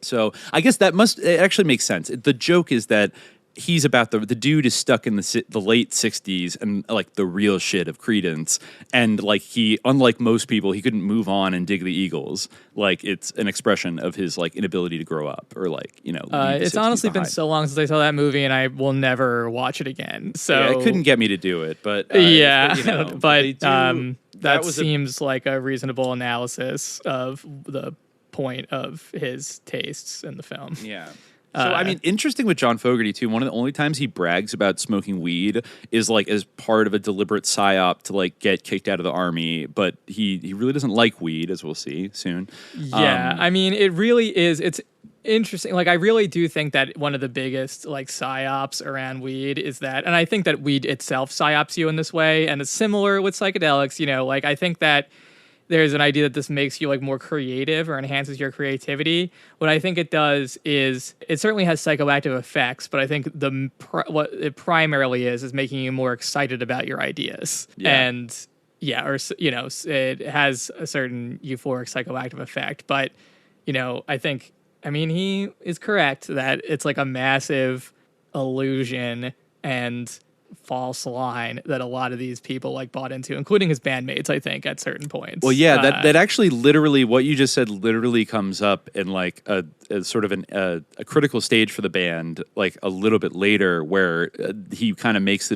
So I guess it actually makes sense. The joke is that he's about the dude is stuck in the late 60s and like the real shit of Creedence, and like he, unlike most people, he couldn't move on and dig the Eagles. Like it's an expression of his like inability to grow up or like it's honestly been so long since I saw that movie, and I will never watch it again. So yeah, it couldn't get me to do it, but that seems like a reasonable analysis of the point of his tastes in the film. Yeah. So, I mean, interesting with John Fogerty, too. One of the only times he brags about smoking weed is, like, as part of a deliberate psyop to, like, get kicked out of the Army. But he really doesn't like weed, as we'll see soon. Yeah, I mean, it really is. It's interesting. Like, I really do think that one of the biggest, like, psyops around weed is that, and I think that weed itself psyops you in this way, and it's similar with psychedelics, like, I think that there's an idea that this makes you like more creative or enhances your creativity. What I think it does is it certainly has psychoactive effects, but I think what it primarily is making you more excited about your ideas. Yeah. And it has a certain euphoric psychoactive effect. But he is correct that it's like a massive illusion and false line that a lot of these people like bought into, including his bandmates, I think, at certain points. Well, yeah, that actually literally, what you just said literally comes up in like a sort of a critical stage for the band, like a little bit later, where he kind of makes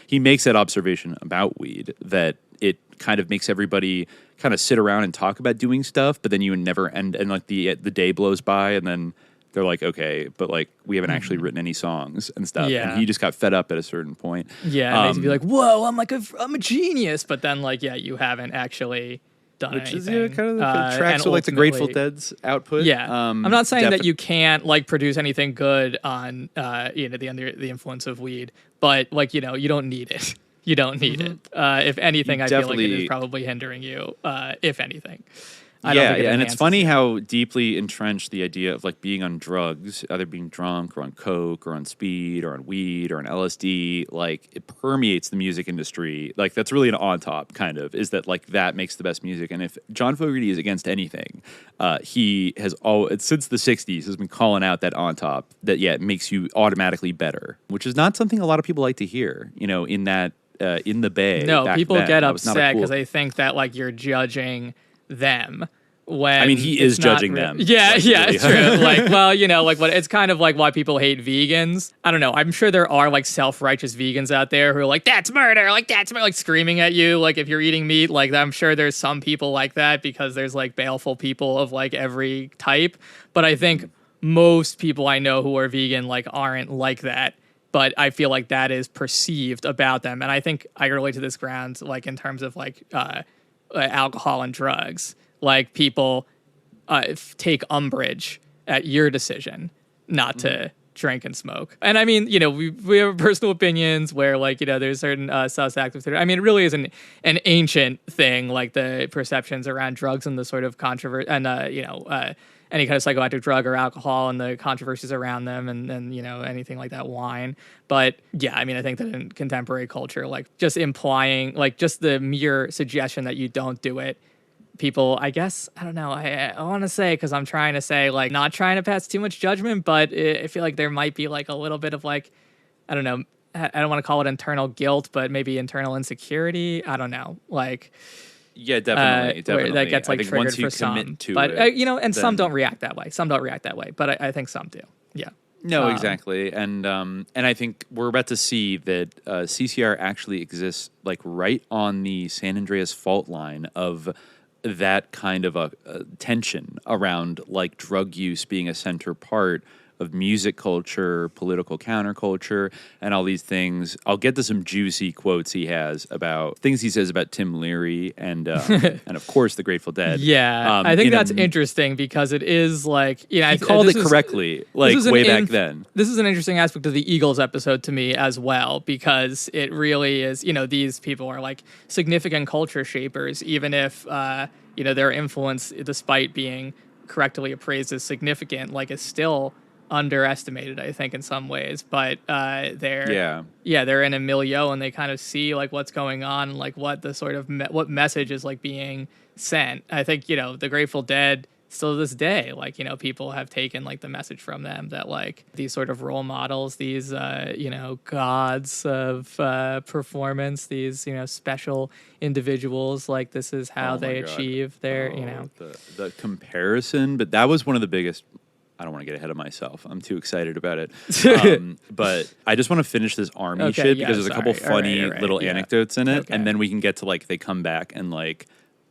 he makes that observation about weed, that it kind of makes everybody kind of sit around and talk about doing stuff, but then you never end, and like the day blows by, and then they're like, okay, but like we haven't actually written any songs and stuff. Yeah. And he just got fed up at a certain point. Yeah, it makes me be like, whoa, I'm a genius. But then like, yeah, you haven't actually done anything. Which is kind of the tracks with like the Grateful Dead's output. Yeah, I'm not saying that you can't like produce anything good on the influence of weed, but like you don't need it. You don't need it. If anything, I feel like it is probably hindering you. If anything. I don't think it and it's enhances funny it. how deeply entrenched the idea of like being on drugs, either being drunk or on coke or on speed or on weed or on LSD, like it permeates the music industry. Like that's really an on top kind of, is that like that makes the best music. And if John Fogerty is against anything, he has since the 60s has been calling out that on top that it makes you automatically better, which is not something a lot of people like to hear, in that in the Bay. No, people then. get That was not a upset cool- because they think that like you're judging them. When he it's is not judging them. Yeah, Like, yeah, really. it's true. Like, well, like what it's kind of like why people hate vegans. I don't know. I'm sure there are like self-righteous vegans out there who are like, that's murder, like screaming at you, like if you're eating meat. Like I'm sure there's some people like that because there's like baleful people of like every type. But I think most people I know who are vegan like aren't like that. But I feel like that is perceived about them. And I think I relate to this ground, like in terms of like alcohol and drugs. Like people take umbrage at your decision not to drink and smoke. And I mean, we have personal opinions where like, there's certain sus-active. I mean, it really is an ancient thing, like the perceptions around drugs and the sort of controversy and, any kind of psychoactive drug or alcohol and the controversies around them and anything like that, wine. But yeah, I mean, I think that in contemporary culture, like just implying, like just the mere suggestion that you don't do it, people, I guess, I don't know, I want to say, because I'm trying to say, like, not trying to pass too much judgment, but I feel like there might be like a little bit of like, I don't know, I don't want to call it internal guilt, but maybe internal insecurity. I don't know, like... Yeah, definitely. Where that gets like triggered for some, but and some don't react that way. Some don't react that way, but I think some do. Yeah. No, exactly, and I think we're about to see that CCR actually exists like right on the San Andreas fault line of that kind of a tension around like drug use being a center part of music culture, political counterculture, and all these things. I'll get to some juicy quotes he has about things he says about Tim Leary and and of course the Grateful Dead. Yeah, I think that's interesting because it is like he called it correctly, like way back then. This is an interesting aspect of the Eagles episode to me as well because it really is. These people are like significant culture shapers, even if their influence, despite being correctly appraised as significant, like is still underestimated, I think, in some ways, but they're in a milieu and they kind of see like what's going on, like what the sort of what message is like being sent. I think the Grateful Dead still to this day, like people have taken like the message from them that like these sort of role models, these gods of performance, these special individuals, like this is how they achieve their the comparison. But that was one of the biggest. I don't want to get ahead of myself. I'm too excited about it. But I just want to finish this army shit because there's a couple funny little anecdotes in it. And then we can get to like, they come back and like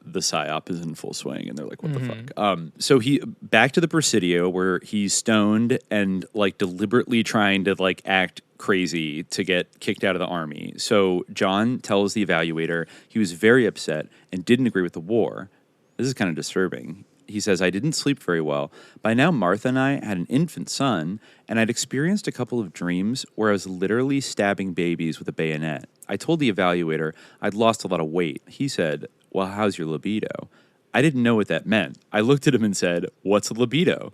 the psyop is in full swing and they're like, what the fuck? So he back to the Presidio where he's stoned and like deliberately trying to like act crazy to get kicked out of the army. So John tells the evaluator he was very upset and didn't agree with the war. This is kind of disturbing. He says, I didn't sleep very well. By now, Martha and I had an infant son, and I'd experienced a couple of dreams where I was literally stabbing babies with a bayonet. I told the evaluator I'd lost a lot of weight. He said, well, how's your libido? I didn't know what that meant. I looked at him and said, what's a libido?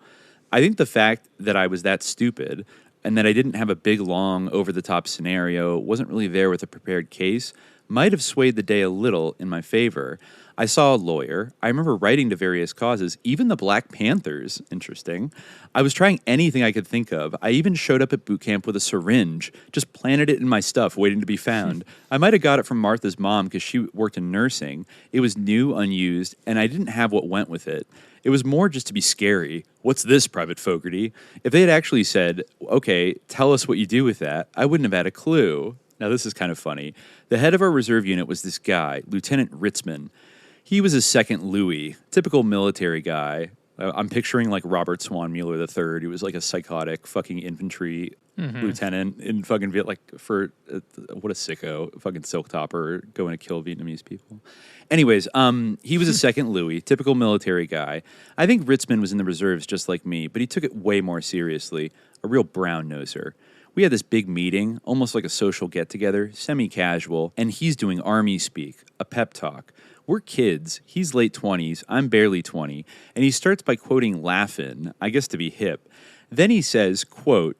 I think the fact that I was that stupid and that I didn't have a big, long, over-the-top scenario, wasn't really there with a prepared case, might have swayed the day a little in my favor. I saw a lawyer. I remember writing to various causes, even the Black Panthers. Interesting. I was trying anything I could think of. I even showed up at boot camp with a syringe, just planted it in my stuff, waiting to be found. I might have got it from Martha's mom because she worked in nursing. It was new, unused, and I didn't have what went with it. It was more just to be scary. What's this, Private Fogerty? If they had actually said, okay, tell us what you do with that, I wouldn't have had a clue. Now, this is kind of funny. The head of our reserve unit was this guy, Lieutenant Ritzman. He was his second Louis, typical military guy. I'm picturing like Robert Swan Mueller III. He was like a psychotic fucking infantry lieutenant in fucking what a sicko, fucking silk topper going to kill Vietnamese people. Anyways, he was a second Louis, typical military guy. I think Ritzman was in the reserves just like me, but he took it way more seriously, a real brown-noser. We had this big meeting, almost like a social get-together, semi-casual, and he's doing army speak, a pep talk. We're kids. He's late 20s. I'm barely 20. And he starts by quoting Laugh-In, I guess to be hip. Then he says, quote,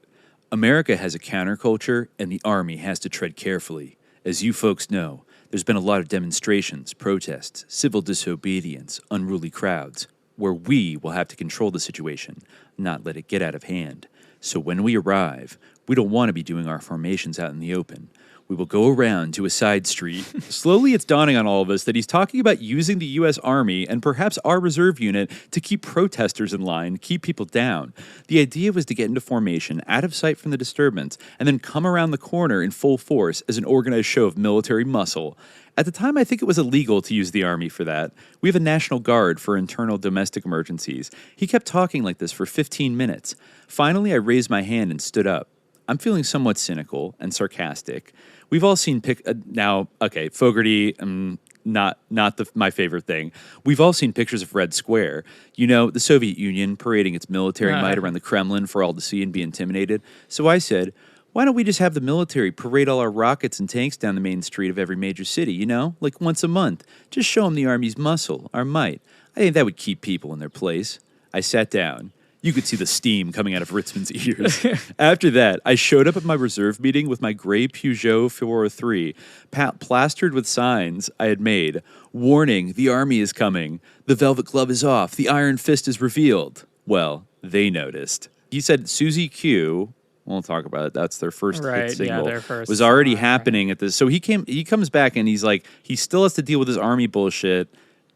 America has a counterculture and the Army has to tread carefully. As you folks know, there's been a lot of demonstrations, protests, civil disobedience, unruly crowds, where we will have to control the situation, not let it get out of hand. So when we arrive, we don't want to be doing our formations out in the open. We will go around to a side street. Slowly, it's dawning on all of us that he's talking about using the U.S. Army and perhaps our reserve unit to keep protesters in line, keep people down. The idea was to get into formation, out of sight from the disturbance, and then come around the corner in full force as an organized show of military muscle. At the time, I think it was illegal to use the Army for that. We have a National Guard for internal domestic emergencies. He kept talking like this for 15 minutes. Finally, I raised my hand and stood up. I'm feeling somewhat cynical and sarcastic. We've all seen Fogerty, not my favorite thing. We've all seen pictures of Red Square. You know, the Soviet Union parading its military might around the Kremlin for all to see and be intimidated. So I said, why don't we just have the military parade all our rockets and tanks down the main street of every major city, you know, like once a month? Just show them the Army's muscle, our might. I think that would keep people in their place. I sat down. You could see the steam coming out of Ritzman's ears. After that, I showed up at my reserve meeting with my gray Peugeot 403, plastered with signs I had made. Warning, the Army is coming. The velvet glove is off. The iron fist is revealed. Well, they noticed. He said Suzie Q, we'll talk about it, that's their first hit single, their first was already song, happening at this. So he comes back and he's like, he still has to deal with his Army bullshit,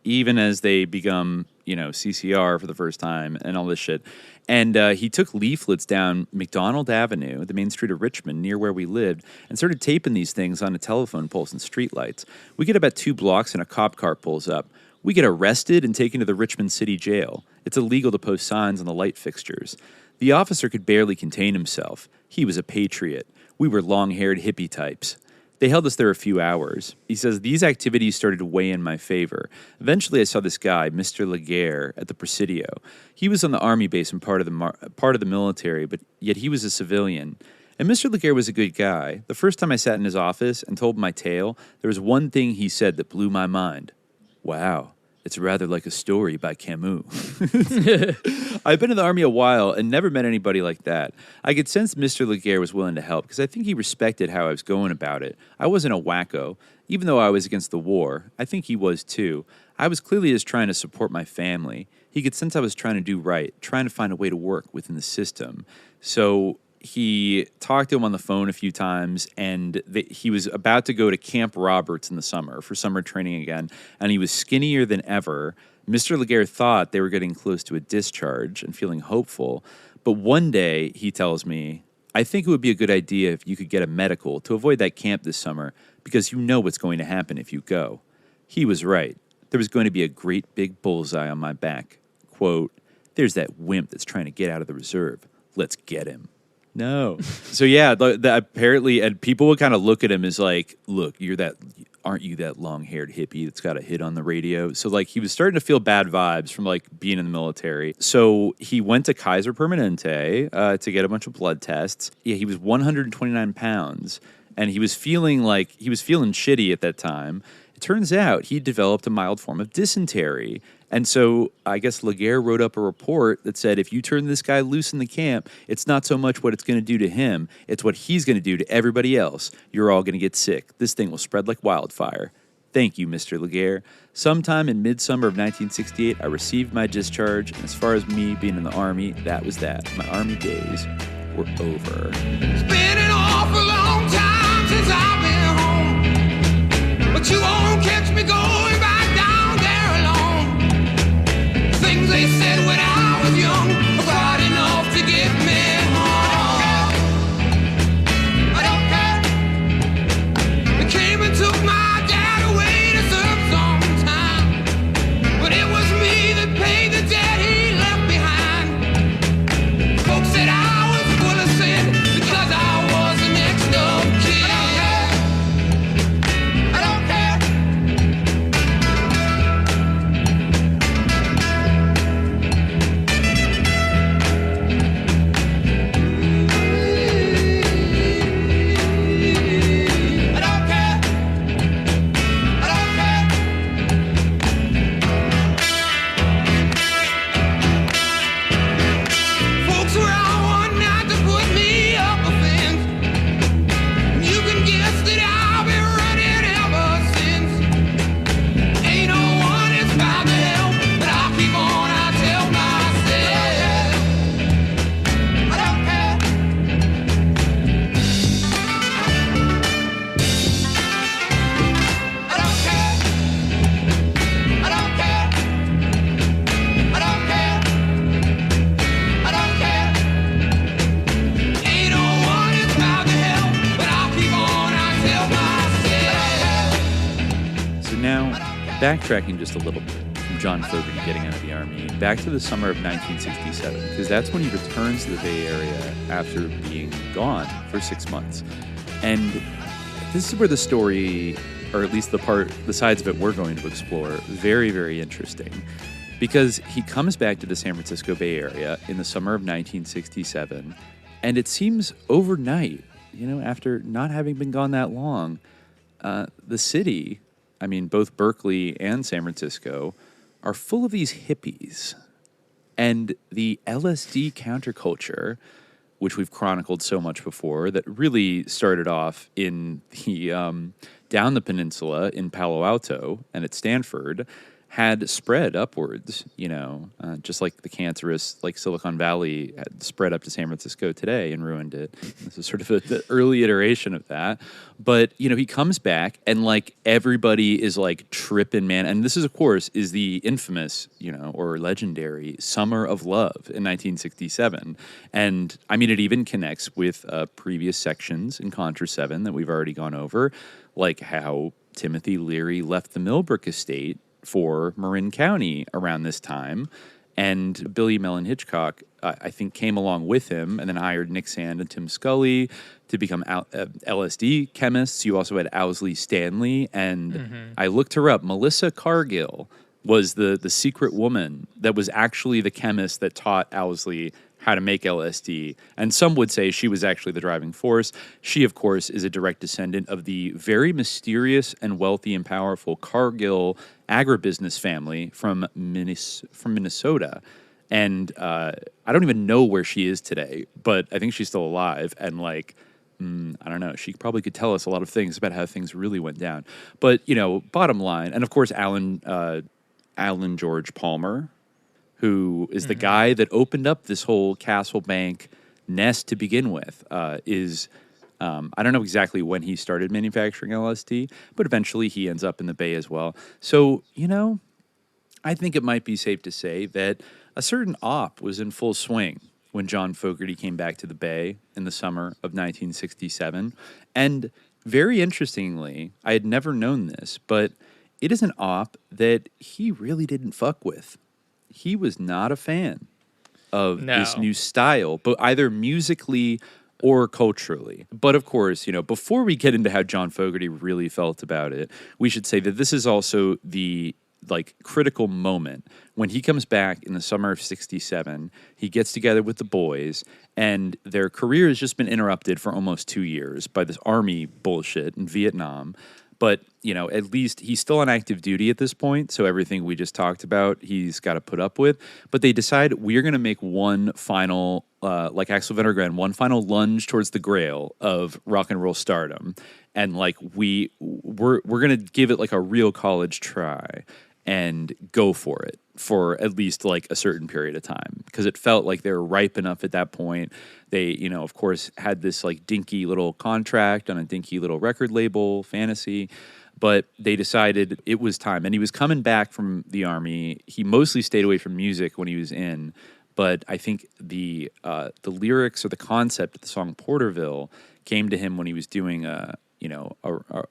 even as they become, you know, CCR for the first time and all this shit. And he took leaflets down McDonald Avenue, the main street of Richmond, near where we lived, and started taping these things on a telephone poles and streetlights. We get about 2 blocks and a cop car pulls up. We get arrested and taken to the Richmond City Jail. It's illegal to post signs on the light fixtures. The officer could barely contain himself. He was a patriot. We were long-haired hippie types. They held us there a few hours. He says, these activities started to weigh in my favor. Eventually, I saw this guy, Mr. Laguerre, at the Presidio. He was on the Army base and part of the military, but yet he was a civilian. And Mr. Laguerre was a good guy. The first time I sat in his office and told my tale, there was one thing he said that blew my mind. Wow. It's rather like a story by Camus. I've been in the Army a while and never met anybody like that. I could sense Mr. Laguerre was willing to help because I think he respected how I was going about it. I wasn't a wacko. Even though I was against the war, I think he was too. I was clearly just trying to support my family. He could sense I was trying to do right, trying to find a way to work within the system. So he talked to him on the phone a few times, and he was about to go to Camp Roberts in the summer for summer training again, and he was skinnier than ever. Mr. Laguerre thought they were getting close to a discharge and feeling hopeful, but one day he tells me, I think it would be a good idea if you could get a medical to avoid that camp this summer because you know what's going to happen if you go. He was right. There was going to be a great big bullseye on my back. Quote, there's that wimp that's trying to get out of the reserve. Let's get him. No. So yeah, apparently, and people would kind of look at him as like, look, aren't you that long-haired hippie that's got a hit on the radio? So like he was starting to feel bad vibes from like being in the military. So he went to Kaiser Permanente to get a bunch of blood tests. Yeah, he was 129 pounds and he was feeling shitty at that time. It turns out he developed a mild form of dysentery. And so I guess Laguerre wrote up a report that said, if you turn this guy loose in the camp, it's not so much what it's going to do to him, it's what he's going to do to everybody else. You're all going to get sick. This thing will spread like wildfire. Thank you, Mr. Laguerre. Sometime in midsummer of 1968, I received my discharge, and as far as me being in the Army, that was that. My Army days were over. It's been an awful long time since I've been home, but you won't catch me going back down there alone. Things they said when I was young were quite enough to get me home. I don't care. They came and took my dad away to serve some time, but it was me that paid the debt he left behind. Folks said I was full of sin because I Now, backtracking just a little bit from John Fogerty getting out of the Army, back to the summer of 1967, because that's when he returns to the Bay Area after being gone for 6 months. And this is where the story, or at least the sides of it we're going to explore, very, very interesting. Because he comes back to the San Francisco Bay Area in the summer of 1967, and it seems overnight, after not having been gone that long, the city, both Berkeley and San Francisco, are full of these hippies. And the LSD counterculture, which we've chronicled so much before, that really started off in the down the peninsula in Palo Alto and at Stanford, had spread upwards, just like the cancerous, Silicon Valley had spread up to San Francisco today and ruined it. This is sort of the early iteration of that. But, he comes back and, everybody is, tripping, man. And this is, of course, is the infamous, or legendary Summer of Love in 1967. And, it even connects with previous sections in Contra VII that we've already gone over, like how Timothy Leary left the Millbrook estate for Marin County around this time, and Billy Mellon Hitchcock, I think, came along with him and then hired Nick Sand and Tim Scully to become LSD chemists. You also had Owsley Stanley, and I looked her up. Melissa Cargill was the secret woman that was actually the chemist that taught Owsley how to make LSD, and some would say she was actually the driving force. She, of course, is a direct descendant of the very mysterious and wealthy and powerful Cargill agribusiness family from Minnesota. And I don't even know where she is today, but I think she's still alive. And I don't know, she probably could tell us a lot of things about how things really went down. But, bottom line, and of course, Alan George Palmer, who is the guy that opened up this whole Castle Bank nest to begin with, is, I don't know exactly when he started manufacturing LSD, but eventually he ends up in the Bay as well. So, I think it might be safe to say that a certain op was in full swing when John Fogerty came back to the Bay in the summer of 1967. And very interestingly, I had never known this, but it is an op that he really didn't fuck with. He was not a fan of this new style, but either musically or culturally. But of course, before we get into how John Fogerty really felt about it, we should say that this is also the critical moment when he comes back in the summer of 67. He gets together with the boys, and their career has just been interrupted for almost 2 years by this army bullshit in Vietnam. But, at least he's still on active duty at this point, so everything we just talked about, he's got to put up with. But they decide we're going to make one final, like Axel Wennergren, one final lunge towards the grail of rock and roll stardom. And, we're going to give it, a real college try and go for it for at least, a certain period of time. Because it felt like they were ripe enough at that point. They, of course, had this, dinky little contract on a dinky little record label, Fantasy. But they decided it was time. And he was coming back from the Army. He mostly stayed away from music when he was in. But I think the lyrics or the concept of the song Porterville came to him when he was doing a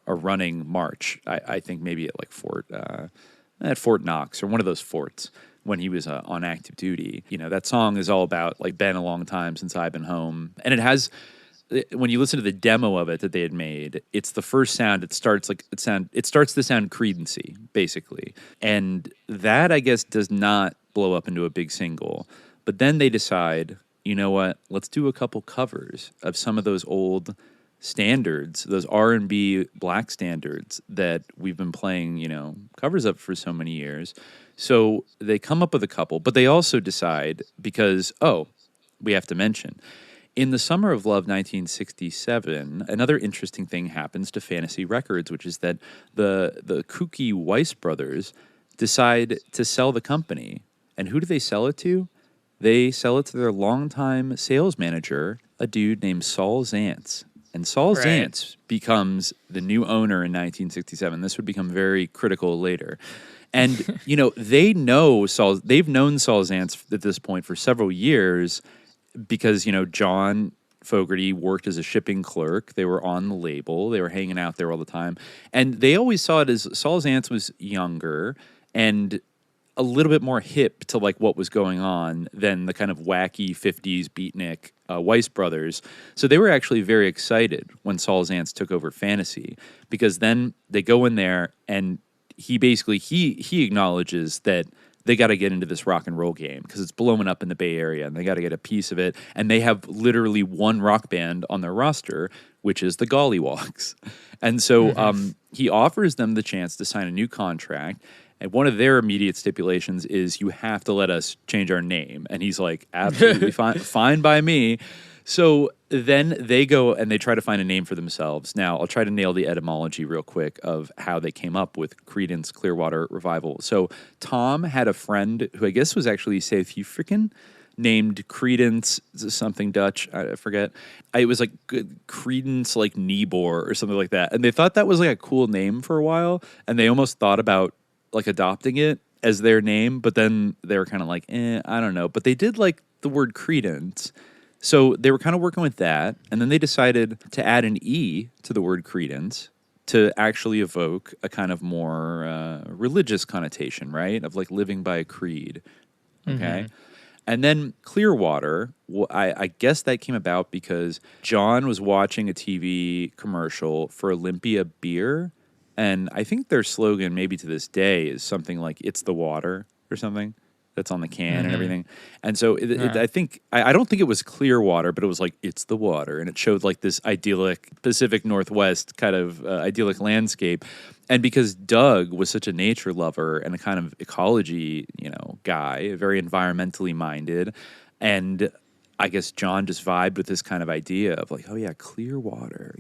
running march. I think maybe at Fort Knox or one of those forts when he was on active duty. That song is all about been a long time since I've been home. And it has, when you listen to the demo of it that they had made, it's the first sound. It starts to sound Creedence-y, basically. And that, I guess, does not blow up into a big single. But then they decide, you know what, let's do a couple covers of some of those old standards, those R&B black standards that we've been playing, covers of for so many years. So they come up with a couple, but they also decide, because, we have to mention, in the summer of love 1967, another interesting thing happens to Fantasy Records, which is that the kooky Weiss brothers decide to sell the company. And who do they sell it to? They sell it to their longtime sales manager, a dude named Saul Zaentz. And Saul Zaentz becomes the new owner in 1967. This would become very critical later. And, they've known Saul Zaentz at this point for several years because, John Fogerty worked as a shipping clerk. They were on the label. They were hanging out there all the time. And they always saw it as Saul Zaentz was younger and a little bit more hip to like what was going on than the kind of wacky 50s beatnik Weiss brothers. So they were actually very excited when Saul Zaentz took over Fantasy, because then they go in there and he basically, he acknowledges that they got to get into this rock and roll game because it's blowing up in the Bay Area and they got to get a piece of it. And they have literally one rock band on their roster, which is the Golliwogs. And so he offers them the chance to sign a new contract. And one of their immediate stipulations is you have to let us change our name. And he's like, absolutely fine by me. So then they go and they try to find a name for themselves. Now, I'll try to nail the etymology real quick of how they came up with Creedence Clearwater Revival. So Tom had a friend who I guess was actually South African, named Creedence something Dutch, I forget. It was like Creedence like Niebuhr or something like that. And they thought that was like a cool name for a while. And they almost thought about like adopting it as their name. But then they were kind of like, I don't know. But they did like the word Creedence. So they were kind of working with that, and then they decided to add an E to the word credence to actually evoke a kind of more religious connotation, right? Of like living by a creed, okay? And then Clearwater, I guess that came about because John was watching a TV commercial for Olympia Beer, and I think their slogan, maybe to this day, is something like, "It's the water," or something. That's on the can and everything. And so I don't think it was Clearwater, but it was like, it's the water. And it showed like this idyllic Pacific Northwest kind of idyllic landscape. And because Doug was such a nature lover and a kind of ecology, guy, very environmentally minded, and I guess John just vibed with this kind of idea of like, oh yeah, Clearwater.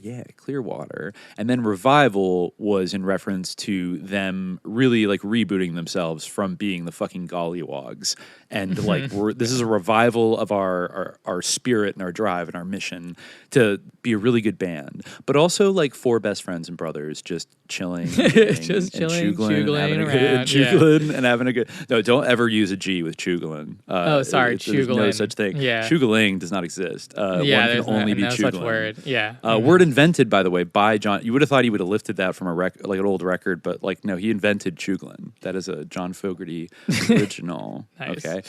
And then Revival was in reference to them really like rebooting themselves from being the fucking Golliwogs. And like, this is a revival of our spirit and our drive and our mission to be a really good band. But also like four best friends and brothers just chilling. Just chilling, chugling and having a good... No, don't ever use a G with chugling. Chugling. There's no such thing. Yeah. Chugling does not exist. One can only be no chugling. Such word. Yeah. Word invented, by the way, by John. You would have thought he would have lifted that from like an old record, but like no, he invented chugling. That is a John Fogerty original. Nice. Okay.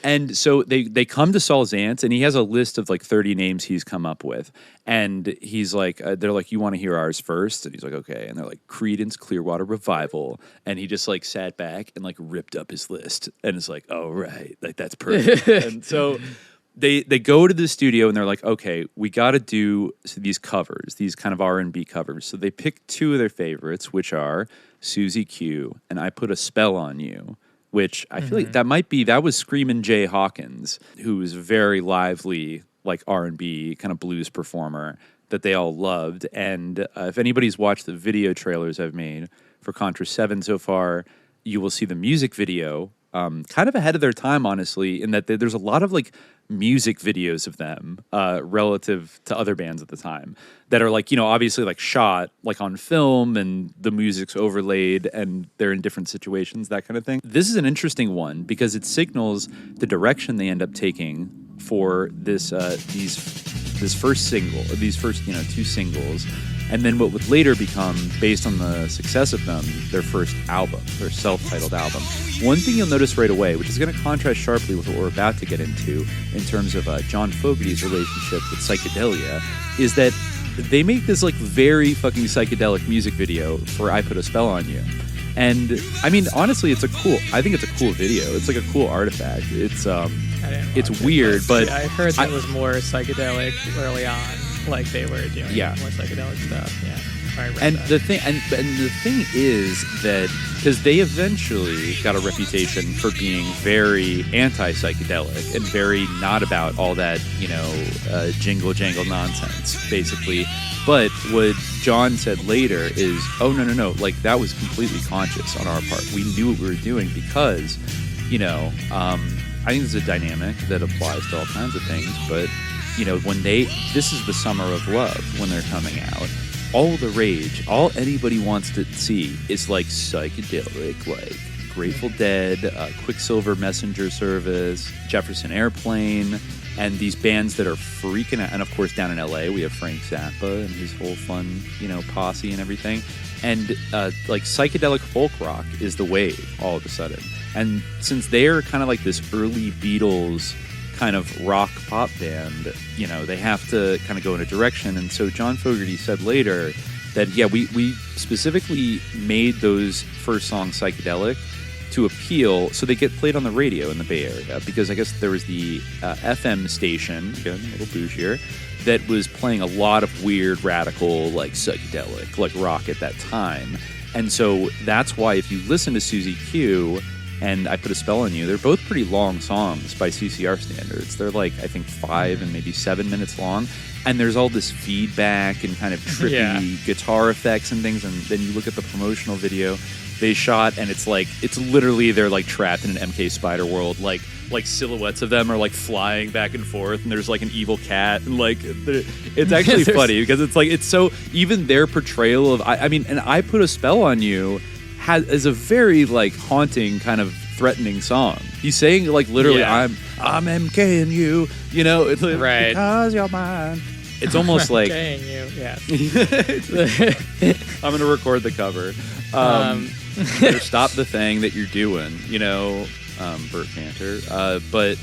And so they come to Saul Zaentz, and he has a list of like 30 names he's come up with. And he's like, they're like, you want to hear ours first? And he's like, okay. And they're like, Creedence Clearwater Revival. And he just like sat back and like ripped up his list. And it's like, oh, right. Like, that's perfect. And so they go to the studio and they're like, okay, we got to do these covers, these kind of R&B covers. So they pick two of their favorites, which are Suzie Q and I Put a Spell on You, which I feel like that was Screamin' Jay Hawkins, who was very lively, like R&B kind of blues performer that they all loved. And if anybody's watched the video trailers I've made for Contra VII so far, you will see the music video kind of ahead of their time, honestly, in that there's a lot of like music videos of them relative to other bands at the time that are like, obviously like shot like on film and the music's overlaid and they're in different situations, that kind of thing. This is an interesting one because it signals the direction they end up taking for this first single, or these first two singles, and then what would later become, based on the success of them, their first album, their self-titled album. One thing you'll notice right away, which is going to contrast sharply with what we're about to get into in terms of John Fogerty's relationship with psychedelia, is that they make this like very fucking psychedelic music video for I Put a Spell on You. And I mean, honestly, I think it's a cool video. It's like a cool artifact. It's weird, but I heard that was more psychedelic early on, like they were doing more psychedelic stuff. Yeah. The thing is that because they eventually got a reputation for being very anti-psychedelic and very not about all that jingle jangle nonsense, basically. But what John said later is, oh, no, like that was completely conscious on our part. We knew what we were doing because, I think there's a dynamic that applies to all kinds of things. But, this is the summer of love when they're coming out. All the rage, all anybody wants to see is like psychedelic, like Grateful Dead, Quicksilver Messenger Service, Jefferson Airplane, and these bands that are freaking out. And of course, down in LA, we have Frank Zappa and his whole fun, posse and everything. And like psychedelic folk rock is the wave all of a sudden. And since they're kind of like this early Beatles kind of rock pop band, they have to kind of go in a direction. And so John Fogerty said later that, we specifically made those first songs psychedelic to appeal, so they get played on the radio in the Bay Area, because I guess there was the FM station, again, a little bougier, that was playing a lot of weird, radical, like psychedelic, like rock at that time. And so that's why if you listen to Suzie Q and I Put a Spell on You, they're both pretty long songs by CCR standards. They're like, I think 5 and maybe 7 minutes long. And there's all this feedback and kind of trippy guitar effects and things. And then you look at the promotional video they shot, and it's literally they're like trapped in an MK Spider world, like silhouettes of them are like flying back and forth, and there's like an evil cat, and like it's actually funny because it's so, even their portrayal of and I Put a Spell on You is a very like haunting kind of threatening song. He's saying like literally I'm MKing you, it's like, right, because you're mine. It's almost like MKing you, I'm gonna record the cover. Stop the thing that you're doing, Burt Cantor. But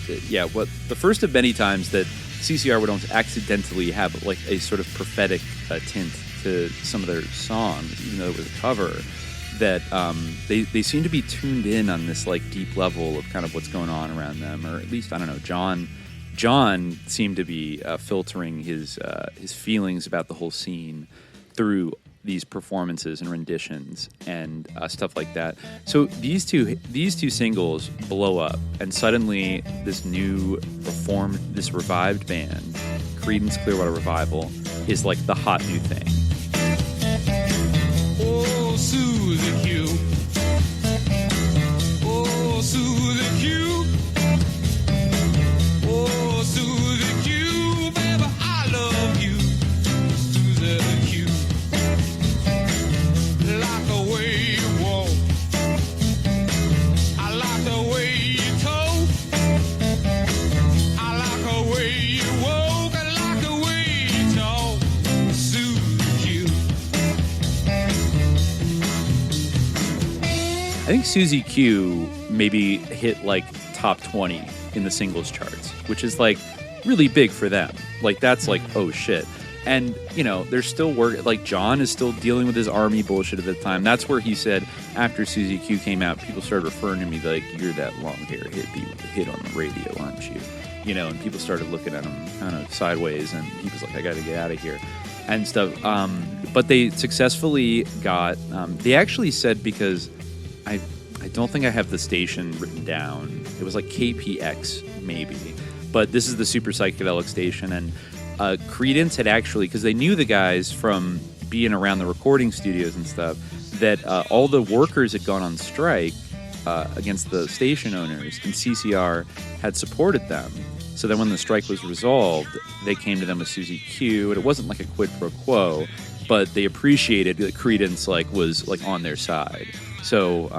the first of many times that CCR would almost accidentally have like a sort of prophetic tint to some of their songs, even though it was a cover, that they seem to be tuned in on this like deep level of kind of what's going on around them, or at least, I don't know, John seemed to be filtering his feelings about the whole scene through these performances and renditions and stuff like that. So these two singles blow up, and suddenly this revived band, Creedence Clearwater Revival, is like the hot new thing. Oh, Suzie Q. Oh, Suzie Q. Oh, Suzie Q, baby, I love you. Suzie Q. Like the way you walk, I like the way you talk, I like the way you walk, I like the way you talk, Suzie Q. I think Suzie Q maybe hit like top 20 in the singles charts, which is like really big for them. Like that's like, oh shit. And, they're still working, like John is still dealing with his army bullshit at the time. That's where he said after Suzie Q came out, people started referring to me like, you're that long-haired hippie with a hit on the radio, aren't you? And people started looking at him kind of sideways, and he was like, I got to get out of here and stuff. But they successfully got, they actually said, because I don't think I have the station written down. It was like KPX maybe, but this is the super psychedelic station, and Creedence had actually, because they knew the guys from being around the recording studios and stuff, that all the workers had gone on strike against the station owners, and CCR had supported them. So then when the strike was resolved, they came to them with Suzie Q, and it wasn't like a quid pro quo, but they appreciated that Creedence was on their side. So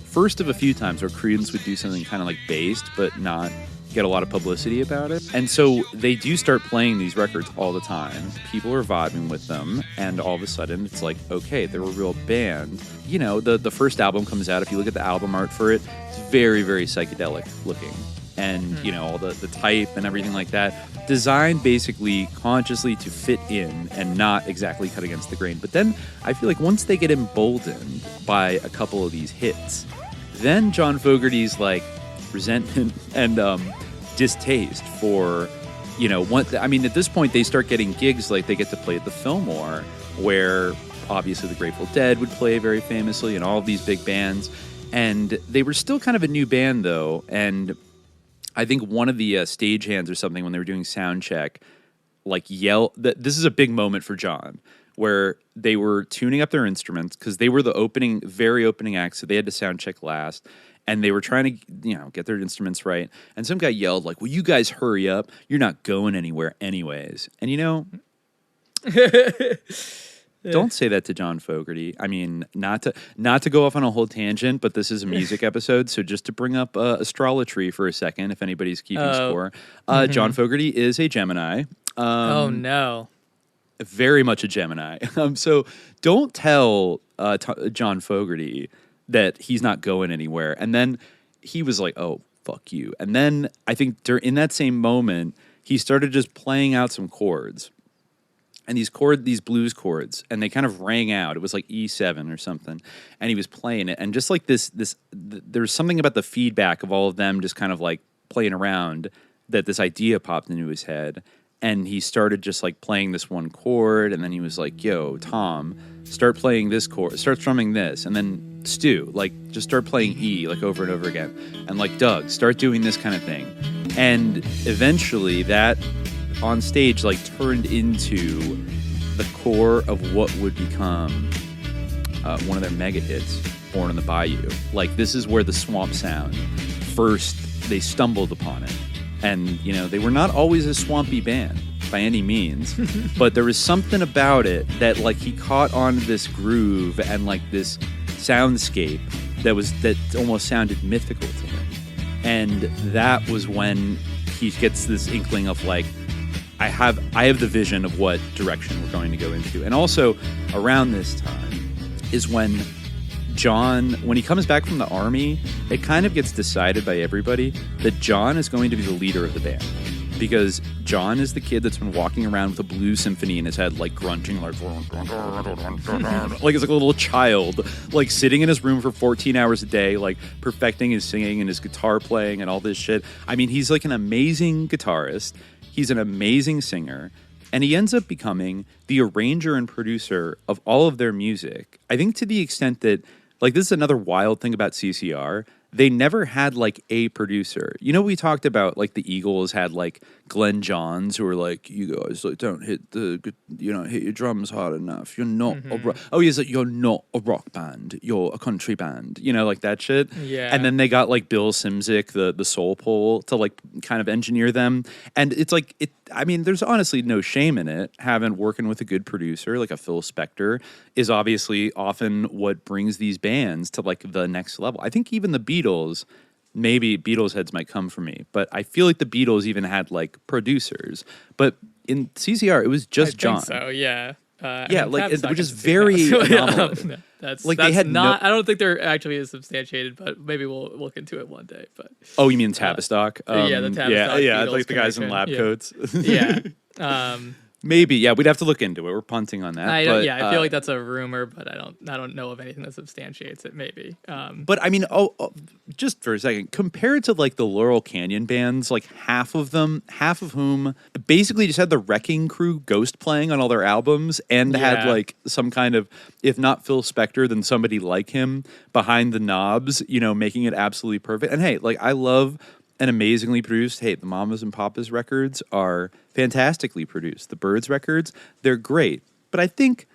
first of a few times where Creedence would do something kind of like based, but not get a lot of publicity about it. And so they do start playing these records all the time. People are vibing with them, and all of a sudden it's like, okay, they're a real band. The first album comes out. If you look at the album art for it, it's very, very psychedelic looking. And, all the type and everything like that, designed basically consciously to fit in and not exactly cut against the grain. But then I feel like once they get emboldened by a couple of these hits, then John Fogerty's like resentment and distaste for, at this point they start getting gigs, like they get to play at the Fillmore, where obviously the Grateful Dead would play very famously, and all of these big bands. And they were still kind of a new band though, and I think one of the stagehands or something, when they were doing sound check, this is a big moment for John, where they were tuning up their instruments, because they were the very opening act, so they had to sound check last, and they were trying to, get their instruments right, and some guy yelled like, "Will you guys hurry up? You're not going anywhere anyways." And Don't say that to John Fogerty. I mean, not to go off on a whole tangent, but this is a music episode, so just to bring up astrology for a second, if anybody's keeping score. John Fogerty is a Gemini. Oh no. Very much a Gemini. So don't tell John Fogerty that he's not going anywhere. And then he was like, "Oh, fuck you." And then I think in that same moment, he started just playing out some chords. And these blues chords, and they kind of rang out. It was like E7 or something, and he was playing it, and just like there's something about the feedback of all of them just kind of like playing around that this idea popped into his head, and he started just like playing this one chord, and then he was like, "Yo, Tom, start playing this chord, start strumming this," and then Stu, like, just start playing E like over and over again, and like Doug, start doing this kind of thing, and eventually that on stage like turned into the core of what would become one of their mega hits, Born in the Bayou. Like, this is where the swamp sound first, they stumbled upon it. And, you know, they were not always a swampy band by any means, but there was something about it that like he caught on this groove and like this soundscape that almost sounded mythical to him. And that was when he gets this inkling of like, I have the vision of what direction we're going to go into. And also around this time is when John, when he comes back from the army, it kind of gets decided by everybody that John is going to be the leader of the band. Because John is the kid that's been walking around with a blues symphony in his head, like grunting, like it's like a little child, like sitting in his room for 14 hours a day, like perfecting his singing and his guitar playing and all this shit. I mean, he's like an amazing guitarist. He's an amazing singer, and he ends up becoming the arranger and producer of all of their music. I think to the extent that, like, this is another wild thing about CCR. They never had, like, a producer. You know, we talked about, like, the Eagles had, like, Glenn Johns, who were like, "You guys, like, don't hit your drums hard enough. You're not a rock." Oh, he's like, "You're not a rock band. You're a country band." You know, like that shit. Yeah. And then they got, like, Bill Simzik, the soul pole, to, like, kind of engineer them. And it's like, I mean, there's honestly no shame in it. Working with a good producer, like a Phil Spector, is obviously often what brings these bands to, like, the next level. I think even the Beatles, maybe Beatles heads might come for me, but I feel like the Beatles even had like producers. But in CCR, it was just John. So yeah, which is very anomalous. They had not. I don't think they're actually as substantiated, but maybe we'll look into it one day. But oh, you mean Tavistock? Yeah, the Tavistock. Yeah, Beatles like the guys in lab coats. Yeah. Maybe, yeah, we'd have to look into it. We're punting on that. I feel like that's a rumor, but I don't know of anything that substantiates it. Maybe. But I mean, just for a second, compared to like the Laurel Canyon bands, like half of whom basically just had the Wrecking Crew ghost playing on all their albums, and had like some kind of, if not Phil Spector, then somebody like him behind the knobs, you know, making it absolutely perfect. And hey, like I love and amazingly produced. Hey, the Mamas and Papas records are fantastically produced. The Byrds records, they're great. But I think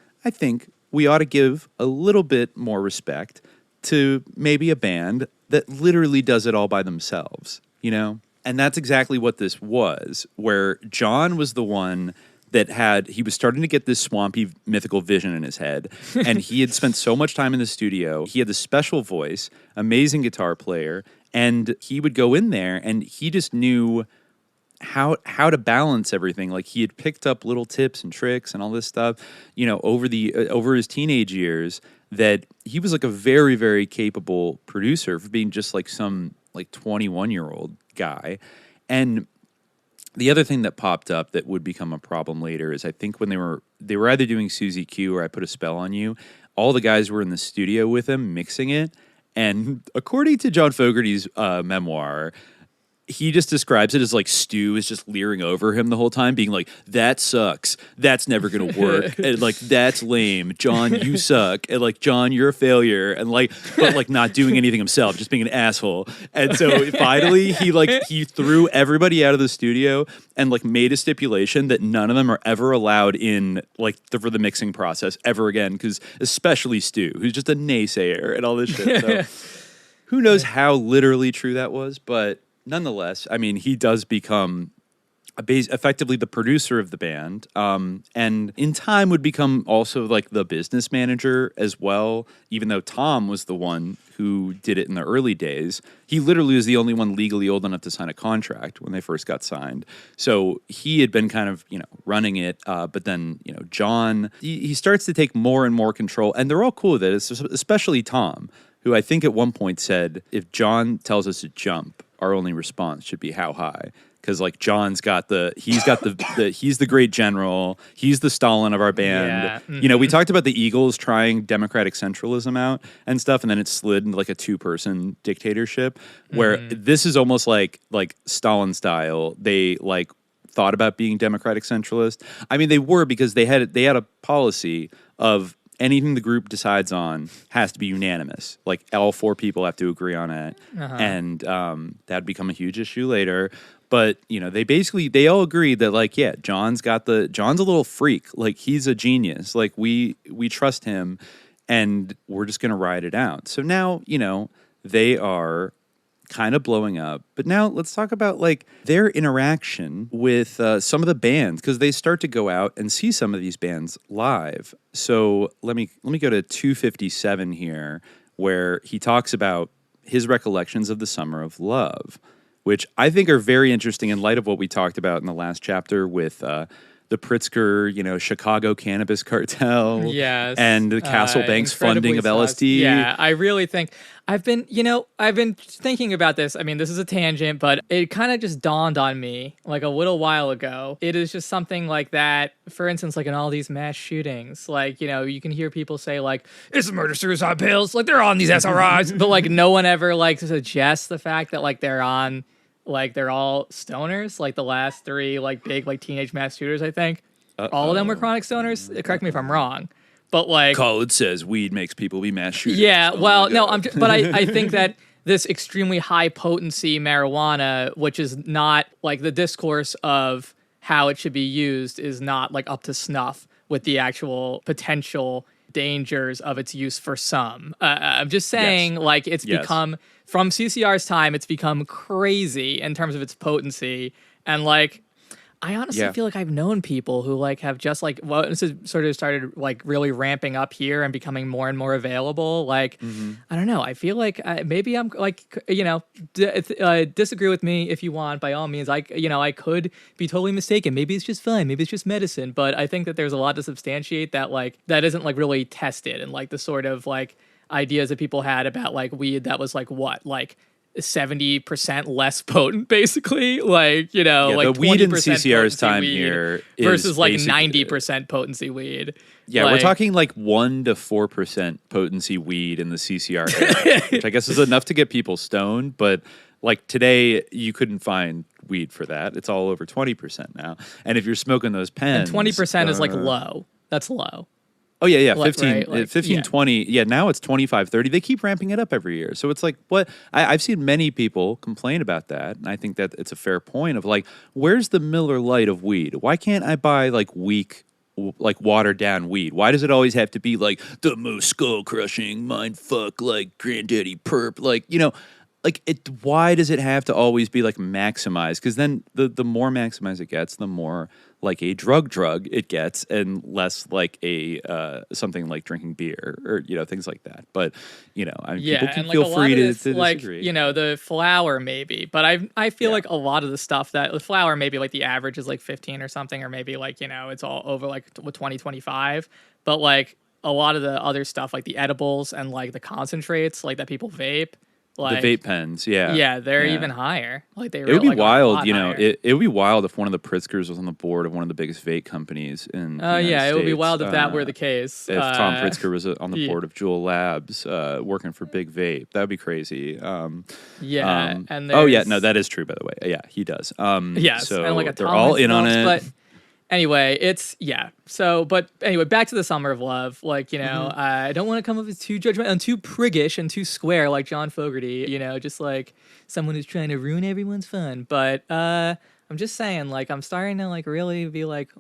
we ought to give a little bit more respect to maybe a band that literally does it all by themselves, you know? And that's exactly what this was, where John was the one that he was starting to get this swampy mythical vision in his head, and he had spent so much time in the studio. He had this special voice, amazing guitar player, and he would go in there and he just knew how to balance everything. Like he had picked up little tips and tricks and all this stuff, you know, over his teenage years, that he was like a very, very capable producer for being just like some like 21-year-old guy. And the other thing that popped up that would become a problem later is I think when they were either doing Suzie Q or I Put a Spell on You, all the guys were in the studio with him mixing it. And according to John Fogerty's memoir, he just describes it as like Stu is just leering over him the whole time, being like, "That sucks. That's never going to work." And like, "That's lame. John, you suck." And like, "John, you're a failure." And like, but like not doing anything himself, just being an asshole. And so finally he threw everybody out of the studio and like made a stipulation that none of them are ever allowed in like for the mixing process ever again. Cause especially Stu, who's just a naysayer and all this shit. So who knows how literally true that was, but nonetheless, I mean, he does become effectively the producer of the band, and in time would become also like the business manager as well, even though Tom was the one who did it in the early days. He literally was the only one legally old enough to sign a contract when they first got signed. So he had been kind of, running it, but then, John, he starts to take more and more control, and they're all cool with it, especially Tom, who I think at one point said, if John tells us to jump, our only response should be how high. Because like John's he's the great general. He's the Stalin of our band. Yeah. We talked about the Eagles trying democratic centralism out and stuff, and then it slid into like a 2-person dictatorship where this is almost like Stalin style. They like thought about being democratic centralist. I mean, they were, because they had a policy of anything the group decides on has to be unanimous. Like all 4 people have to agree on it, and that'd become a huge issue later. But, they all agreed that, like, yeah, John's a little freak. Like, he's a genius. Like, we trust him, and we're just going to ride it out. So now, they are kind of blowing up. But now let's talk about, like, their interaction with some of the bands, because they start to go out and see some of these bands live. So let me go to 257 here, where he talks about his recollections of the Summer of Love, which I think are very interesting in light of what we talked about in the last chapter with the Pritzker, Chicago cannabis cartel, yes, and the Castle Banks funding of LSD. Yeah, I really think I've been thinking about this. I mean, this is a tangent, but it kind of just dawned on me like a little while ago. It is just something like that. For instance, like in all these mass shootings, like, you can hear people say like, it's the murder-suicide pills, like they're on these SRIs, but like no one ever like suggests the fact that like they're on, like they're all stoners, like the last 3 like big like teenage mass shooters, I think. All of them were chronic stoners. Correct me if I'm wrong. But like Khalid says weed makes people be mass shooters. Yeah, well, no, but I think that this extremely high potency marijuana, which is not like the discourse of how it should be used, is not like up to snuff with the actual potential dangers of its use for some. I'm just saying, like, it's become, from CCR's time, it's become crazy in terms of its potency. And like, I honestly feel like I've known people who like have just like, well, this is sort of started like really ramping up here and becoming more and more available. Like, I don't know. I feel like maybe I'm like, disagree with me if you want, by all means. I could be totally mistaken. Maybe it's just fun. Maybe it's just medicine. But I think that there's a lot to substantiate that, like, that isn't like really tested, and like the sort of like ideas that people had about like weed that was like what, like 70% less potent, basically, like, like the weed in 20% CCR's time weed here versus like 90% potency weed. Yeah, like, we're talking like 1 to 4% potency weed in the CCR era, which I guess is enough to get people stoned. But like today, you couldn't find weed for that. It's all over 20% now. And if you're smoking those pens, and 20% is like low. That's low. Oh, yeah, Like, 15, right? Like, 15 20. Yeah, now it's 25, 30. They keep ramping it up every year. So it's like, what? I've seen many people complain about that, and I think that it's a fair point of like, where's the Miller Lite of weed? Why can't I buy like weak, like watered down weed? Why does it always have to be like the most skull crushing, mind fuck, like granddaddy perp? Like, like why does it have to always be like maximized? Because then the more maximized it gets, the more like a drug it gets, and less like a something like drinking beer or things like that. But I mean, people can feel free to disagree. Like the flower maybe, but I feel like a lot of the stuff that the flower maybe like the average is like 15 or something, or maybe like it's all over like 20, 25. But like a lot of the other stuff like the edibles and like the concentrates like that people vape. Like, the vape pens, they're even higher. Like it would be wild, it would be wild if one of the Pritzkers was on the board of one of the biggest vape companies in the United States. It would be wild if that were the case. If Tom Pritzker was on the board of Juul Labs, working for Big Vape, that would be crazy. And that is true, by the way. Yeah, he does. Yes, so and like they're all in on it. But anyway, back to the Summer of Love. Like, I don't want to come up as too judgmental and too priggish and too square like John Fogerty, just like someone who's trying to ruin everyone's fun. But I'm just saying, like, I'm starting to like really be like,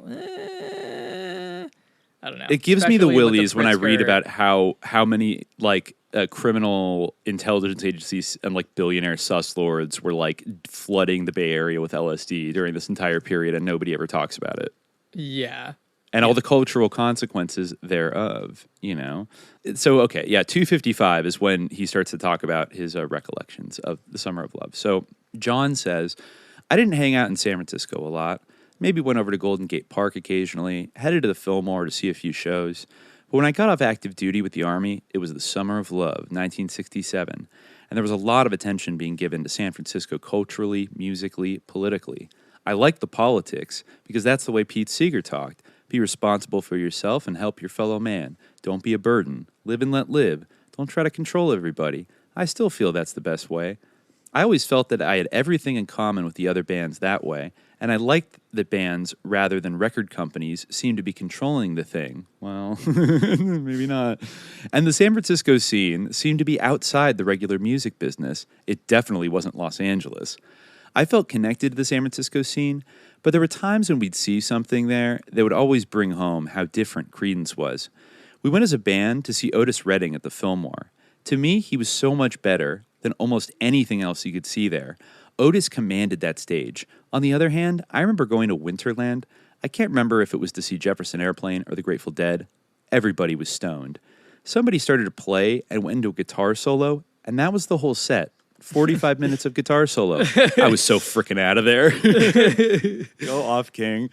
I don't know. It gives me the Especially with willies when I read Pritzker. about how many like criminal intelligence agencies and like billionaire sus lords were like flooding the Bay Area with LSD during this entire period, and nobody ever talks about it. Yeah. And all the cultural consequences thereof, you know? So, okay, yeah, 255 is when he starts to talk about his recollections of the Summer of Love. So, John says, I didn't hang out in San Francisco a lot. Maybe went over to Golden Gate Park occasionally, headed to the Fillmore to see a few shows. But when I got off active duty with the Army, it was the Summer of Love, 1967. And there was a lot of attention being given to San Francisco culturally, musically, politically. I liked the politics because that's the way Pete Seeger talked. Be responsible for yourself and help your fellow man. Don't be a burden. Live and let live. Don't try to control everybody. I still feel that's the best way. I always felt that I had everything in common with the other bands that way, and I liked that bands, rather than record companies, seemed to be controlling the thing. Well, maybe not. And the San Francisco scene seemed to be outside the regular music business. It definitely wasn't Los Angeles. I felt connected to the San Francisco scene, but there were times when we'd see something there that would always bring home how different Creedence was. We went as a band to see Otis Redding at the Fillmore. To me, he was so much better than almost anything else you could see there. Otis commanded that stage. On the other hand, I remember going to Winterland. I can't remember if it was to see Jefferson Airplane or the Grateful Dead. Everybody was stoned. Somebody started to play and went into a guitar solo, and that was the whole set. 45 minutes of guitar solo. I was so freaking out of there. Go off, King.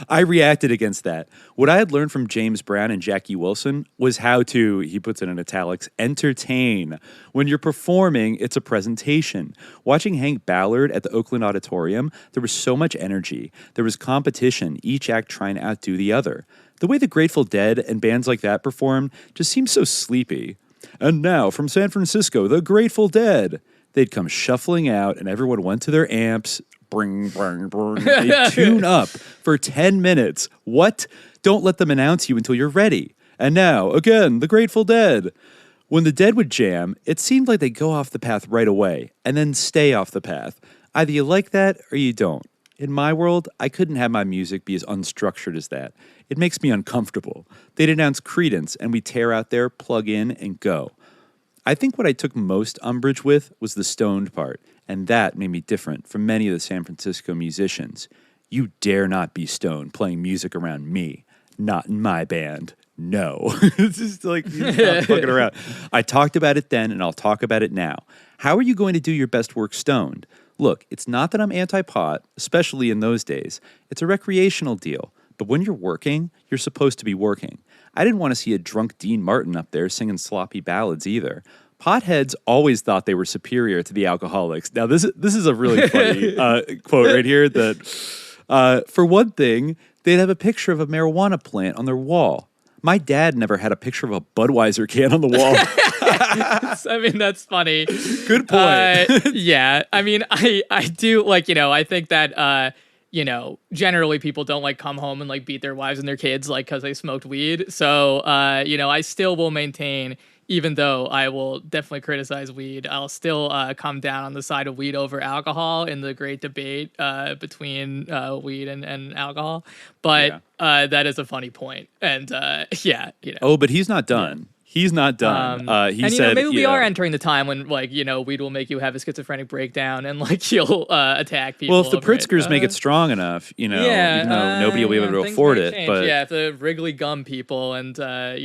I reacted against that. What I had learned from James Brown and Jackie Wilson was how to, he puts it in italics, entertain. When you're performing, it's a presentation. Watching Hank Ballard at the Oakland Auditorium, there was so much energy. There was competition, each act trying to outdo the other. The way the Grateful Dead and bands like that performed just seemed so sleepy. And now, from San Francisco, the Grateful Dead. They'd come shuffling out, and everyone went to their amps. Bring, bring, bring. They'd tune up for 10 minutes. What? Don't let them announce you until you're ready. And now, again, the Grateful Dead. When the Dead would jam, it seemed like they'd go off the path right away, and then stay off the path. Either you like that, or you don't. In my world, I couldn't have my music be as unstructured as that. It makes me uncomfortable. They'd announce Creedence, and we'd tear out there, plug in, and go. I think what I took most umbrage with was the stoned part, and that made me different from many of the San Francisco musicians. You dare not be stoned playing music around me. Not in my band. No. It's just like, you're not fucking around. I talked about it then, and I'll talk about it now. How are you going to do your best work stoned? Look, it's not that I'm anti-pot, especially in those days. It's a recreational deal. But when you're working, you're supposed to be working. I didn't want to see a drunk Dean Martin up there singing sloppy ballads either. Potheads always thought they were superior to the alcoholics. Now, this is a really funny quote right here that, for one thing, they'd have a picture of a marijuana plant on their wall. My dad never had a picture of a Budweiser can on the wall. I mean, that's funny. Good point. Yeah. I mean, I do, like, you know, I think that, you know, generally people don't like come home and like beat their wives and their kids like because they smoked weed. So, you know, I still will maintain, even though I will definitely criticize weed, I'll still come down on the side of weed over alcohol in the great debate between weed and alcohol. But that is a funny point. And yeah, you know. Oh, but he's not done. He's not done. He and, said, you know, maybe we are entering the time when, like, you know, weed will make you have a schizophrenic breakdown and, like, you'll attack people. Well, if the Pritzkers make it strong enough, you know, even though nobody will be able to afford it. Change. But yeah, if the Wrigley Gum people and, you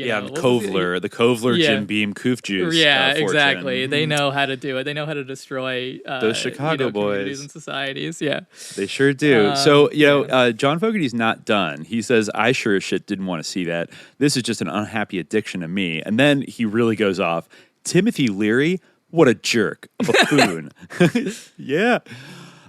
know. And the Kovler Jim Beam Koof Juice. Yeah, exactly. They know how to do it. They know how to destroy those Chicago communities boys and societies. Yeah. They sure do. So, you know, John Fogerty's not done. He says, I sure as shit didn't want to see that. This is just an unhappy addiction to me. And then he really goes off. Timothy Leary, what a jerk, a buffoon. Yeah.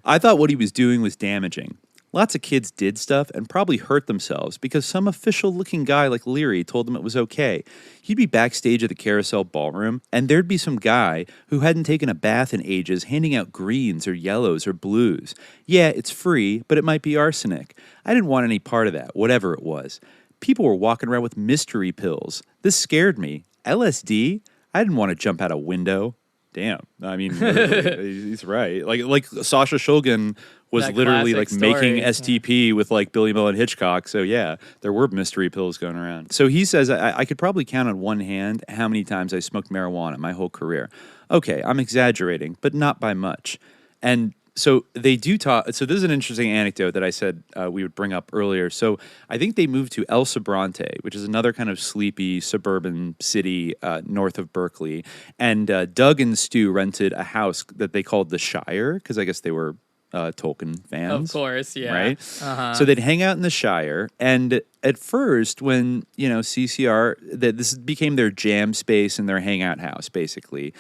I thought what he was doing was damaging. Lots of kids did stuff and probably hurt themselves because some official-looking guy like Leary told them it was okay. He'd be backstage at the Carousel Ballroom, and there'd be some guy who hadn't taken a bath in ages handing out greens or yellows or blues. Yeah, it's free, but it might be arsenic. I didn't want any part of that, whatever it was. People were walking around with mystery pills. This scared me. LSD? I didn't want to jump out a window. Damn. I mean, he's right. Like Sasha Shulgin was That literally like classic making story. STP with like Billy Bill and Hitchcock. So yeah, there were mystery pills going around. So he says, I could probably count on one hand how many times I smoked marijuana my whole career. Okay, I'm exaggerating, but not by much. And so they do talk. So this is an interesting anecdote that I said we would bring up earlier. So I think they moved to El Sobrante, which is another kind of sleepy suburban city north of Berkeley. And Doug and Stu rented a house that they called the Shire, because I guess they were Tolkien fans. Of course, yeah. Right? Uh-huh. So they'd hang out in the Shire. And at first, when, CCR, this became their jam space and their hangout house, basically.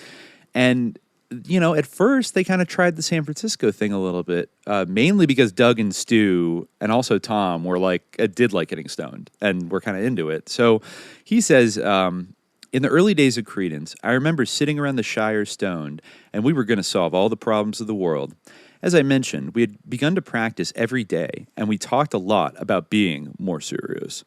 And at first they kind of tried the San Francisco thing a little bit, mainly because Doug and Stu and also Tom were did like getting stoned and were kind of into it. So he says, in the early days of Creedence, I remember sitting around the Shire stoned, and we were going to solve all the problems of the world. As I mentioned, we had begun to practice every day, and we talked a lot about being more serious.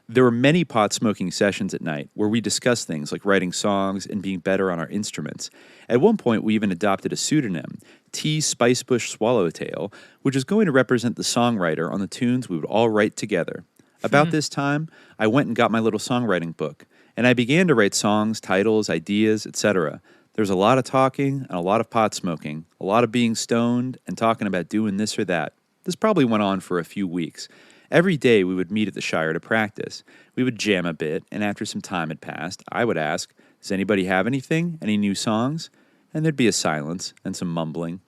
There were many pot-smoking sessions at night where we discussed things like writing songs and being better on our instruments. At one point, we even adopted a pseudonym, T. Spicebush Swallowtail, which was going to represent the songwriter on the tunes we would all write together. About this time, I went and got my little songwriting book, and I began to write songs, titles, ideas, etc. There was a lot of talking and a lot of pot smoking, a lot of being stoned and talking about doing this or that. This probably went on for a few weeks. Every day we would meet at the Shire to practice. We would jam a bit, and after some time had passed, I would ask, does anybody have anything? Any new songs? And there'd be a silence and some mumbling.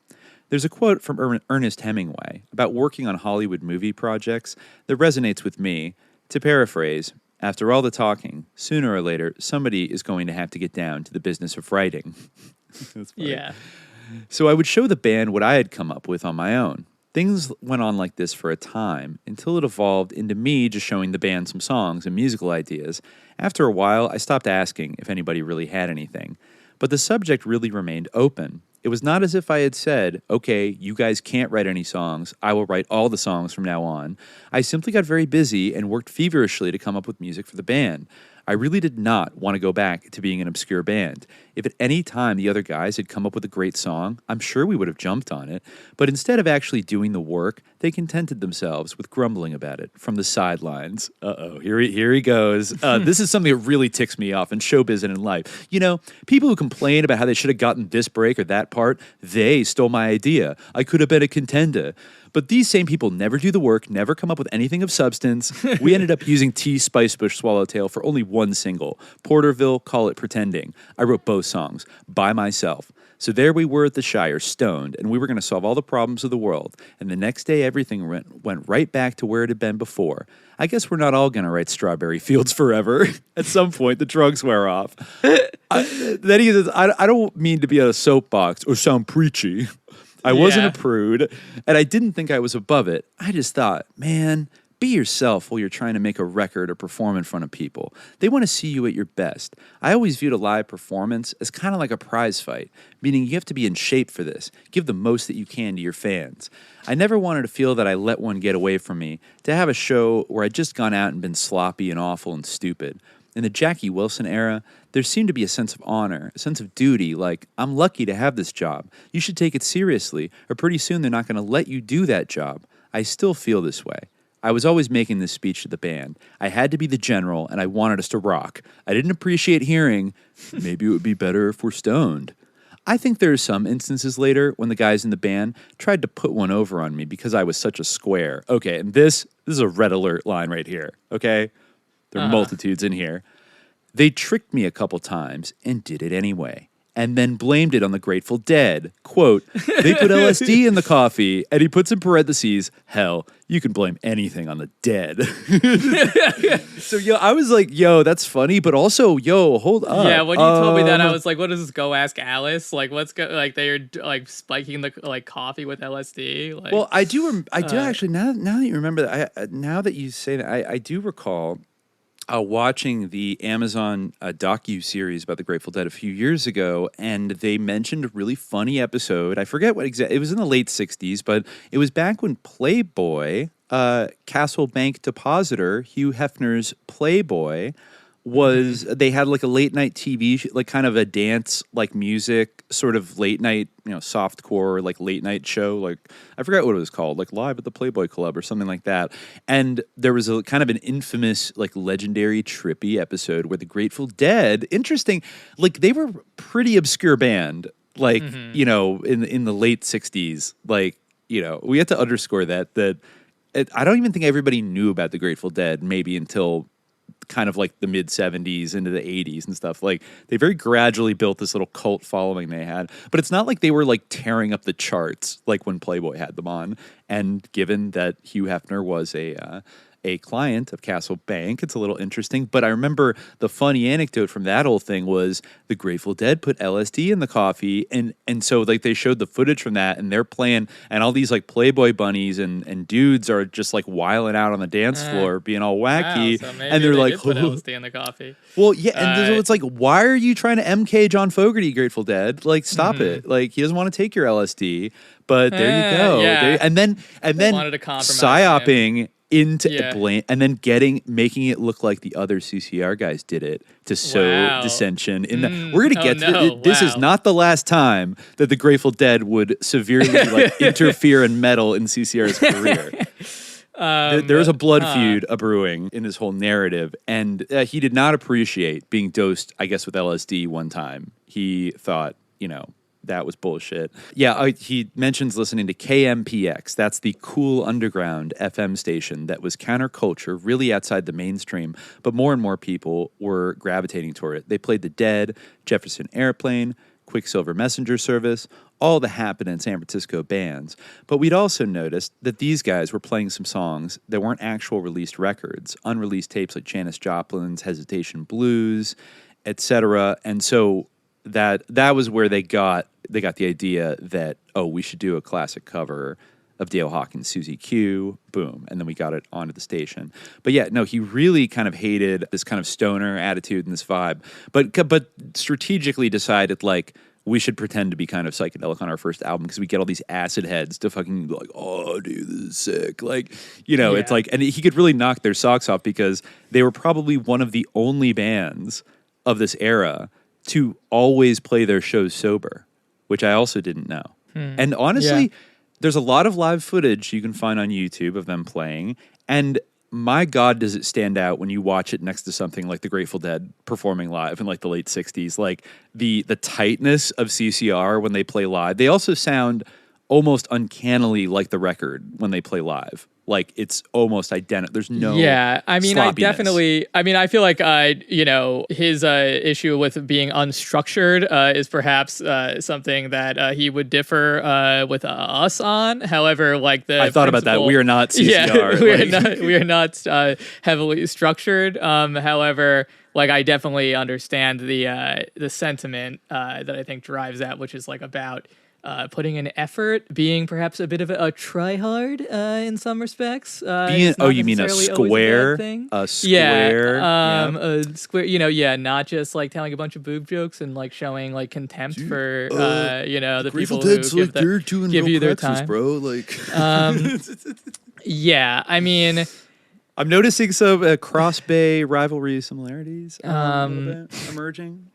There's a quote from Ernest Hemingway about working on Hollywood movie projects that resonates with me. To paraphrase, after all the talking, sooner or later, somebody is going to have to get down to the business of writing. That's funny. Yeah. So I would show the band what I had come up with on my own. Things went on like this for a time until it evolved into me just showing the band some songs and musical ideas. After a while, I stopped asking if anybody really had anything. But the subject really remained open. It was not as if I had said, okay, you guys can't write any songs. I will write all the songs from now on. I simply got very busy and worked feverishly to come up with music for the band. I really did not want to go back to being an obscure band. If at any time the other guys had come up with a great song, I'm sure we would have jumped on it. But instead of actually doing the work, they contented themselves with grumbling about it from the sidelines. Here he goes. This is something that really ticks me off in showbiz and in life. People who complain about how they should have gotten this break or that part, they stole my idea. I could have been a contender. But these same people never do the work, never come up with anything of substance. We ended up using T. Spicebush Swallowtail for only one single, Porterville, Call It Pretending. I wrote both songs, by myself. So there we were at the Shire, stoned, and we were going to solve all the problems of the world. And the next day, everything went right back to where it had been before. I guess we're not all going to write Strawberry Fields forever. At some point, the drugs wear off. Then he says, I don't mean to be a soapbox or sound preachy. I wasn't a prude, and I didn't think I was above it. I just thought, man, be yourself while you're trying to make a record or perform in front of people. They want to see you at your best. I always viewed a live performance as kind of like a prize fight, meaning you have to be in shape for this. Give the most that you can to your fans. I never wanted to feel that I let one get away from me, to have a show where I'd just gone out and been sloppy and awful and stupid. In the Jackie Wilson era, there seemed to be a sense of honor, a sense of duty, like, I'm lucky to have this job. You should take it seriously, or pretty soon they're not going to let you do that job. I still feel this way. I was always making this speech to the band. I had to be the general, and I wanted us to rock. I didn't appreciate hearing, maybe it would be better if we're stoned. I think there are some instances later when the guys in the band tried to put one over on me because I was such a square. Okay, and this is a red alert line right here, okay? There are multitudes in here. They tricked me a couple times and did it anyway, and then blamed it on the Grateful Dead. Quote, they put LSD in the coffee, and he puts in parentheses, hell, you can blame anything on the dead. So, I was like, that's funny, but also, hold up. Yeah, when you told me that, I was like, what is this, Go Ask Alice? Like, they're, spiking the, coffee with LSD? Like, well, I do actually, now that you remember that, now that you say that, I do recall watching the Amazon docu-series about the Grateful Dead a few years ago, and they mentioned a really funny episode. I forget what exactly, it was in the late 60s, but it was back when Playboy, Castle Bank depositor, Hugh Hefner's Playboy, was they had like a late night TV, like kind of a dance, like music sort of late night, softcore, like late night show. Like I forgot what it was called, like Live at the Playboy Club or something like that. And there was a kind of an infamous, like legendary trippy episode where the Grateful Dead, interesting, like they were pretty obscure band, like, in the late 60s. Like, we had to underscore that I don't even think everybody knew about the Grateful Dead maybe until kind of like the mid 70s into the 80s and stuff. Like they very gradually built this little cult following they had, but it's not like they were like tearing up the charts like when Playboy had them on. And given that Hugh Hefner was a client of Castle Bank, it's a little interesting. But I remember the funny anecdote from that whole thing was the Grateful Dead put LSD in the coffee, and so like they showed the footage from that, and they're playing, and all these like Playboy bunnies and dudes are just like wiling out on the dance floor, being all wacky, wow, so and they're like, put LSD in the coffee. Well, yeah, and so it's like, why are you trying to MK John Fogerty, Grateful Dead? Like, stop it! Like, he doesn't want to take your LSD, but there you go. Yeah. And then wanted to compromise psyoping into blame, and then making it look like the other CCR guys did it to sow dissension in the. We're gonna get to this. Is not the last time that the Grateful Dead would severely like interfere and meddle in CCR's career. There was a blood feud brewing in this whole narrative, and he did not appreciate being dosed, I guess, with LSD one time. He thought, that was bullshit. Yeah, he mentions listening to KMPX. That's the cool underground FM station that was counterculture, really outside the mainstream, but more and more people were gravitating toward it. They played The Dead, Jefferson Airplane, Quicksilver Messenger Service, all the happening San Francisco bands. But we'd also noticed that these guys were playing some songs that weren't actual released records, unreleased tapes like Janis Joplin's Hesitation Blues, etc. And so that was where they got the idea that, we should do a classic cover of Dale Hawkins' Suzie Q, boom, and then we got it onto the station. But yeah, no, he really kind of hated this kind of stoner attitude and this vibe, but strategically decided, like, we should pretend to be kind of psychedelic on our first album because we get all these acid heads to fucking like, oh, dude, this is sick. Like, it's like, and he could really knock their socks off because they were probably one of the only bands of this era to always play their shows sober, which I also didn't know. And honestly, there's a lot of live footage you can find on YouTube of them playing, and my God, does it stand out when you watch it next to something like the Grateful Dead performing live in like the late 60s. Like the tightness of CCR when they play live. They also sound almost uncannily like the record when they play live. Like it's almost identical. There's no sloppiness. I feel like his issue with being unstructured is perhaps something that he would differ with us on. However, like I thought about that. We are not CCR. Yeah, we are not heavily structured. However, like I definitely understand the sentiment that I think drives that, which is like about putting in effort, being perhaps a bit of a try-hard in some respects. You mean a square? A square? Square, not just like telling a bunch of boob jokes and like showing like contempt for, the people who give you their time. Bro. Like, I mean... I'm noticing some cross-bay rivalry similarities a little bit emerging.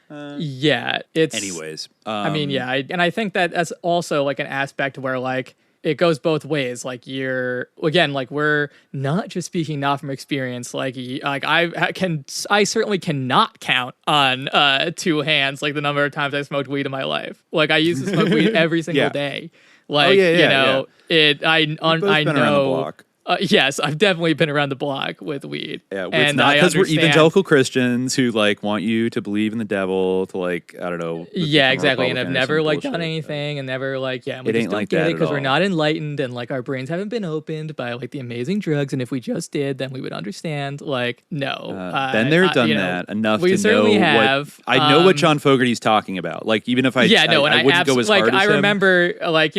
It's... Anyways. I think that that's also like an aspect where like it goes both ways. Like we're not just speaking not from experience. Like I certainly cannot count on two hands like the number of times I smoked weed in my life. Like I used to smoke weed every single day. Like I know. Yes, I've definitely been around the block with weed. Yeah, it's not because we're evangelical Christians who like want you to believe in the devil to like, I don't know. Yeah, exactly. And I've never like done anything and never like, we it just ain't don't like get that it because we're not enlightened and like our brains haven't been opened by like the amazing drugs. And if we just did, then we would understand. Like, no. Been there, done that enough we to certainly know have. what I know what John Fogerty's talking about. Like, even if I wouldn't go as hard as him. I remember like,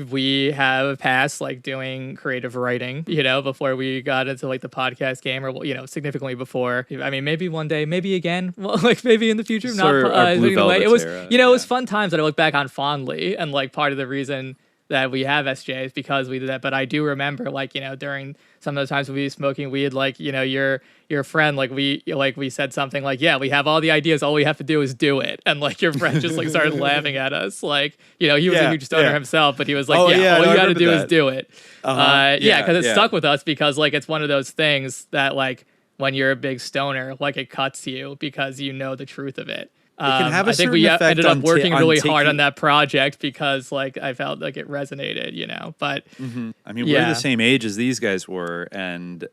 we have passed like doing creative writing, before we got into like the podcast game or significantly before. I mean, maybe one day, maybe again, well, like maybe in the future. It was it was fun times that I look back on fondly, and like part of the reason that we have SJs because we did that. But I do remember, like, you know, during some of the times we were smoking weed, like, you know, your friend, like we said something like, yeah, we have all the ideas, all we have to do is do it. And like your friend just like started laughing at us. Like, you know, he was a huge stoner himself, but he was like, all you got to do is do it. Because it stuck with us because like it's one of those things that like when you're a big stoner, like it cuts you because you know the truth of it. I think we ended up working really hard on that project because like I felt like it resonated, you know. But I mean, we're the same age as these guys were, and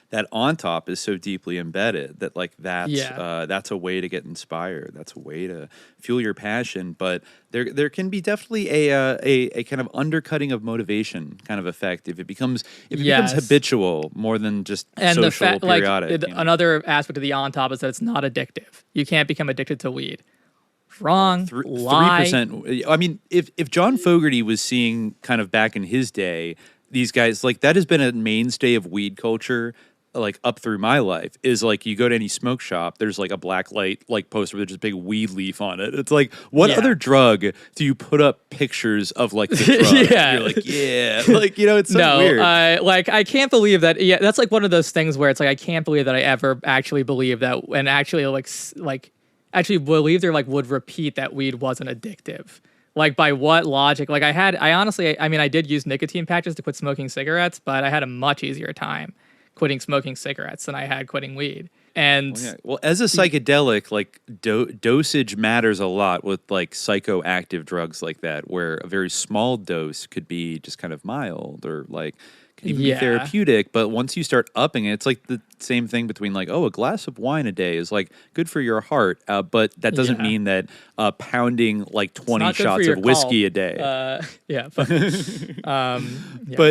that on top is so deeply embedded that like that's a way to get inspired. That's a way to fuel your passion. But there can be definitely a kind of undercutting of motivation kind of effect if it becomes habitual more than just social periodic. Like, another aspect of the on top is that it's not addictive. You can't become addicted to weed. Wrong. 3%. I mean, if John Fogerty was seeing kind of back in his day, these guys, like that has been a mainstay of weed culture like up through my life, is like you go to any smoke shop, there's like a black light like poster with just a big weed leaf on it. It's like, what other drug do you put up pictures of like the drug? You're like, like, you know, it's so weird. Like I can't believe that. Yeah, that's like one of those things where it's like I can't believe that I ever actually believed that, and actually actually believed or like would repeat that weed wasn't addictive. Like, by what logic? Like, I honestly, I mean, I did use nicotine patches to quit smoking cigarettes, but I had a much easier time quitting smoking cigarettes than I had quitting weed. And well, as a psychedelic, like dosage matters a lot with like psychoactive drugs like that, where a very small dose could be just kind of mild or like can even be therapeutic. But once you start upping it, it's like the same thing between like, oh, a glass of wine a day is like good for your heart, but that doesn't mean that pounding like 20 shots of whiskey a day. But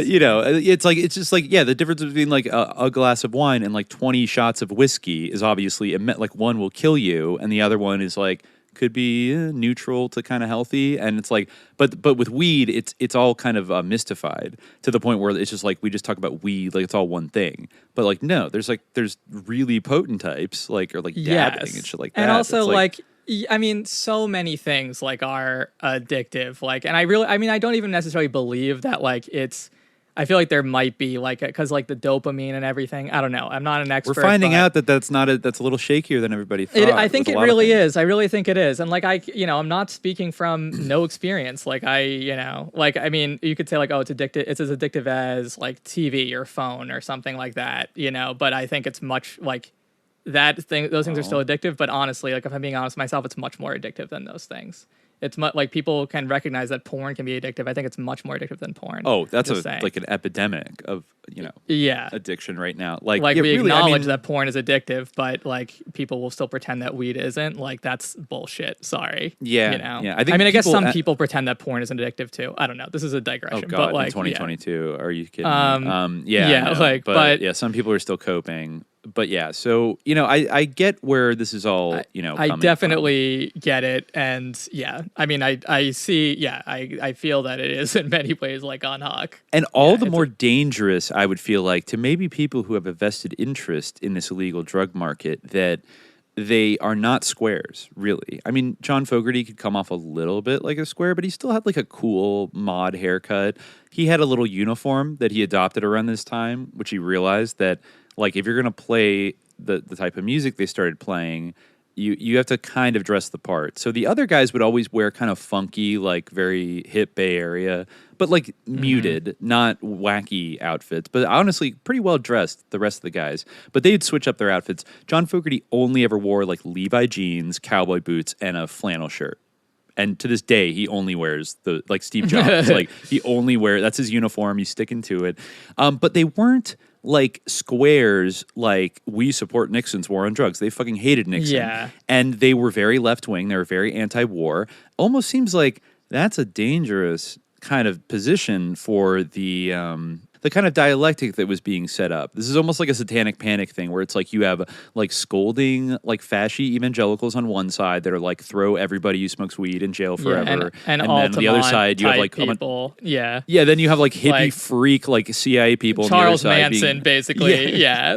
you know, it's just like the difference between like a glass of wine and like 20 shots of whiskey is obviously like one will kill you, and the other one is like could be neutral to kind of healthy. And it's like, but with weed, it's all kind of mystified to the point where it's just like we just talk about weed like it's all one thing. But like no, there's really potent types like or like dabbing and shit like that. And also like I mean, so many things like are addictive. Like, and I don't even necessarily believe that like it's. I feel like there might be like because like the dopamine and everything. I don't know. I'm not an expert. We're finding out that that's a little shakier than everybody thought. I think it really is. I really think it is. And like I'm not speaking from no experience. Like I mean, you could say like, oh, it's addictive. It's as addictive as like TV or phone or something like that. You know, but I think it's much like that thing. Those things are still addictive. But honestly, like if I'm being honest with myself, it's much more addictive than those things. It's like people can recognize that porn can be addictive. I think it's much more addictive than porn. Oh, that's like an epidemic of addiction right now. Like we really, acknowledge that porn is addictive, but like people will still pretend that weed isn't. Like that's bullshit. Sorry. Yeah. You know? Yeah. I guess some people pretend that porn isn't addictive too. I don't know. This is a digression. Oh God, but like in 2022, are you kidding me? But some people are still coping. But yeah, so I get where this is all I definitely get it, and I mean I see I feel that it is in many ways like on Huck, and all the more dangerous I would feel like to maybe people who have a vested interest in this illegal drug market that they are not squares, really. I mean, John Fogerty could come off a little bit like a square, but he still had like a cool mod haircut. He had a little uniform that he adopted around this time, which he realized that like if you're going to play the type of music they started playing, you have to kind of dress the part. So the other guys would always wear kind of funky, like very hip Bay Area, but like muted, not wacky outfits, but honestly pretty well dressed, the rest of the guys. But they'd switch up their outfits. John Fogerty only ever wore like Levi jeans, cowboy boots, and a flannel shirt. And to this day, he only wears like Steve Jobs. Like he only that's his uniform. He's sticking to it. But they weren't like squares like we support Nixon's war on drugs. They fucking hated Nixon. Yeah. And they were very left-wing. They were very anti-war. Almost seems like that's a dangerous kind of position for the kind of dialectic that was being set up. This is almost like a satanic panic thing where it's like you have like scolding like fashy evangelicals on one side that are like throw everybody who smokes weed in jail forever. And then on the other side you have like people. Yeah, then you have like hippie freak like CIA people Charles on the other side Manson basically.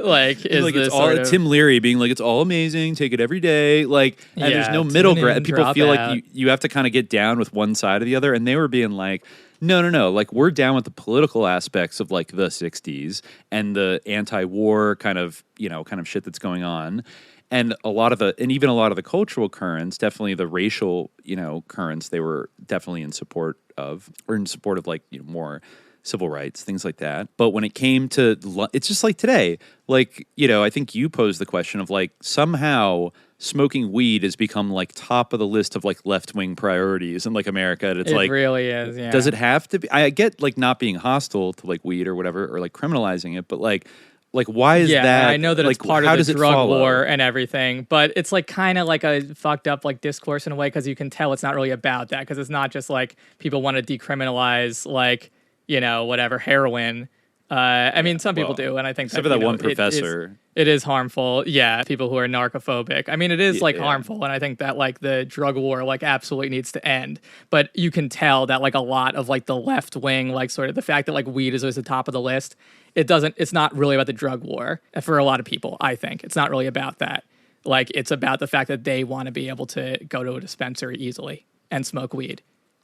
Like is like this it's all Tim Leary being like it's all amazing, take it every day, like and there's no middle ground. People feel like you have to kind of get down with one side or the other, and they were being like No. Like, we're down with the political aspects of like the 60s and the anti-war kind of shit that's going on. And even a lot of the cultural currents, definitely the racial, currents, they were definitely in support of like, more civil rights, things like that. But when it came to, it's just like today, like, I think you posed the question of like, somehow smoking weed has become like top of the list of like left-wing priorities in like America. And it's like, it really is. Yeah. Does it have to be? I get like not being hostile to like weed or whatever, or like criminalizing it, but like why is that? Yeah, I know that like, it's part how of does the it drug follow? war and everything, but it's like kind of like a fucked up like discourse in a way, because you can tell it's not really about that, because it's not just like people want to decriminalize like, whatever, heroin. I mean, some people do, and I think except for that one professor. It is harmful. Yeah, people who are narcophobic. I mean, it is like harmful, and I think that like the drug war like absolutely needs to end. But you can tell that like a lot of like the left wing, like sort of the fact that like weed is always the top of the list. It's not really about the drug war for a lot of people. I think it's not really about that. Like, it's about the fact that they want to be able to go to a dispensary easily and smoke weed.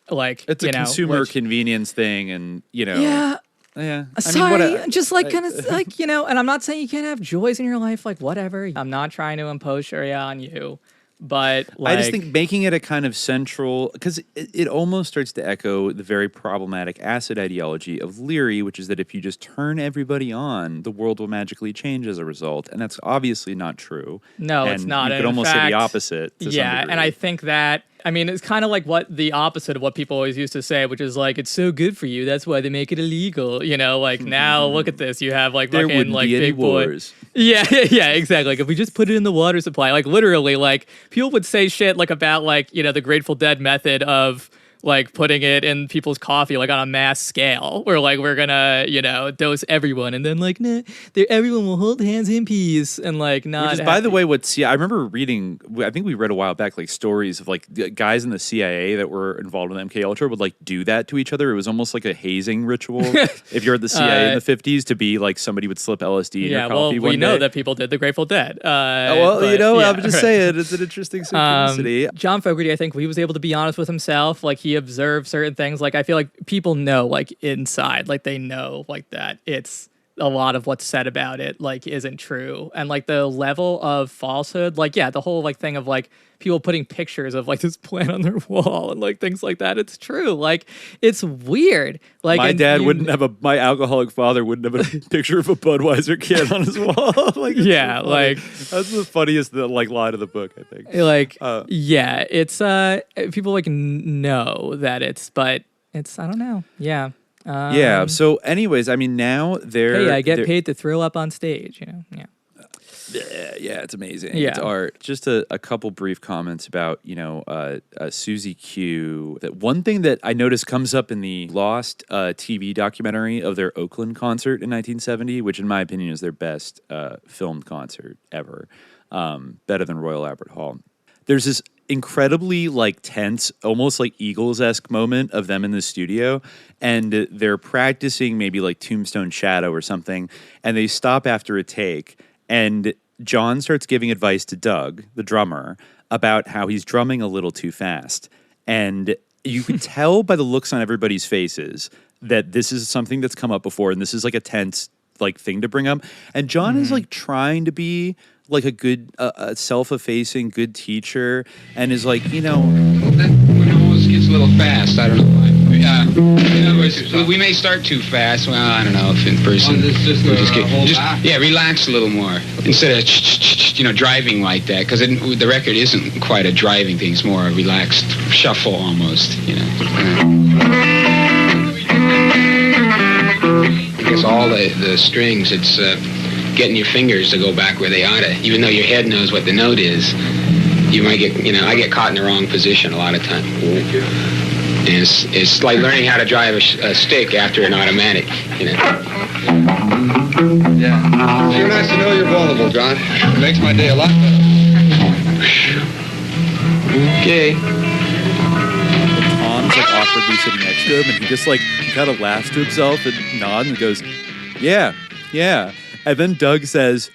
Like, it's a consumer convenience thing, and Yeah. Yeah. Sorry, just like kind of like, and I'm not saying you can't have joys in your life, like whatever. I'm not trying to impose Sharia on you, but like, I just think making it a kind of central, because it almost starts to echo the very problematic acid ideology of Leary, which is that if you just turn everybody on, the world will magically change as a result. And that's obviously not true. No, and it's not. You could almost say the opposite to some degree. And I think that, I mean, it's kind of like what the opposite of what people always used to say, which is like, it's so good for you, that's why they make it illegal. Like, now look at this. You have like there fucking like big wars. boy. Yeah, exactly. Like, if we just put it in the water supply, like literally, like people would say shit like about like, the Grateful Dead method of like putting it in people's coffee, like on a mass scale, where like we're gonna, dose everyone, and then like, nah, everyone will hold hands in peace, and like not. Which is, by the way, I remember reading. I think we read a while back, like stories of like guys in the CIA that were involved with MK Ultra would like do that to each other. It was almost like a hazing ritual. If you're at the CIA in the 50s, to be like somebody would slip LSD in your coffee. We know that people did the Grateful Dead. I'm just saying, it's an interesting synchronicity. John Fogerty, I think he was able to be honest with himself. Like, he observed certain things. Like, I feel like people know, like, inside, like, they know, like, that it's a lot of what's said about it, like, isn't true. And, like, the level of falsehood, like, the whole, like, thing of, like, people putting pictures of, like, this plant on their wall and, like, things like that. It's true. Like, it's weird. Like, my alcoholic father wouldn't have a picture of a Budweiser can on his wall. Like, like, that's the funniest like line of the book, I think. Like, it's people like know that but it's, I don't know. Yeah. So anyways, I mean, now hey, I get paid to throw up on stage, Yeah. Yeah, it's amazing. Yeah. It's art. Just a couple brief comments about, Suzie Q. That one thing that I noticed comes up in the Lost TV documentary of their Oakland concert in 1970, which in my opinion is their best filmed concert ever. Better than Royal Albert Hall. There's this incredibly like tense, almost like Eagles-esque moment of them in the studio, and they're practicing maybe like Tombstone Shadow or something, and they stop after a take, and John starts giving advice to Doug, the drummer, about how he's drumming a little too fast. And you can tell by the looks on everybody's faces that this is something that's come up before, and this is like a tense like thing to bring up. And John is like trying to be like a good, self-effacing, good teacher, and is like, That one always gets a little fast. I don't know why. We may start too fast. Well, I don't know if in person. Relax a little more instead of driving like that, because the record isn't quite a driving thing. It's more a relaxed shuffle almost. I guess all the strings, it's getting your fingers to go back where they ought to, even though your head knows what the note is. You might get, I get caught in the wrong position a lot of times. And it's like learning how to drive a stick after an automatic, Yeah. Sure nice to know you're vulnerable, John. It makes my day a lot better. Okay. Tom's like awkwardly sitting next to him, and he just like kind of laughs to himself and nods and goes, yeah. And then Doug says,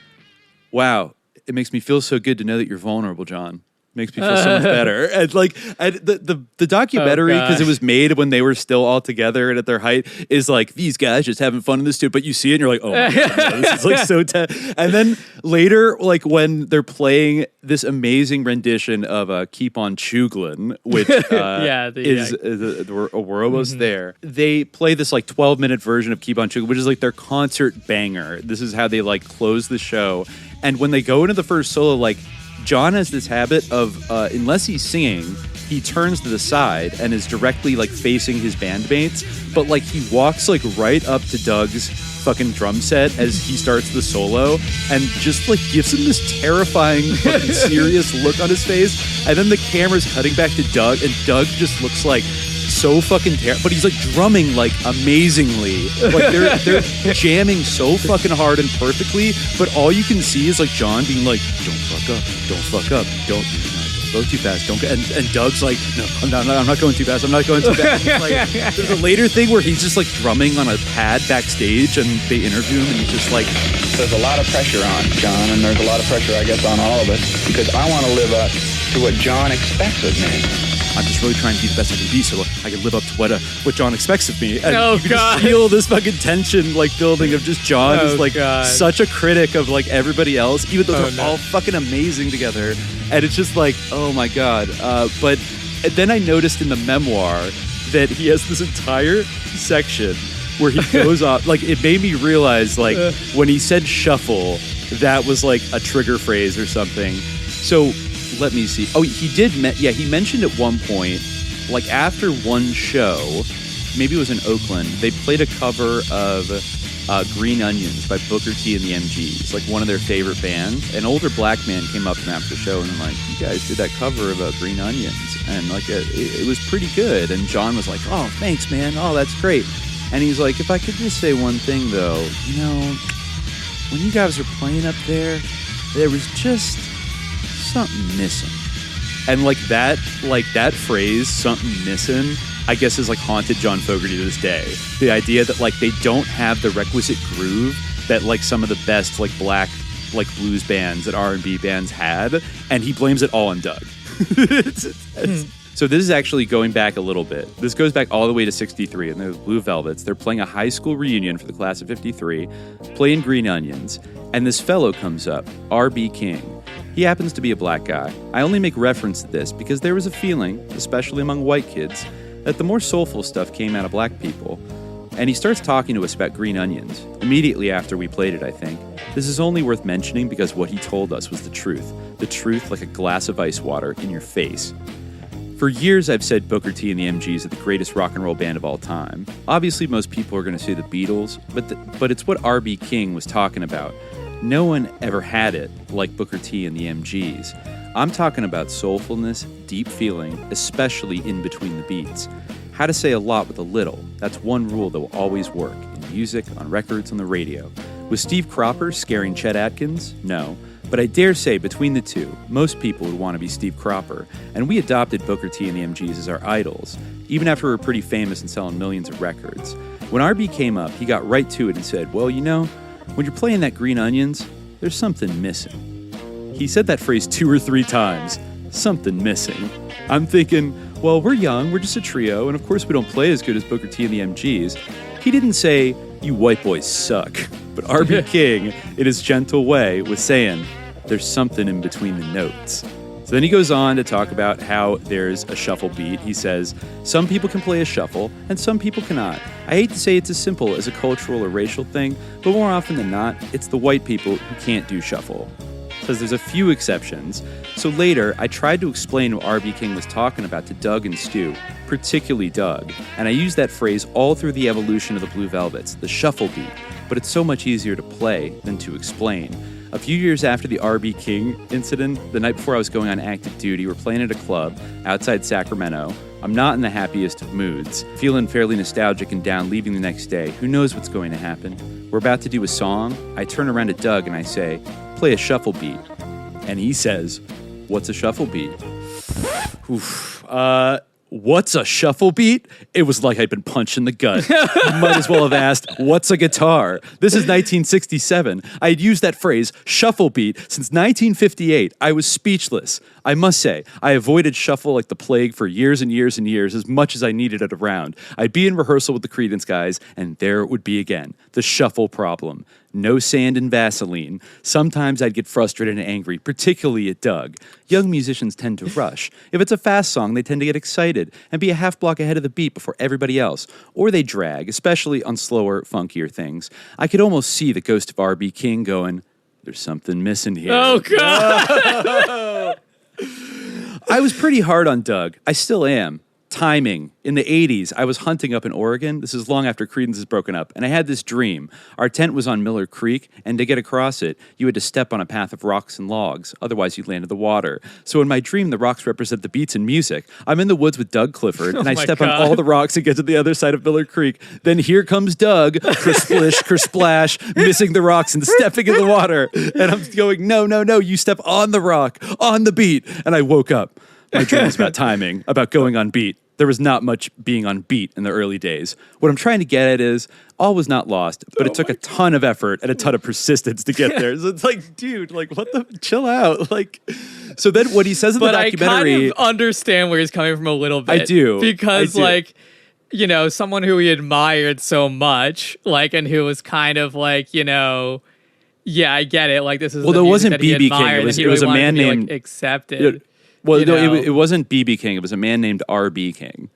wow, it makes me feel so good to know that you're vulnerable, John. Makes me feel so much better. And like the documentary, because it was made when they were still all together and at their height, is like these guys just having fun in the studio. But you see it and you're like, oh my God, this is like so tense. And then later, like when they're playing this amazing rendition of Keep on Chuglin, which we're almost there. They play this like 12-minute version of Keep on Chuglin, which is like their concert banger. This is how they like close the show. And when they go into the first solo, like John has this habit of, unless he's singing, he turns to the side and is directly like facing his bandmates, but like he walks like right up to Doug's fucking drum set as he starts the solo and just like gives him this terrifying fucking serious look on his face. And then the camera's cutting back to Doug and Doug just looks like so fucking terrible, but he's like drumming like amazingly. Like they're jamming so fucking hard and perfectly, but all you can see is like John being like, don't fuck up, don't go too fast, don't go. And Doug's like, no, I'm not going too fast, I'm not going too fast. Like, there's a later thing where he's just like drumming on a pad backstage and they interview him and he's just like, there's a lot of pressure on John, and there's a lot of pressure, I guess, on all of us, because I want to live up to what John expects of me. I'm just really trying to be the best I can be so I can live up to what John expects of me. And you can just feel this fucking tension like building of just John is like such a critic of like everybody else, even though they're all fucking amazing together. And it's just like, oh my God. But then I noticed in the memoir that he has this entire section where he goes off. Like it made me realize like when he said shuffle, that was like a trigger phrase or something. So let me see. Oh, he did. He mentioned at one point, like after one show, maybe it was in Oakland, they played a cover of Green Onions by Booker T and the MGs, like one of their favorite bands. An older black man came up to him after the show and like, you guys did that cover of Green Onions. And like it was pretty good. And John was like, oh, thanks, man. Oh, that's great. And he's like, if I could just say one thing, though, you know, when you guys were playing up there was just something missing. And like that phrase, something missing, I guess is like haunted John Fogerty to this day. The idea that like they don't have the requisite groove that like some of the best like black like blues bands and R&B bands had, and he blames it all on Doug. So this is actually going back a little bit. This goes back all the way to 63, and the Blue Velvets. They're playing a high school reunion for the class of 53, playing Green Onions, and this fellow comes up, R.B. King. He happens to be a black guy. I only make reference to this because there was a feeling, especially among white kids, that the more soulful stuff came out of black people. And he starts talking to us about Green Onions, immediately after we played it, I think. This is only worth mentioning because what he told us was the truth like a glass of ice water in your face. For years, I've said Booker T and the MGs are the greatest rock and roll band of all time. Obviously, most people are going to say the Beatles, but it's what R.B. King was talking about. No one ever had it like Booker T and the MGs. I'm talking about soulfulness, deep feeling, especially in between the beats. How to say a lot with a little. That's one rule that will always work in music, on records, on the radio. Was Steve Cropper scaring Chet Atkins? No. But I dare say between the two, most people would want to be Steve Cropper, and we adopted Booker T and the MGs as our idols, even after we were pretty famous and selling millions of records. When RB came up, he got right to it and said, well, you know, when you're playing that Green Onions, there's something missing. He said that phrase 2 or 3 times, something missing. I'm thinking, well, we're young, we're just a trio, and of course we don't play as good as Booker T and the MGs. He didn't say, you white boys suck, but R.B. King, in his gentle way, was saying, there's something in between the notes. So then he goes on to talk about how there's a shuffle beat. He says, some people can play a shuffle, and some people cannot. I hate to say it's as simple as a cultural or racial thing, but more often than not, it's the white people who can't do shuffle. Says there's a few exceptions. So later, I tried to explain what R.B. King was talking about to Doug and Stu, particularly Doug, and I used that phrase all through the evolution of the Blue Velvets, the shuffle beat, but it's so much easier to play than to explain. A few years after the R.B. King incident, the night before I was going on active duty, we're playing at a club outside Sacramento. I'm not in the happiest of moods, feeling fairly nostalgic and down, leaving the next day. Who knows what's going to happen? We're about to do a song. I turn around to Doug and I say, play a shuffle beat. And he says, what's a shuffle beat? what's a shuffle beat? It was like I'd been punched in the gut. You might as well have asked, what's a guitar? This is 1967. I had used that phrase, shuffle beat, since 1958. I was speechless. I must say, I avoided shuffle like the plague for years and years and years, as much as I needed it around. I'd be in rehearsal with the Creedence guys, and there it would be again, the shuffle problem. No sand and Vaseline. Sometimes I'd get frustrated and angry, particularly at Doug. Young musicians tend to rush. If it's a fast song, they tend to get excited and be a half block ahead of the beat before everybody else. Or they drag, especially on slower, funkier things. I could almost see the ghost of R.B. King going, there's something missing here. Oh, God. I was pretty hard on Doug. I still am. Timing. In the 80s, I was hunting up in Oregon. This is long after Creedence is broken up. And I had this dream. Our tent was on Miller Creek, and to get across it, you had to step on a path of rocks and logs. Otherwise, you'd land in the water. So in my dream, the rocks represent the beats and music. I'm in the woods with Doug Clifford, and I step on all the rocks and get to the other side of Miller Creek. Then here comes Doug, kersplish, kersplash, missing the rocks and stepping in the water. And I'm going, no, you step on the rock, on the beat. And I woke up. My dream was about timing, about going on beat. There was not much being on beat in the early days. What I'm trying to get at is, all was not lost, but it took a ton of effort and a ton of persistence to get there. So it's like, dude, like, what the, chill out. Like, so then what he says in the documentary. I kind of understand where he's coming from a little bit. I do. Because, like, you know, someone who he admired so much, like, and who was kind of like, you know, yeah, I get it. Like, this is well, there wasn't B.B. King. It was a man named. Like, accepted. Well, no, it wasn't B.B. King. It was a man named R.B. King.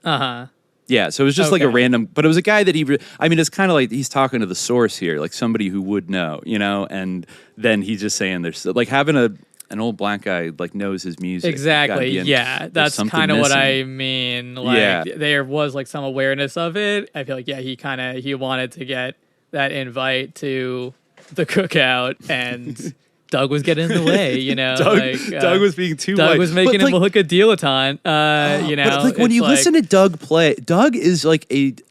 Uh-huh. Yeah, so it was just like a random, but it was a guy that it's kind of like he's talking to the source here, like somebody who would know, you know, and then he's just saying there's like having an old black guy like knows his music. Exactly, yeah, that's kind of what I mean. Like there was like some awareness of it. I feel like, yeah, he wanted to get that invite to the cookout and... Doug was getting in the way, you know. Doug was being too Doug white. was making him look a dilettante, you know. But like when you listen to Doug play, Doug is like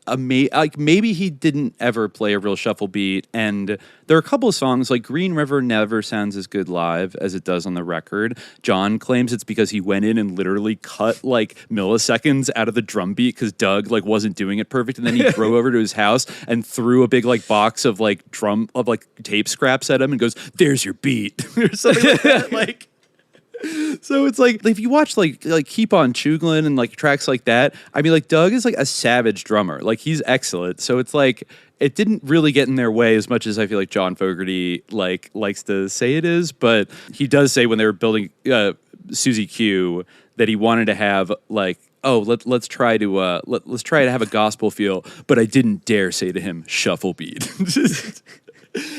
like maybe he didn't ever play a real shuffle beat, and there are a couple of songs like Green River never sounds as good live as it does on the record. John claims it's because he went in and literally cut like milliseconds out of the drum beat because Doug like wasn't doing it perfect, and then he drove over to his house and threw a big like box of like tape scraps at him and goes, "There's your beat," or something like that. Like. So it's like if you watch like Keep on Chuglin and like tracks like that, I mean like Doug is like a savage drummer. Like he's excellent. So it's like it didn't really get in their way as much as I feel like John Fogerty like likes to say it is, but he does say when they were building Suzie Q that he wanted to have like, oh, let's try to have a gospel feel, but I didn't dare say to him shuffle beat.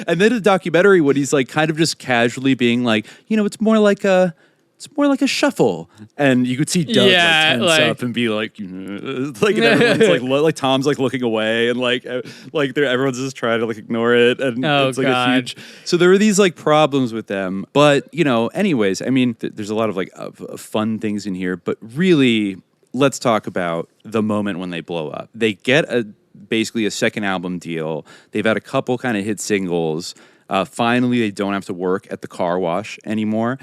And then the documentary when he's like kind of just casually being like, you know, it's more like a shuffle, and you could see Doug tense up and be like, and everyone's like Tom's like looking away, and like everyone's just trying to like ignore it, and it's like a huge. So there were these like problems with them, but you know, anyways, I mean, there's a lot of like fun things in here, but really, let's talk about the moment when they blow up. They get basically a second album deal. They've had a couple kind of hit singles. Finally, they don't have to work at the car wash anymore.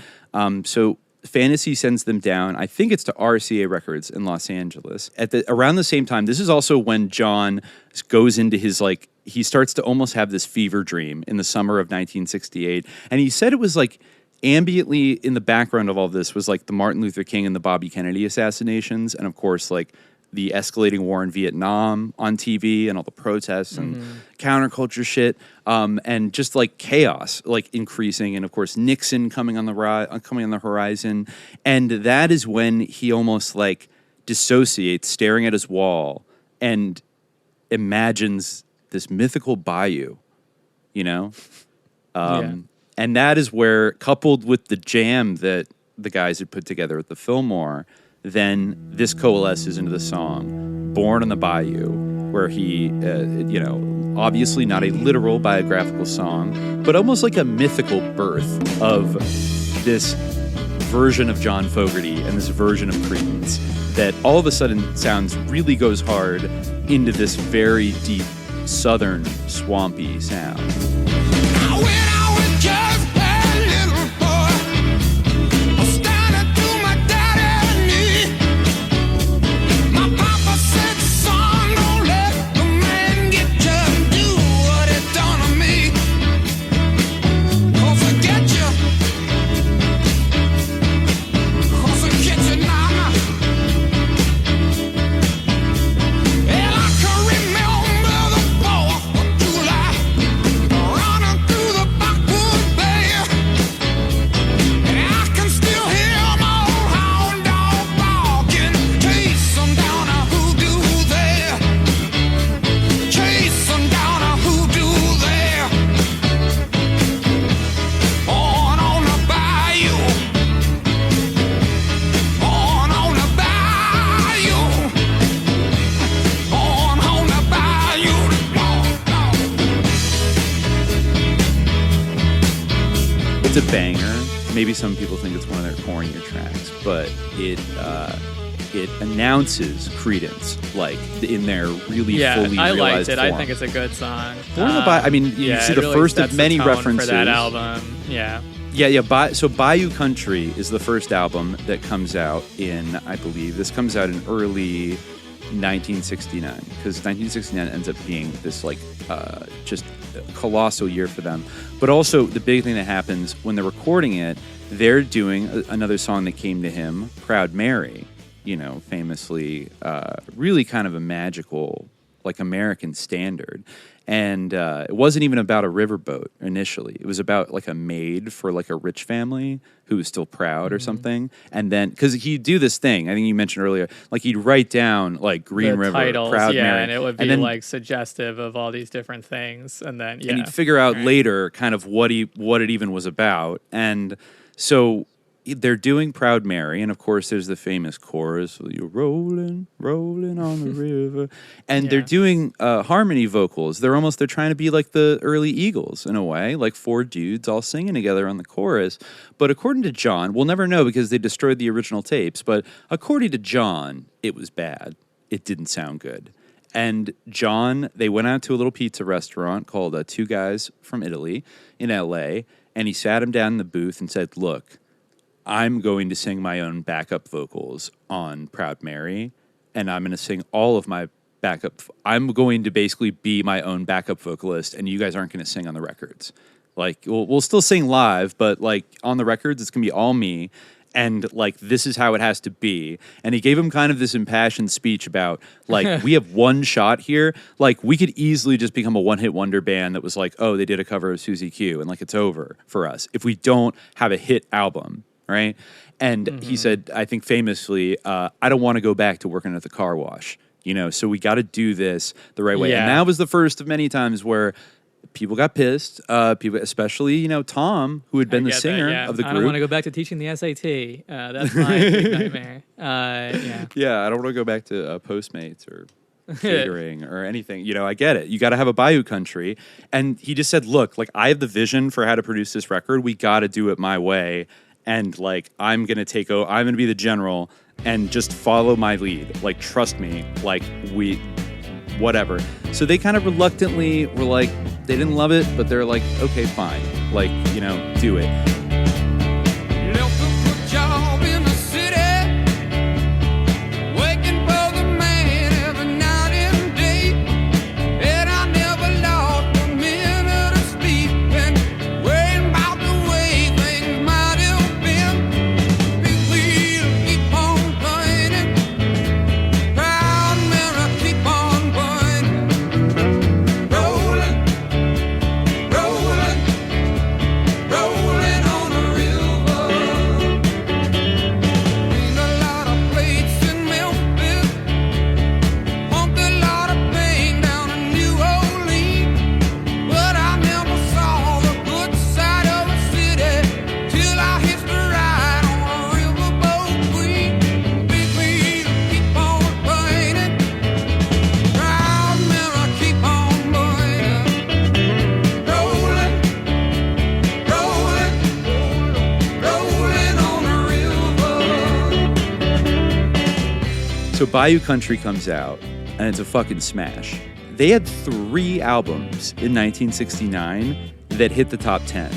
So Fantasy sends them down. I think it's to RCA Records in Los Angeles. Around the same time, this is also when John goes into his like, he starts to almost have this fever dream in the summer of 1968. And he said it was like ambiently in the background of all this was like the Martin Luther King and the Bobby Kennedy assassinations. And of course, like the escalating war in Vietnam on TV and all the protests and counterculture shit, and just like chaos, like increasing, and of course Nixon coming on the horizon, and that is when he almost like dissociates, staring at his wall, and imagines this mythical bayou, you know, and that is where, coupled with the jam that the guys had put together at the Fillmore. Then this coalesces into the song Born on the Bayou, where he, you know, obviously not a literal biographical song, but almost like a mythical birth of this version of John Fogerty and this version of Creedence that all of a sudden really goes hard into this very deep, southern, swampy sound. It's a banger. Maybe some people think it's one of their cornier tracks, but it announces Creedence like in their really fully I realized liked it. form. I think it's a good song. I mean, you see the really first of sets many the tone references for that album. Yeah. So Bayou Country is the first album that comes out in, I believe, this comes out in early 1969, because 1969 ends up being this like just colossal year for them. But also the big thing that happens when they're recording it, they're doing another song that came to him, Proud Mary, you know, famously really kind of a magical, like American standard. And it wasn't even about a riverboat initially. It was about like a maid for like a rich family who was still proud or something. And then, because he'd do this thing, I think you mentioned earlier, like he'd write down like Green The River, titles, Proud Mary. and it would be then, like suggestive of all these different things. And then, and you'd figure out later kind of what it even was about. And so they're doing Proud Mary, and of course there's the famous chorus, you're rolling, rolling on the river. And they're doing harmony vocals. They're trying to be like the early Eagles in a way, like four dudes all singing together on the chorus. But according to John, we'll never know because they destroyed the original tapes, but according to John, it was bad. It didn't sound good. And John, they went out to a little pizza restaurant called Two Guys from Italy in LA, and he sat him down in the booth and said, look, I'm going to sing my own backup vocals on Proud Mary, and I'm going to sing all of my backup. I'm going to basically be my own backup vocalist, and you guys aren't going to sing on the records. Like, we'll still sing live, but like on the records, it's going to be all me. And like, this is how it has to be. And he gave him kind of this impassioned speech about like, we have one shot here. Like, we could easily just become a one-hit wonder band that was like, oh, they did a cover of Suzie Q, and like, it's over for us if we don't have a hit album. Right. And he said, I think famously, I don't want to go back to working at the car wash, you know, so we got to do this the right way. Yeah. And that was the first of many times where people got pissed, people, especially, you know, Tom, who had been the singer of the group. I don't want to go back to teaching the SAT. That's my big nightmare. Yeah, I don't want to go back to Postmates or catering or anything. You know, I get it. You got to have a Bayou Country. And he just said, look, like, I have the vision for how to produce this record. We got to do it my way. And like, I'm going to take over, I'm going to be the general and just follow my lead. Like, trust me, like whatever. So they kind of reluctantly were like, they didn't love it, but they're like, okay, fine. Like, you know, do it. So Bayou Country comes out, and it's a fucking smash. They had 3 albums in 1969 that hit the top 10.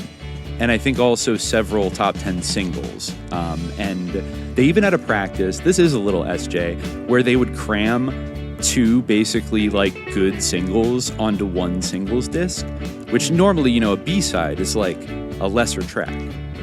And I think also several top 10 singles. And they even had a practice, this is a little SJ, where they would cram 2 basically like good singles onto one singles disc, which normally, you know, a B-side is like a lesser track.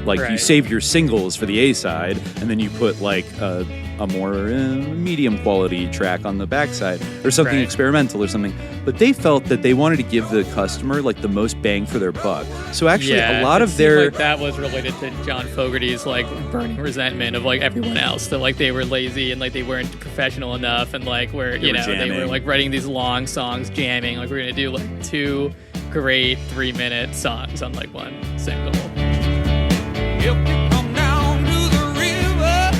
Like you save your singles for the A-side, and then you put like a more medium quality track on the backside or something experimental or something. But they felt that they wanted to give the customer like the most bang for their buck. So actually a lot of their... like that was related to John Fogerty's like burning resentment of like everyone else. That like they were lazy and like they weren't professional enough and like where, you know, they were like writing these long songs, jamming. Like we're going to do like 2 great 3-minute songs on like one single. If you come down to the river,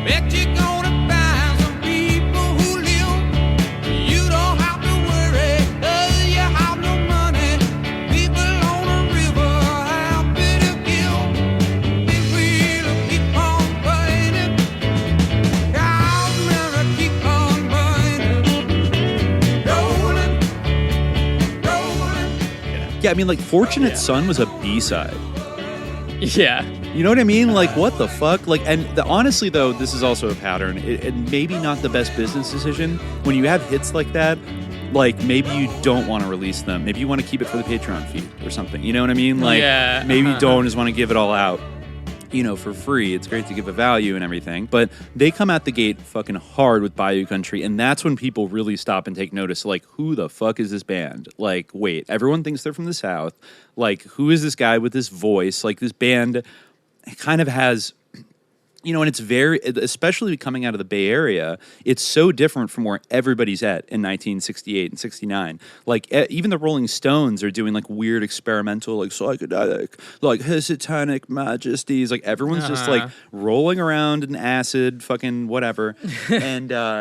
bet you're gonna find some people who live. You don't have to worry, 'cause you have no money. People on the river have been I mean, like, Fortunate Son was a B-side. Yeah. You know what I mean? Like, what the fuck? Like, and honestly, though, this is also a pattern. And maybe not the best business decision. When you have hits like that, like, maybe you don't want to release them. Maybe you want to keep it for the Patreon feed or something. You know what I mean? Like, maybe you don't just want to give it all out, you know, for free. It's great to give a value and everything. But they come out the gate fucking hard with Bayou Country. And that's when people really stop and take notice. Like, who the fuck is this band? Like, wait, everyone thinks they're from the South. Like, who is this guy with this voice? Like, this band kind of has, you know, and it's very, especially coming out of the Bay Area, it's so different from where everybody's at in 1968 and 69. Like, even the Rolling Stones are doing, like, weird experimental, like, psychedelic, like, His Satanic Majesties. Like, everyone's just, like, rolling around in acid, fucking whatever. and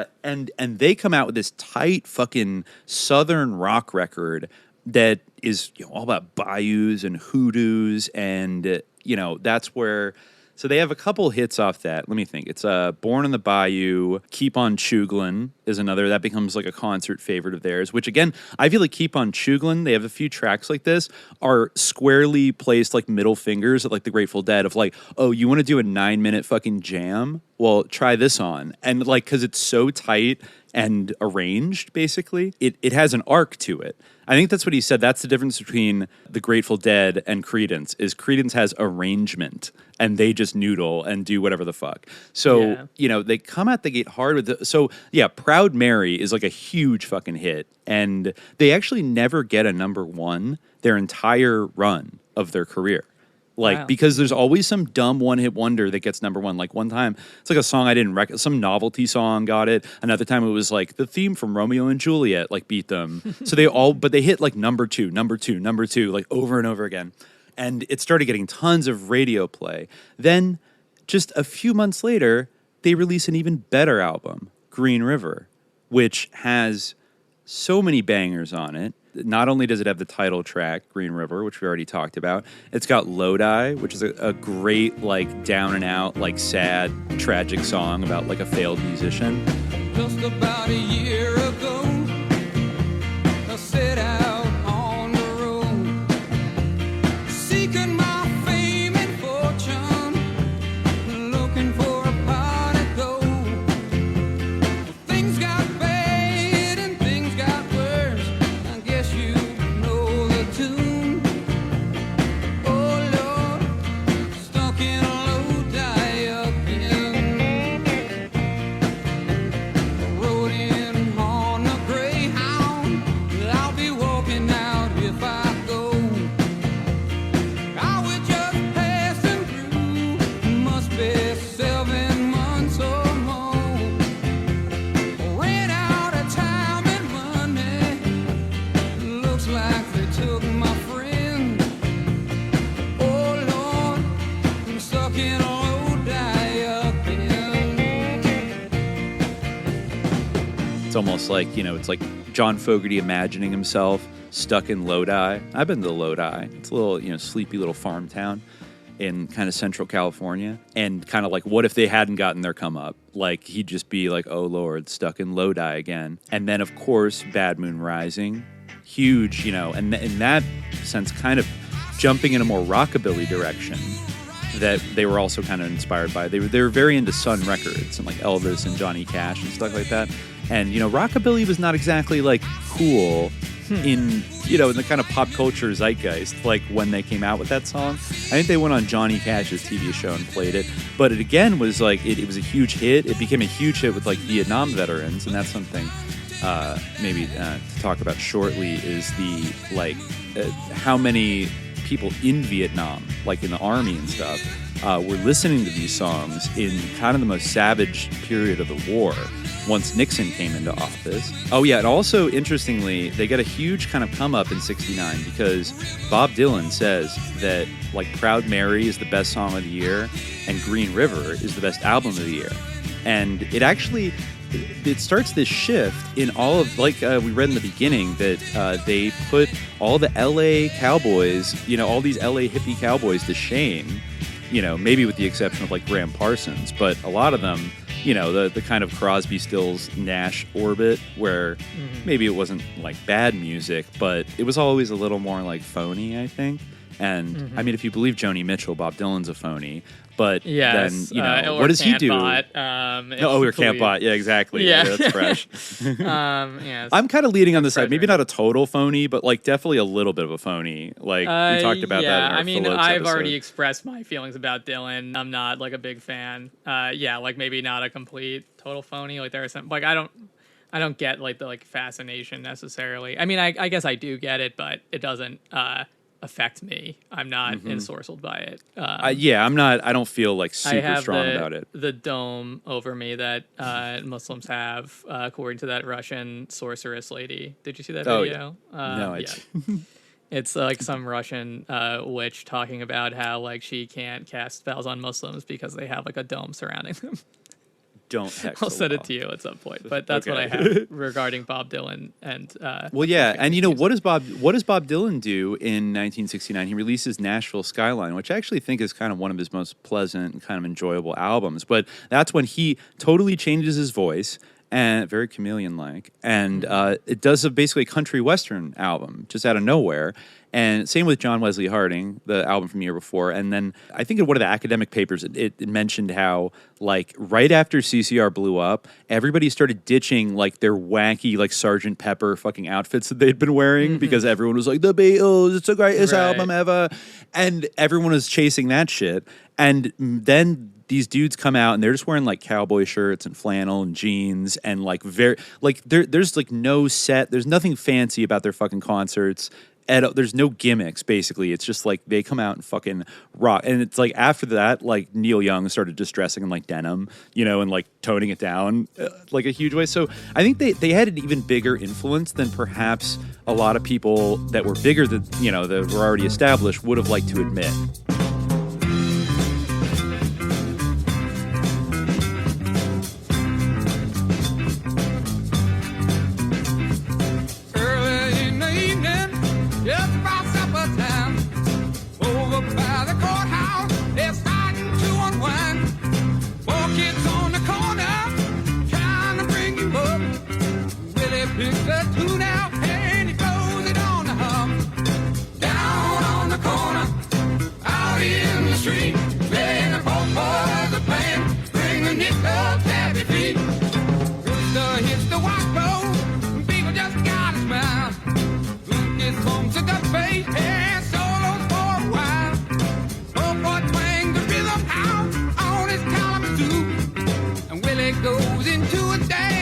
they come out with this tight fucking Southern rock record that is, you know, all about bayous and hoodoos, and you know, that's where. So they have a couple hits off that. Let me think. It's Born in the Bayou, Keep on Chooglin is another. That becomes like a concert favorite of theirs, which again, I feel like Keep on Chooglin, they have a few tracks like this, are squarely placed like middle fingers at like the Grateful Dead of like, oh, you want to do a 9-minute fucking jam? Well, try this on. And like, because it's so tight and arranged, basically, it has an arc to it. I think that's what he said. That's the difference between the Grateful Dead and Creedence, is Creedence has arrangement and they just noodle and do whatever the fuck. So, you know, they come out the gate hard with Proud Mary is like a huge fucking hit. And they actually never get a number one their entire run of their career. Like, because there's always some dumb one-hit wonder that gets number one. Like, one time, it's like a song I didn't recognize. Some novelty song got it. Another time, it was like the theme from Romeo and Juliet, like, beat them. So they hit like number two, like over and over again. And it started getting tons of radio play. Then, just a few months later, they release an even better album, Green River, which has so many bangers on it. Not only does it have the title track, Green River, which we already talked about, it's got Lodi, which is a great, like, down and out, like, sad, tragic song about, like, a failed musician. Just about a year ago, I set out on the road, seeking my fame and fortune, looking for a pot of gold. Things got bad and things got worse. I guess you know the tune. Oh Lord, stuck in a Lodi again. Rode in on a Greyhound. I'll be walking out if I go. I was just passing through. Must be 7 months or more. Ran out of time and money. Looks like they took my friend. Oh Lord, I'm stuck in a Lodi again. It's almost like, you know, it's like John Fogerty imagining himself stuck in Lodi. I've been to Lodi. It's a little, you know, sleepy little farm town in kind of central California. And kind of like, what if they hadn't gotten their come up? Like, he'd just be like, oh Lord, stuck in Lodi again. And then, of course, Bad Moon Rising. Huge, you know, and in that sense, kind of jumping in a more rockabilly direction that they were also kind of inspired by. They were very into Sun Records and like Elvis and Johnny Cash and stuff like that. And, you know, rockabilly was not exactly like cool in, you know, in the kind of pop culture zeitgeist, like when they came out with that song. I think they went on Johnny Cash's TV show and played it. But it again was like, it was a huge hit. It became a huge hit with like Vietnam veterans. And that's something maybe to talk about shortly, is the like how many people in Vietnam, like in the army and stuff, were listening to these songs in kind of the most savage period of the war once Nixon came into office. Oh yeah, and also interestingly, they got a huge kind of come up in '69 because Bob Dylan says that like Proud Mary is the best song of the year and Green River is the best album of the year. And it actually, it starts this shift in all of, like we read in the beginning, that they put all the LA cowboys, you know, all these LA hippie cowboys to shame, you know, maybe with the exception of like Graham Parsons, but a lot of them you know, the kind of Crosby, Stills, Nash orbit where maybe it wasn't like bad music, but it was always a little more like phony, I think. And I mean, if you believe Joni Mitchell, Bob Dylan's a phony. But then, you know, what does he do? Or Cantbot. Yeah, exactly. Yeah, that's fresh. Yes. I'm kind of leading on the side. Maybe not a total phony, but like definitely a little bit of a phony. Like we talked about that in our I mean, Phillips I've episode. already expressed my feelings about Dylan. I'm not like a big fan. Like maybe not a complete total phony. Like there are some like I don't get like the like fascination necessarily. I mean, I guess I do get it, but it doesn't affect me. I'm not ensorcelled by it. I'm not. I don't feel like super strong about it. The dome over me that Muslims have, according to that Russian sorceress lady. Did you see that video? No, it's like some Russian witch talking about how like she can't cast spells on Muslims because they have like a dome surrounding them. I'll send it to you at some point, but that's what I have regarding Bob Dylan and. And you know what does Bob Dylan do in 1969? He releases Nashville Skyline, which I actually think is kind of one of his most pleasant and kind of enjoyable albums. But that's when he totally changes his voice. And very chameleon-like, and it does basically a country western album just out of nowhere. And same with John Wesley Harding, the album from the year before. And then I think in one of the academic papers, it mentioned how like right after CCR blew up, everybody started ditching like their wanky like Sgt. Pepper fucking outfits that they'd been wearing because everyone was like the Beatles, it's the greatest album ever, and everyone was chasing that shit. And then these dudes come out and they're just wearing like cowboy shirts and flannel and jeans and like there's like no set, there's nothing fancy about their fucking concerts. There's no gimmicks, basically. It's just like they come out and fucking rock. And it's like after that, like Neil Young started just dressing in like denim, you know, and like toning it down like a huge way. So I think they had an even bigger influence than perhaps a lot of people that were bigger than, you know, that were already established would have liked to admit. Goes into a day.